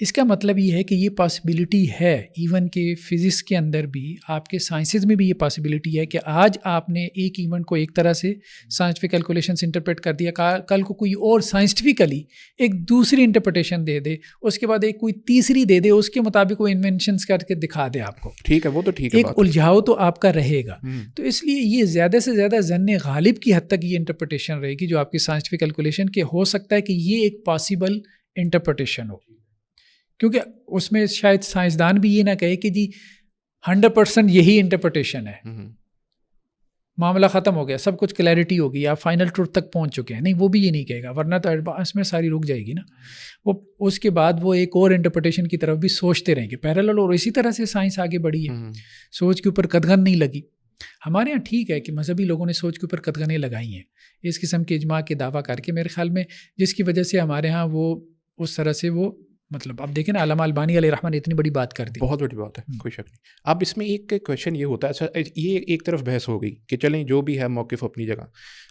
اس کا مطلب یہ ہے کہ یہ پاسبلٹی ہے ایون کہ فزکس کے اندر بھی, آپ کے سائنسز میں بھی یہ پاسبلٹی ہے کہ آج آپ نے ایک ایونٹ کو ایک طرح سے سائنٹیفک کیلکولیشن سے انٹرپریٹ کر دیا, کل کو کوئی اور سائنٹیفکلی ایک دوسری انٹرپریٹیشن دے دے, اس کے بعد ایک کوئی تیسری دے دے, اس کے مطابق وہ انوینشنز کر کے دکھا دے آپ کو. ٹھیک ہے, وہ تو ٹھیک ہے, ایک الجھاؤ تو آپ کا رہے گا. تو اس لیے یہ زیادہ سے زیادہ ظن غالب کی حد تک یہ انٹرپریٹیشن رہے گی جو آپ کی سائنٹیفک کیلکولیشن کے, ہو سکتا ہے کہ یہ ایک پاسبل انٹرپریٹیشن ہو, کیونکہ اس میں شاید سائنسدان بھی یہ نہ کہے کہ جی 100% یہی انٹرپریٹیشن ہے, معاملہ ختم ہو گیا, سب کچھ کلیئرٹی ہو گئی, آپ فائنل ٹروتھ تک پہنچ چکے ہیں. نہیں, وہ بھی یہ نہیں کہے گا, ورنہ تو ایڈوانس میں ساری رک جائے گی نا. وہ اس کے بعد وہ ایک اور انٹرپریٹیشن کی طرف بھی سوچتے رہیں گے پیرالل, اور اسی طرح سے سائنس آگے بڑھی ہے, سوچ کے اوپر قدغن نہیں لگی. ہمارے ہاں ٹھیک ہے کہ مذہبی لوگوں نے سوچ کے اوپر قدغنیں لگائی ہیں اس قسم کے اجماع کے دعویٰ کر کے, میرے خیال میں جس کی وجہ سے ہمارے ہاں وہ اس طرح سے وہ مطلب اب دیکھیں نا علامہ البانی علیہ رحمہ نے اتنی بڑی بات کر دی, بہت بڑی بات ہے, کوئی شک نہیں. اب اس میں ایک کویشچن یہ ہوتا ہے, اچھا یہ ایک طرف بحث ہو گئی کہ چلیں جو بھی ہے موقف اپنی جگہ.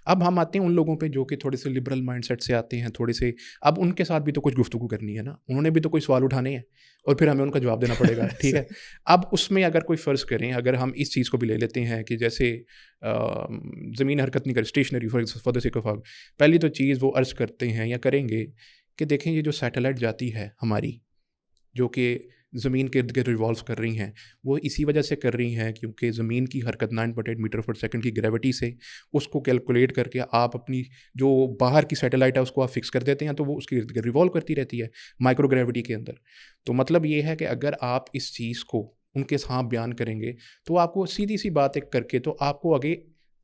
اب ہم آتے ہیں ان لوگوں پہ جو کہ تھوڑے سے لبرل مائنڈ سیٹ سے آتے ہیں, تھوڑے سے, اب ان کے ساتھ بھی تو کچھ گفتگو کرنی ہے نا, انہوں نے بھی تو کوئی سوال اٹھانے ہیں اور پھر ہمیں ان کا جواب دینا پڑے گا, ٹھیک ہے. اب اس میں اگر کوئی فرض کریں, اگر ہم اس چیز کو بھی لے لیتے ہیں کہ جیسے زمین حرکت نہیں کر, stationery for the sake of argument, پہلی تو چیز وہ عرض کرتے ہیں یا کریں گے کہ دیکھیں یہ جو سیٹلائٹ جاتی ہے ہماری, جو کہ زمین کے ارد گرد ریوالو کر رہی ہیں, وہ اسی وجہ سے کر رہی ہیں کیونکہ زمین کی حرکت 9.8 میٹر پر سیکنڈ کی گریوٹی سے اس کو کیلکولیٹ کر کے آپ اپنی جو باہر کی سیٹلائٹ ہے اس کو آپ فکس کر دیتے ہیں, تو وہ اس کے ارد گرد ریوالو کرتی رہتی ہے مائکرو گریوٹی کے اندر. تو مطلب یہ ہے کہ اگر آپ اس چیز کو ان کے سامنے بیان کریں گے تو آپ کو سیدھی سی بات ایک کر کے تو آپ کو آگے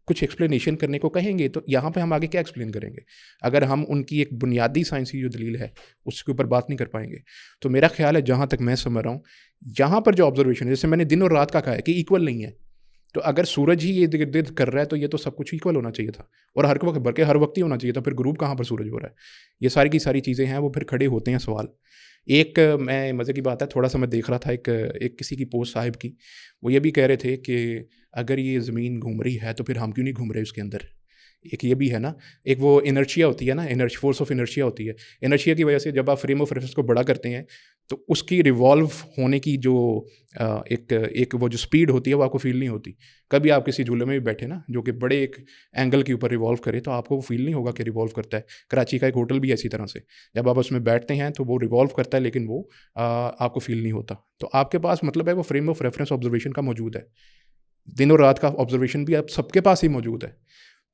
کچھ ایکسپلینیشن کرنے کو کہیں گے, تو یہاں پہ ہم آگے کیا ایکسپلین کریں گے اگر ہم ان کی ایک بنیادی سائنسی جو دلیل ہے اس کے اوپر بات نہیں کر پائیں گے. تو میرا خیال ہے جہاں تک میں سمجھ رہا ہوں, یہاں پر جو آبزرویشن ہے, جیسے میں نے دن اور رات کا کہا ہے کہ ایکول نہیں ہے, تو اگر سورج ہی یہ ارد گرد کر رہا ہے تو یہ تو سب کچھ ایکول ہونا چاہیے تھا, اور ہر وقت بلکہ ہر وقت ہی ہونا چاہیے تھا, پھر غروب کہاں پر سورج ہو رہا ہے. یہ ساری کی ساری چیزیں ہیں, وہ پھر کھڑے ہوتے ہیں سوال. ایک میں مزے کی بات ہے, تھوڑا سا میں دیکھ رہا تھا ایک کسی کی پوسٹ صاحب کی, وہ یہ بھی کہہ رہے تھے کہ اگر یہ زمین گھوم رہی ہے تو پھر ہم کیوں نہیں گھوم رہے اس کے اندر. ایک یہ بھی ہے نا, ایک وہ انرشیا ہوتی ہے نا, فورس آف انرشیا ہوتی ہے. انرشیا کی وجہ سے جب آپ فریم آف ریفرنس کو بڑا کرتے ہیں تو اس کی ریوالو ہونے کی جو ایک وہ جو اسپیڈ ہوتی ہے وہ آپ کو فیل نہیں ہوتی. کبھی آپ کسی جھولے میں بھی بیٹھے نا جو کہ بڑے ایک اینگل کے اوپر ریوالو کرے تو آپ کو وہ فیل نہیں ہوگا کہ ریوالو کرتا ہے. کراچی کا ایک ہوٹل بھی اسی طرح سے, جب آپ اس میں بیٹھتے ہیں تو وہ ریوالو کرتا ہے لیکن وہ آپ کو فیل نہیں ہوتا. تو آپ کے پاس مطلب ہے وہ فریم آف ریفرنس آبزرویشن کا موجود ہے, دن اور رات کا آبزرویشن بھی آپ سب کے پاس ہی موجود ہے.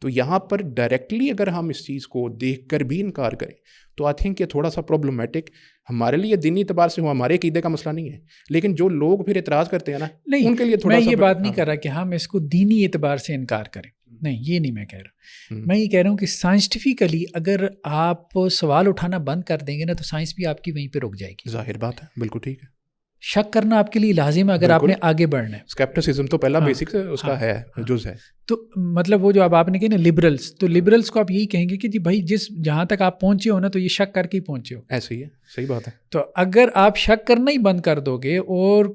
تو یہاں پر ڈائریکٹلی اگر ہم اس چیز کو دیکھ کر بھی انکار کریں تو آئی تھنک یہ تھوڑا سا پرابلمٹک ہمارے لیے دینی اعتبار سے ہو, ہمارے عقیدے کا مسئلہ نہیں ہے, لیکن جو لوگ پھر اعتراض کرتے ہیں نا نہیں, ان کے لیے تھوڑا میں سا یہ بات نہیں کر رہا کہ ہم اس کو دینی اعتبار سے انکار کریں, نہیں یہ نہیں میں کہہ رہا. میں یہ کہہ رہا ہوں کہ سائنٹیفکلی اگر آپ سوال اٹھانا بند کر دیں گے نا تو سائنس بھی آپ کی وہیں پہ رک جائے گی. ظاہر بات ہے, بالکل ٹھیک ہے. شک کرنا آپ کے لیے لازم ہے اگر آپ نے آگے بڑھنا ہے. اسکیپٹسزم تو پہلا بیسک اس کا ہے، جز ہے. تو مطلب وہ جو اب آپ نے کہا نا لبرلس، تو لبرلس کو آپ یہی کہیں گے کہ جی بھائی جہاں تک آپ پہنچے ہو نا تو یہ شک کر کے ہی پہنچے ہو. ایسے ہی ہے، صحیح بات ہے. تو اگر آپ شک کرنا ہی بند کر دو گے اور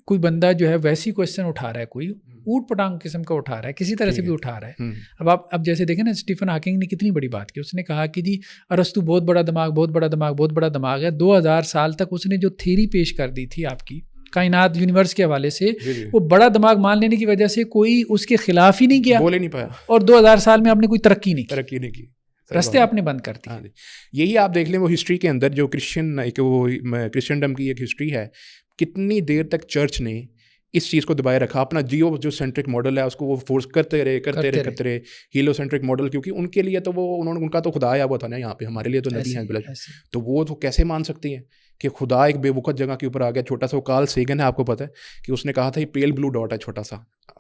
کوئی بندہ جو ہے ویسی کوشچن اٹھا رہا ہے، کوئی اوٹ پٹانگ قسم کا اٹھا رہا ہے، کسی طرح سے بھی اٹھا رہا ہے. اب جیسے دیکھیں نا اسٹیفن ہاکنگ نے کتنی بڑی بات کی. اس نے کہا کہ جی ارسطو بہت بڑا دماغ، بہت بڑا دماغ، بہت بڑا دماغ ہے. 2000 سال تک اس نے جو تھیری پیش کر دی تھی آپ کی کائنات یونیورس کے حوالے سے، وہ بڑا دماغ مان لینے کی وجہ سے کوئی اس کے خلاف ہی نہیں گیا، بول ہی نہیں پایا، اور 2000 سال میں آپ نے کوئی ترقی نہیں کی. رستے آپ نے بند کر دیے. یہی آپ دیکھ لیں وہ ہسٹری کے اندر جو کرسچنڈم کی ایک ہسٹری ہے، کتنی دیر تک چرچ نے اس چیز کو دبائے رکھا. اپنا جو سینٹرک ماڈل ہے اس کو وہ فورس کرتے رہے ہیلو سینٹرک ماڈل، کیونکہ ان کے لیے تو ان کا تو خدا آیا ہوا تھا نا یہاں پہ، ہمارے لیے تو نبی ہیں بلش. تو وہ تو کیسے مان سکتی ہیں کہ خدا ایک بے وقت جگہ کے اوپر آ گیا. چھوٹا سا وہ کارل سیگن ہے، آپ کو پتہ ہے کہ اس نے کہا تھا یہ پیل بلو ڈاٹ ہے چھوٹا سا،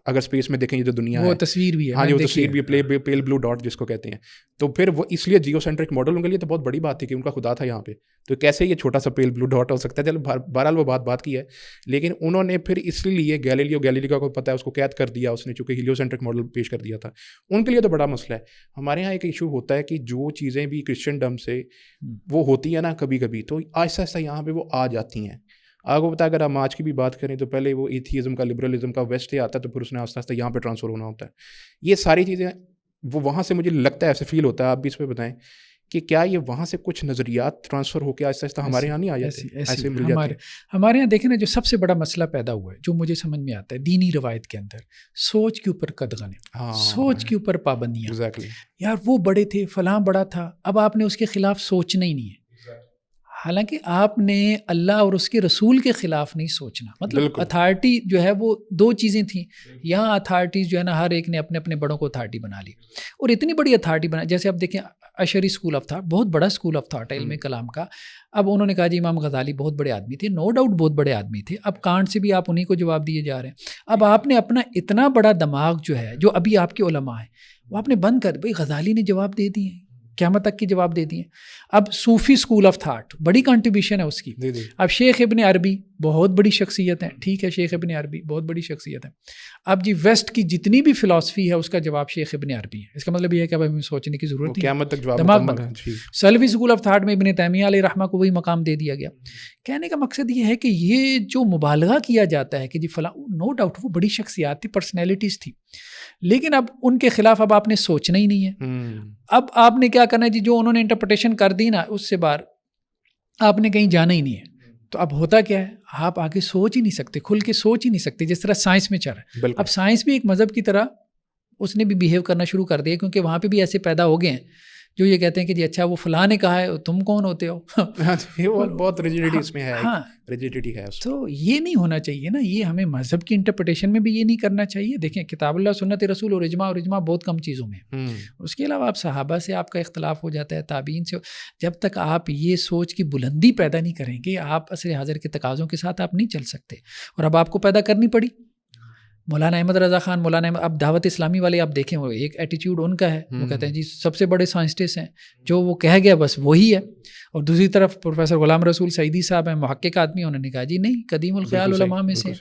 اگر اسپیس میں دیکھیں یہ جو دنیا ہے، وہ تصویر بھی ہے. ہاں جی، وہ تصویر بھی ہے، پیل بلو ڈاٹ جس کو کہتے ہیں. تو پھر وہ اس لیے جیو سینٹرک ماڈل ان کے لیے تو بہت بڑی بات تھی کہ ان کا خدا تھا یہاں پہ. تو کیسے یہ چھوٹا سا پیل بلو ڈاٹ ہو سکتا ہے؟ چلو بہرحال وہ بات کی ہے، لیکن انہوں نے پھر اس لیے گیلیلیو کو پتہ ہے اس کو قید کر دیا اس نے، چونکہ ہیلیو سینٹرک ماڈل پیش کر دیا تھا. ان کے لیے تو بڑا مسئلہ ہے. ہمارے یہاں ایک ایشو ہوتا ہے کہ جو چیزیں بھی کرسچنڈم سے وہ ہوتی ہیں نا کبھی کبھی، تو آہستہ آہستہ یہاں پہ وہ آ جاتی ہیں. آپ کو پتا ہے اگر ہم آج کی بھی بات کریں تو پہلے وہ ایتھیزم کا، لبرلزم کا ویسٹ سے آتا ہے، تو پھر اس نے آہستہ آہستہ یہاں پہ ٹرانسفر ہونا ہوتا ہے. یہ ساری چیزیں وہ وہاں سے مجھے لگتا ہے ایسے فیل ہوتا ہے. آپ بھی اس پہ بتائیں کہ کیا یہ وہاں سے کچھ نظریات ٹرانسفر ہو کے آہستہ آہستہ ہمارے یہاں نہیں آ جاتے، ایسے مل جاتے ہیں؟ ہمارے یہاں دیکھیں نا جو سب سے بڑا مسئلہ پیدا ہوا ہے، جو مجھے سمجھ میں آتا ہے دینی روایت کے اندر، سوچ کے اوپر قدغن، سوچ کے اوپر پابندیاں. یار وہ بڑے تھے، فلاں بڑا تھا، اب آپ نے اس کے خلاف سوچنا ہی نہیں ہے. حالانکہ آپ نے اللہ اور اس کے رسول کے خلاف نہیں سوچنا. مطلب اتھارٹی جو ہے وہ دو چیزیں تھیں. یہاں اتھارٹیز جو ہے نا ہر ایک نے اپنے اپنے بڑوں کو اتھارٹی بنا لی، اور اتنی بڑی اتھارٹی بنا. جیسے آپ دیکھیں اشری اسکول آف تھاٹ، بہت بڑا اسکول آف تھاٹ ہے علم کلام کا. اب انہوں نے کہا جی امام غزالی بہت بڑے آدمی تھے، نو ڈاؤٹ بہت بڑے آدمی تھے. اب کانٹ سے بھی آپ انہیں کو جواب دیے جا رہے ہیں. اب آپ نے اپنا اتنا بڑا دماغ جو ہے، جو ابھی آپ کے علماء ہیں، وہ آپ نے بند کر، بھائی غزالی نے جواب دے دیے، قیامت تک کی جواب دے دیے. اب صوفی اسکول آف تھاٹ بڑی کنٹریبیوشن ہے اس کی. اب شیخ ابن عربی بہت بڑی شخصیت ہیں، ٹھیک ہے، شیخ ابن عربی بہت بڑی شخصیت ہے. اب جی ویسٹ کی جتنی بھی فلاسفی ہے اس کا جواب شیخ ابن عربی ہے. اس کا مطلب یہ ہے کہ اب ہمیں سوچنے کی ضرورت نہیں، دماغ بند. سلفی اسکول آف تھاٹ میں ابن تیمیہ علیہ رحمہ کو وہی مقام دے دیا گیا. کہنے کا مقصد یہ ہے کہ یہ جو مبالغہ کیا جاتا ہے کہ جی فلاں، نو ڈاؤٹ وہ بڑی شخصیات تھی، پرسنالٹیز تھی، لیکن اب ان کے خلاف اب آپ نے سوچنا ہی نہیں ہے. اب آپ نے کیا کرنا ہے جی، جو انہوں نے انٹرپریٹیشن کر دی نا اس سے باہر آپ نے کہیں جانا ہی نہیں ہے. تو اب ہوتا کیا ہے، آپ آگے سوچ ہی نہیں سکتے، کھل کے سوچ ہی نہیں سکتے، جس طرح سائنس میں چل رہا ہے. اب سائنس بھی ایک مذہب کی طرح اس نے بھی بیہیو کرنا شروع کر دیا، کیونکہ وہاں پہ بھی ایسے پیدا ہو گئے ہیں جو یہ کہتے ہیں کہ جی اچھا وہ فلاں نے کہا ہے، تم کون ہوتے ہو؟ بہت ریجیڈیٹی اس میں ہے. ہاں ریجیڈیٹی ہے. تو یہ نہیں ہونا چاہیے نا، یہ ہمیں مذہب کی انٹرپریٹیشن میں بھی یہ نہیں کرنا چاہیے. دیکھیں کتاب اللہ، سنت رسول اور اجماع بہت کم چیزوں میں. اس کے علاوہ آپ صحابہ سے آپ کا اختلاف ہو جاتا ہے، تابعین سے. جب تک آپ یہ سوچ کی بلندی پیدا نہیں کریں گے، آپ عصر حاضر کے تقاضوں کے ساتھ آپ نہیں چل سکتے. اور اب آپ کو پیدا کرنی پڑی. مولانا احمد رضا خان، مولانا احمد، اب دعوت اسلامی والے آپ دیکھیں وہ ایک ایٹیٹیوڈ ان کا ہے، وہ کہتے ہیں جی سب سے بڑے سائنسٹسٹ ہیں، جو وہ کہہ گیا بس وہی ہے. اور دوسری طرف پروفیسر غلام رسول سعیدی صاحب ہیں، محقق آدمی، انہوں نے کہا جی نہیں، قدیم الخیال علماء میں سے.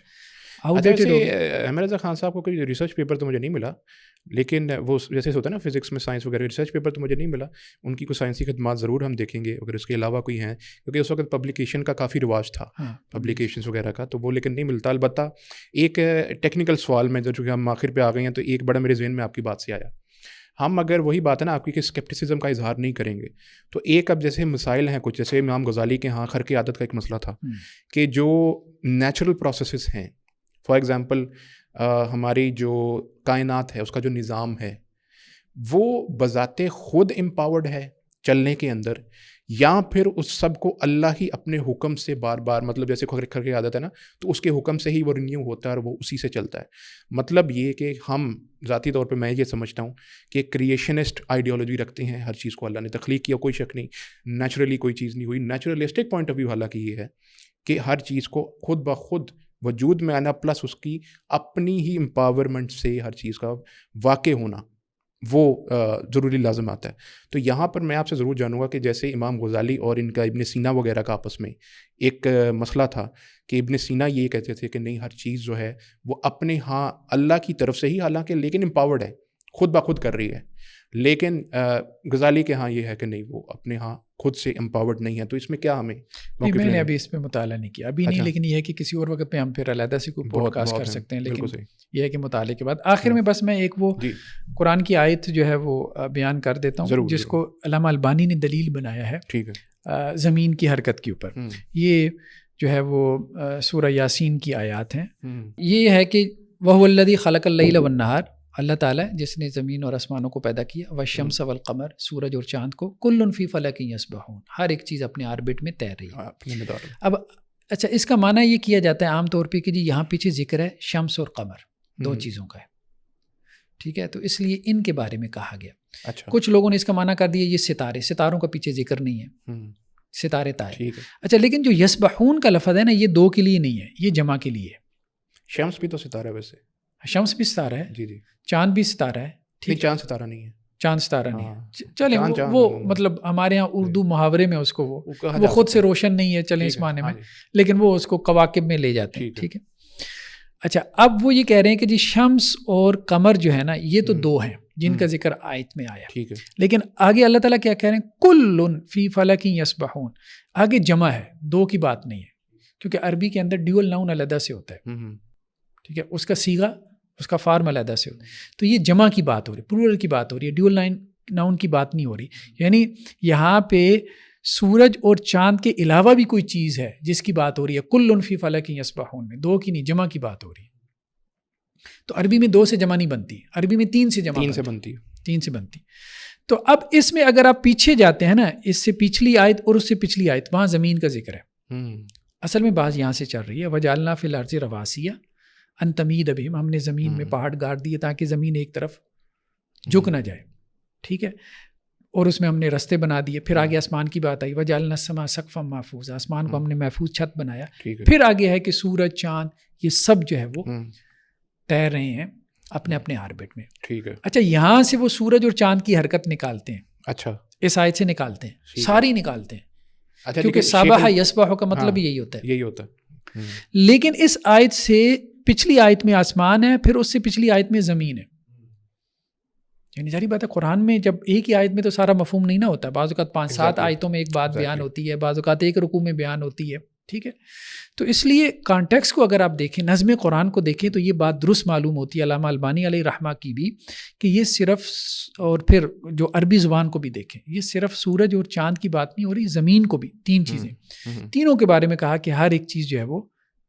احمد رضا خان صاحب کو کوئی ریسرچ پیپر تو مجھے نہیں ملا، لیکن وہ جیسے ہوتا ہے نا فزکس میں سائنس وغیرہ، ریسرچ پیپر تو مجھے نہیں ملا. ان کی کوئی سائنسی خدمات ضرور ہم دیکھیں گے اگر اس کے علاوہ کوئی ہیں، کیونکہ اس وقت پبلیکیشن کا کافی رواج تھا، پبلیکیشنس وغیرہ کا، تو وہ لیکن نہیں ملتا. البتہ ایک ٹیکنیکل سوال میں جو کہ ہم آخر پہ آ گئے ہیں، تو ایک بڑا میرے ذہن میں آپ کی بات سے آیا. ہم اگر وہی بات ہے نا آپ کی کہ اسکیپٹسزم کا اظہار نہیں کریں گے، تو ایک اب جیسے مسائل ہیں کچھ، جیسے امام غزالی کے ہاں خرق عادت کا ایک مسئلہ تھا کہ جو نیچرل پروسیسز ہیں، فار ایگزامپل ہماری جو کائنات ہے اس کا جو نظام ہے وہ بذات خود امپاورڈ ہے چلنے کے اندر، یا پھر اس سب کو اللہ ہی اپنے حکم سے بار بار، مطلب جیسے خرق عادت ہے نا، تو اس کے حکم سے ہی وہ رینیو ہوتا ہے اور وہ اسی سے چلتا ہے. مطلب یہ کہ ہم ذاتی طور پہ میں یہ سمجھتا ہوں کہ کریشنسٹ آئیڈیالوجی رکھتے ہیں، ہر چیز کو اللہ نے تخلیق کیا، کوئی شک نہیں، نیچرلی کوئی چیز نہیں ہوئی. نیچرلسٹک پوائنٹ آف ویو حالانکہ یہ ہے کہ ہر چیز کو خود بخود وجود میں آنا، پلس اس کی اپنی ہی امپاورمنٹ سے ہر چیز کا واقع ہونا. وہ ضروری لازم آتا ہے. تو یہاں پر میں آپ سے ضرور جانوں گا کہ جیسے امام غزالی اور ان کا ابن سینا وغیرہ کا آپس میں ایک مسئلہ تھا کہ ابن سینا یہ کہتے تھے کہ نہیں ہر چیز جو ہے وہ اپنے ہاں اللہ کی طرف سے ہی حالانکہ لیکن امپاورڈ ہے, خود بخود کر رہی ہے, لیکن غزالی کے ہاں یہ ہے کہ نہیں وہ اپنے ہاں خود سے امپاورڈ نہیں ہے. تو اس میں کیا ہمیں موقف میں نے ابھی اس پہ مطالعہ نہیں کیا ابھی نہیں, لیکن یہ ہے کہ کسی اور وقت پہ ہم پھر علیحدہ سے کوئی پوڈ کاسٹ کر سکتے ہیں. لیکن یہ ہے کہ مطالعے کے بعد آخر میں بس میں ایک وہ قرآن کی آیت جو ہے وہ بیان کر دیتا ہوں جس کو علامہ البانی نے دلیل بنایا ہے ٹھیک ہے زمین کی حرکت کے اوپر. یہ جو ہے وہ سورہ یاسین کی آیات ہیں. یہ ہے کہ وَهُوَ الَّذِي خَلَقَ اللَّيْلَ وَالنَّهَارَ, اللہ تعالیٰ جس نے زمین اور آسمانوں کو پیدا کیا, والشمس والقمر, سورج اور چاند کو, کل فی فلک یسبحون, ہر ایک چیز اپنے آربٹ میں تیر رہی ہے. اب اچھا اس کا معنی یہ کیا جاتا ہے عام طور پہ کہ جی یہاں پیچھے ذکر ہے شمس اور قمر دو چیزوں کا ہے, ٹھیک ہے, تو اس لیے ان کے بارے میں کہا گیا. کچھ لوگوں نے اس کا معنی کر دیا یہ ستارے, ستاروں کا پیچھے ذکر نہیں ہے, ستارے تارے. اچھا لیکن جو یسبحون کا لفظ ہے نا یہ دو کے لیے نہیں ہے, یہ جمع کے لیے ہے. شمس بھی تو ستارہ ہے ویسے, شمس بھی ستارہ ہے, جی جی, چاند بھی ستارہ ہے. ٹھیک, چاند ستارہ نہیں ہے, چاند ستارہ نہیں ہے. چلیں وہ مطلب ہمارے ہاں اردو محاورے میں اس کو وہ خود سے روشن نہیں ہے, چلیں اس معنی میں, لیکن وہ اس کو کواکب میں لے جاتے ہیں. ٹھیک ہے. اچھا اب وہ یہ کہہ رہے ہیں کہ جی شمس اور قمر جو ہے نا یہ تو دو ہیں جن کا ذکر آیت میں آیا, ٹھیک ہے, لیکن آگے اللہ تعالیٰ کیا کہہ رہے ہیں, کل فی فلک یسبحون, آگے جمع ہے, دو کی بات نہیں ہے, کیونکہ عربی کے اندر ڈیول ناؤن علیحدہ سے ہوتا ہے. ٹھیک ہے, اس کا صیغہ اس کا فارم علیحدہ سے ہوتا ہے. تو یہ جمع کی بات ہو رہی ہے, پلورل کی بات ہو رہی ہے, ڈیول ناؤن کی بات نہیں ہو رہی. یعنی یہاں پہ سورج اور چاند کے علاوہ بھی کوئی چیز ہے جس کی بات ہو رہی ہے. کل فی فلک یسبحون میں دو کی نہیں جمع کی بات ہو رہی ہے. تو عربی میں دو سے جمع نہیں بنتی, عربی میں تین سے جمع بنتی. تین سے بنتی. تو اب اس میں اگر آپ پیچھے جاتے ہیں نا, اس سے پچھلی آیت اور اس سے پچھلی آیت, وہاں زمین کا ذکر ہے. اصل میں بات یہاں سے چل رہی ہے, وَجَعَلْنَا فِي الْأَرْضِ رَوَاسِيَ أَن تَمِيدَ بِهِمْ, ہم نے زمین میں پہاڑ گاڑ دیے تاکہ زمین ایک طرف جھک نہ جائے. ٹھیک ہے, اور اس میں ہم نے رستے بنا دیے. پھر آگے آسمان کی بات آئی, وَجَعَلْنَا السَّمَاءَ سَقْفًا مَحْفُوظًا, آسمان کو ہم نے محفوظ چھت بنایا. پھر آگے ہے کہ سورج چاند یہ سب جو ہے وہ تیر رہے ہیں اپنے اپنے آربٹ میں. ٹھیک ہے. اچھا یہاں سے وہ سورج اور چاند کی حرکت نکالتے ہیں. اچھا اس آیت سے نکالتے ہیں, ساری نکالتے ہیں. اچھا کیونکہ سابہ یسبح کا مطلب یہی ہوتا ہے, یہی ہوتا ہے. لیکن اس آیت سے پچھلی آیت میں آسمان ہے, پھر اس سے پچھلی آیت میں زمین ہے. یعنی ساری بات ہے, قرآن میں جب ایک ہی آیت میں تو سارا مفہوم نہیں نہ ہوتا, بعض اوقات 5-7 آیتوں میں ایک بات بیان ہوتی ہے, بعض اوقات ایک رکوع میں بیان ہوتی ہے. ٹھیک ہے, تو اس لیے کانٹیکس کو اگر آپ دیکھیں, نظم قرآن کو دیکھیں تو یہ بات درست معلوم ہوتی ہے علامہ البانی علیہ رحمہ کی بھی, کہ یہ صرف, اور پھر جو عربی زبان کو بھی دیکھیں, یہ صرف سورج اور چاند کی بات نہیں ہو رہی, زمین کو بھی, تین چیزیں, تینوں کے بارے میں کہا کہ ہر ایک چیز جو ہے وہ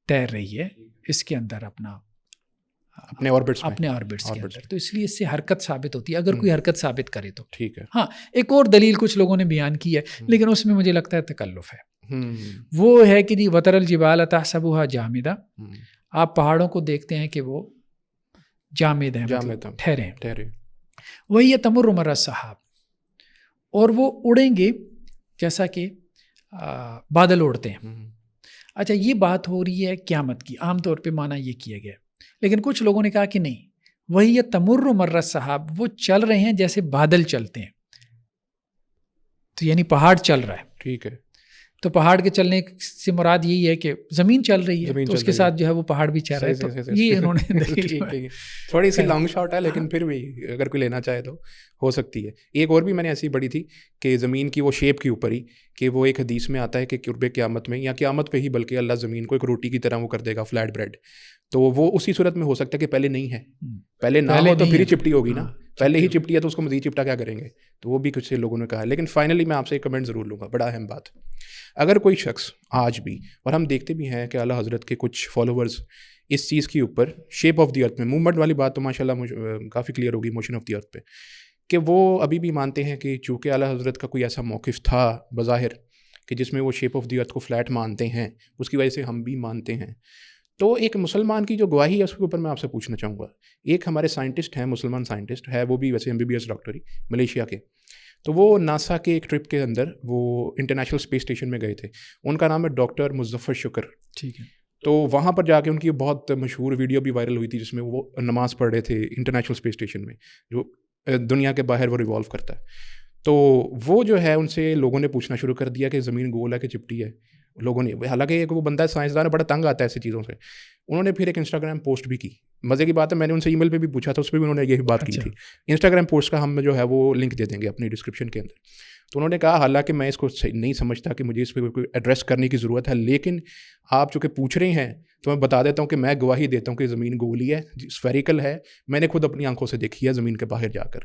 تیر رہی ہے اس کے اندر اپنے آربٹس کے اندر. تو اس لیے اس سے حرکت ثابت ہوتی ہے اگر کوئی حرکت ثابت کرے تو. ٹھیک ہے. ہاں ایک اور دلیل کچھ لوگوں نے بیان کی ہے, لیکن اس میں مجھے لگتا ہے تکلف ہے. وہ ہے کہ جی وتر الجبال تحسبها جامدہ, آپ پہاڑوں کو دیکھتے ہیں کہ وہ جامد ہیں, ٹھہرے ہیں. وہی تمر مر السحاب, اور وہ اڑیں گے جیسا کہ بادل اڑتے ہیں. اچھا یہ بات ہو رہی ہے قیامت کی, عام طور پہ معنی یہ کیا گیا, لیکن کچھ لوگوں نے کہا کہ نہیں, وہی تمر مر السحاب, وہ چل رہے ہیں جیسے بادل چلتے ہیں. تو یعنی پہاڑ چل رہا ہے. ٹھیک ہے. تو پہاڑ کے چلنے سے مراد یہی ہے کہ زمین چل رہی ہے, تو اس کے ساتھ جو ہے وہ پہاڑ بھی چل رہا ہے. تو یہ انہوں نے تھوڑی سی لانگ شاٹ ہے, لیکن پھر بھی اگر کوئی لینا چاہے تو ہو سکتی ہے. ایک اور بھی میں نے ایسی پڑھی تھی کہ زمین کی وہ شیپ کے اوپر ہی, کہ وہ ایک حدیث میں آتا ہے کہ قرب قیامت میں, یا قیامت پہ ہی بلکہ اللہ زمین کو ایک روٹی کی طرح وہ کر دے گا, فلیٹ بریڈ. تو وہ اسی صورت میں ہو سکتا ہے کہ پہلے نہیں ہے, پہلے نہ ہو تو پھر ہی چپٹی ہوگی نا, پہلے ہی چپٹی ہے تو اس کو مزید چپٹا کیا کریں گے. تو وہ بھی کچھ سے لوگوں نے کہا. لیکن فائنلی میں آپ سے ایک کمنٹ ضرور لوں گا, بڑا اہم بات, اگر کوئی شخص آج بھی, اور ہم دیکھتے بھی ہیں کہ اعلیٰ حضرت کے کچھ فالوورز اس چیز کے اوپر شیپ آف دی ارتھ میں, موومنٹ والی بات تو ماشاء اللہ کافی کلیئر ہوگی, موشن آف دی ارتھ پہ, کہ وہ ابھی بھی مانتے ہیں کہ چونکہ اعلیٰ حضرت کا کوئی ایسا موقف تھا بظاہر کہ جس میں وہ شیپ آف دی ارتھ کو فلیٹ مانتے ہیں, اس کی وجہ سے ہم بھی مانتے ہیں. تو ایک مسلمان کی جو گواہی ہے اس کے اوپر میں آپ سے پوچھنا چاہوں گا. ایک ہمارے سائنٹسٹ ہیں, مسلمان سائنٹسٹ ہے, وہ بھی ویسے MBBS ڈاکٹر ہی, ملیشیا کے. تو وہ ناسا کے ایک ٹرپ کے اندر وہ انٹرنیشنل اسپیس اسٹیشن میں گئے تھے. ان کا نام ہے ڈاکٹر مظفر شکر. ٹھیک ہے. تو وہاں پر جا کے ان کی بہت مشہور ویڈیو بھی وائرل ہوئی تھی, جس میں وہ نماز پڑھ رہے تھے انٹرنیشنل اسپیس اسٹیشن میں, جو دنیا کے باہر وہ ریوالو کرتا ہے. تو وہ جو ہے ان سے لوگوں نے پوچھنا شروع کر دیا کہ زمین گول ہے کہ چپٹی ہے. لوگوں نے, حالانکہ ایک وہ بندہ سائنسدان ہے, بڑا تنگ آتا ہے ایسی چیزوں سے. انہوں نے پھر ایک انسٹاگرام پوسٹ بھی کی. مزے کی بات ہے, میں نے ان سے ای میل پہ بھی پوچھا تھا, اس پہ بھی انہوں نے یہی بات کی تھی. انسٹاگرام پوسٹ کا ہم جو ہے وہ لنک دے دیں گے اپنی ڈسکرپشن کے اندر. تو انہوں نے کہا حالانکہ میں اس کو نہیں سمجھتا کہ مجھے اس پہ کوئی ایڈریس کرنے کی ضرورت ہے, لیکن آپ چونکہ پوچھ رہے ہیں تو میں بتا دیتا ہوں کہ میں گواہی دیتا ہوں کہ زمین گولی ہے, اسفیریکل ہے. میں نے خود اپنی آنکھوں سے دیکھی ہے زمین کے باہر جا کر.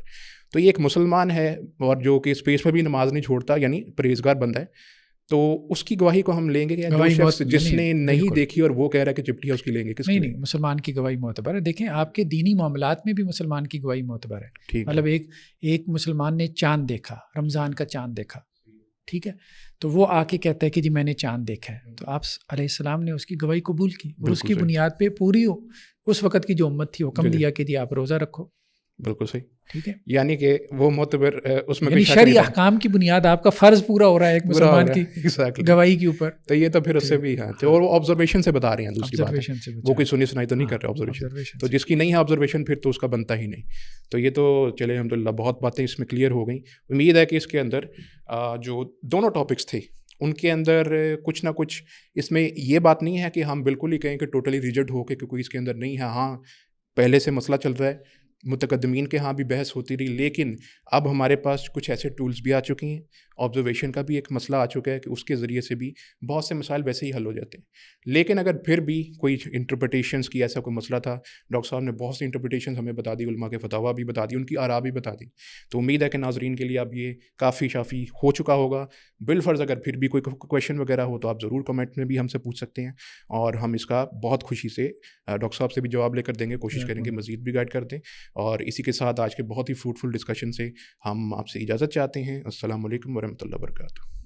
تو یہ ایک مسلمان ہے اور جو کہ اسپیس پہ بھی نماز نہیں چھوڑتا, یعنی پرہیزگار بندہ ہے. تو اس کی گواہی کو ہم لیں گے کہ جو شخص جس نے نہیں دیکھی اور وہ کہہ رہا ہے کہ چپٹی ہے, اس کی لیں گے؟ نہیں, مسلمان کی گواہی معتبر ہے. دیکھیں آپ کے دینی معاملات میں بھی مسلمان کی گواہی معتبر ہے. مطلب ایک مسلمان نے چاند دیکھا, رمضان کا چاند دیکھا, ٹھیک ہے, تو وہ آ کے کہتا ہے کہ جی میں نے چاند دیکھا ہے, تو آپ علیہ السلام نے اس کی گواہی قبول کی اور اس کی بنیاد پہ پوری اس وقت کی جو امت تھی حکم دیا کہ جی آپ روزہ رکھو. بالکل صحیح, ٹھیک ہے, یعنی کہ وہ معتبر اس میں یعنی شرعی احکام کی بنیاد آپ کا فرض پورا ہو رہا ہے ایک مسلمان کی گواہی کے اوپر. تو یہ تو پھر اس سے بھی ہے, اور وہ آبزرویشن سے بتا رہے ہیں. دوسری بات ہے وہ کوئی سنی سنائی تو نہیں کر رہے آبزرویشن, تو جس کی نہیں ہے آبزرویشن پھر تو اس کا بنتا ہی نہیں. تو یہ تو چلے الحمدللہ بہت باتیں اس میں کلیئر ہو گئیں. امید ہے کہ اس کے اندر جو دونوں ٹاپکس تھے ان کے اندر کچھ نہ کچھ, اس میں یہ بات نہیں ہے کہ ہم بالکل ہی کہیں کہ ٹوٹلی ریجڈ ہو کے کوئی اس کے اندر نہیں ہے. ہاں پہلے سے مسئلہ چل رہا ہے, متقدمین کے ہاں بھی بحث ہوتی رہی, لیکن اب ہمارے پاس کچھ ایسے ٹولز بھی آ چکے ہیں, آبزرویشن کا بھی ایک مسئلہ آ چکا ہے کہ اس کے ذریعے سے بھی بہت سے مسائل ویسے ہی حل ہو جاتے ہیں. لیکن اگر پھر بھی کوئی انٹرپریٹیشنس کی ایسا کوئی مسئلہ تھا, ڈاکٹر صاحب نے بہت سی انٹرپریٹیشنس ہمیں بتا دی, علماء کے فتاویٰ بھی بتا دی, ان کی آراء بھی بتا دی. تو امید ہے کہ ناظرین کے لیے اب یہ کافی شافی ہو چکا ہوگا. بالفرض اگر پھر بھی کوئی کویشچن وغیرہ ہو تو آپ ضرور کمنٹ میں بھی ہم سے پوچھ سکتے ہیں, اور ہم اس کا بہت خوشی سے ڈاکٹر صاحب سے بھی جواب لے کر دیں گے, کوشش کریں گے مزید بھی گائڈ کر دیں. اور اسی کے ساتھ آج کے بہت ہی فروٹفل ڈسکشن سے ہم آپ سے اجازت چاہتے ہیں. السلام علیکم ورحمۃ اللہ وبرکاتہ.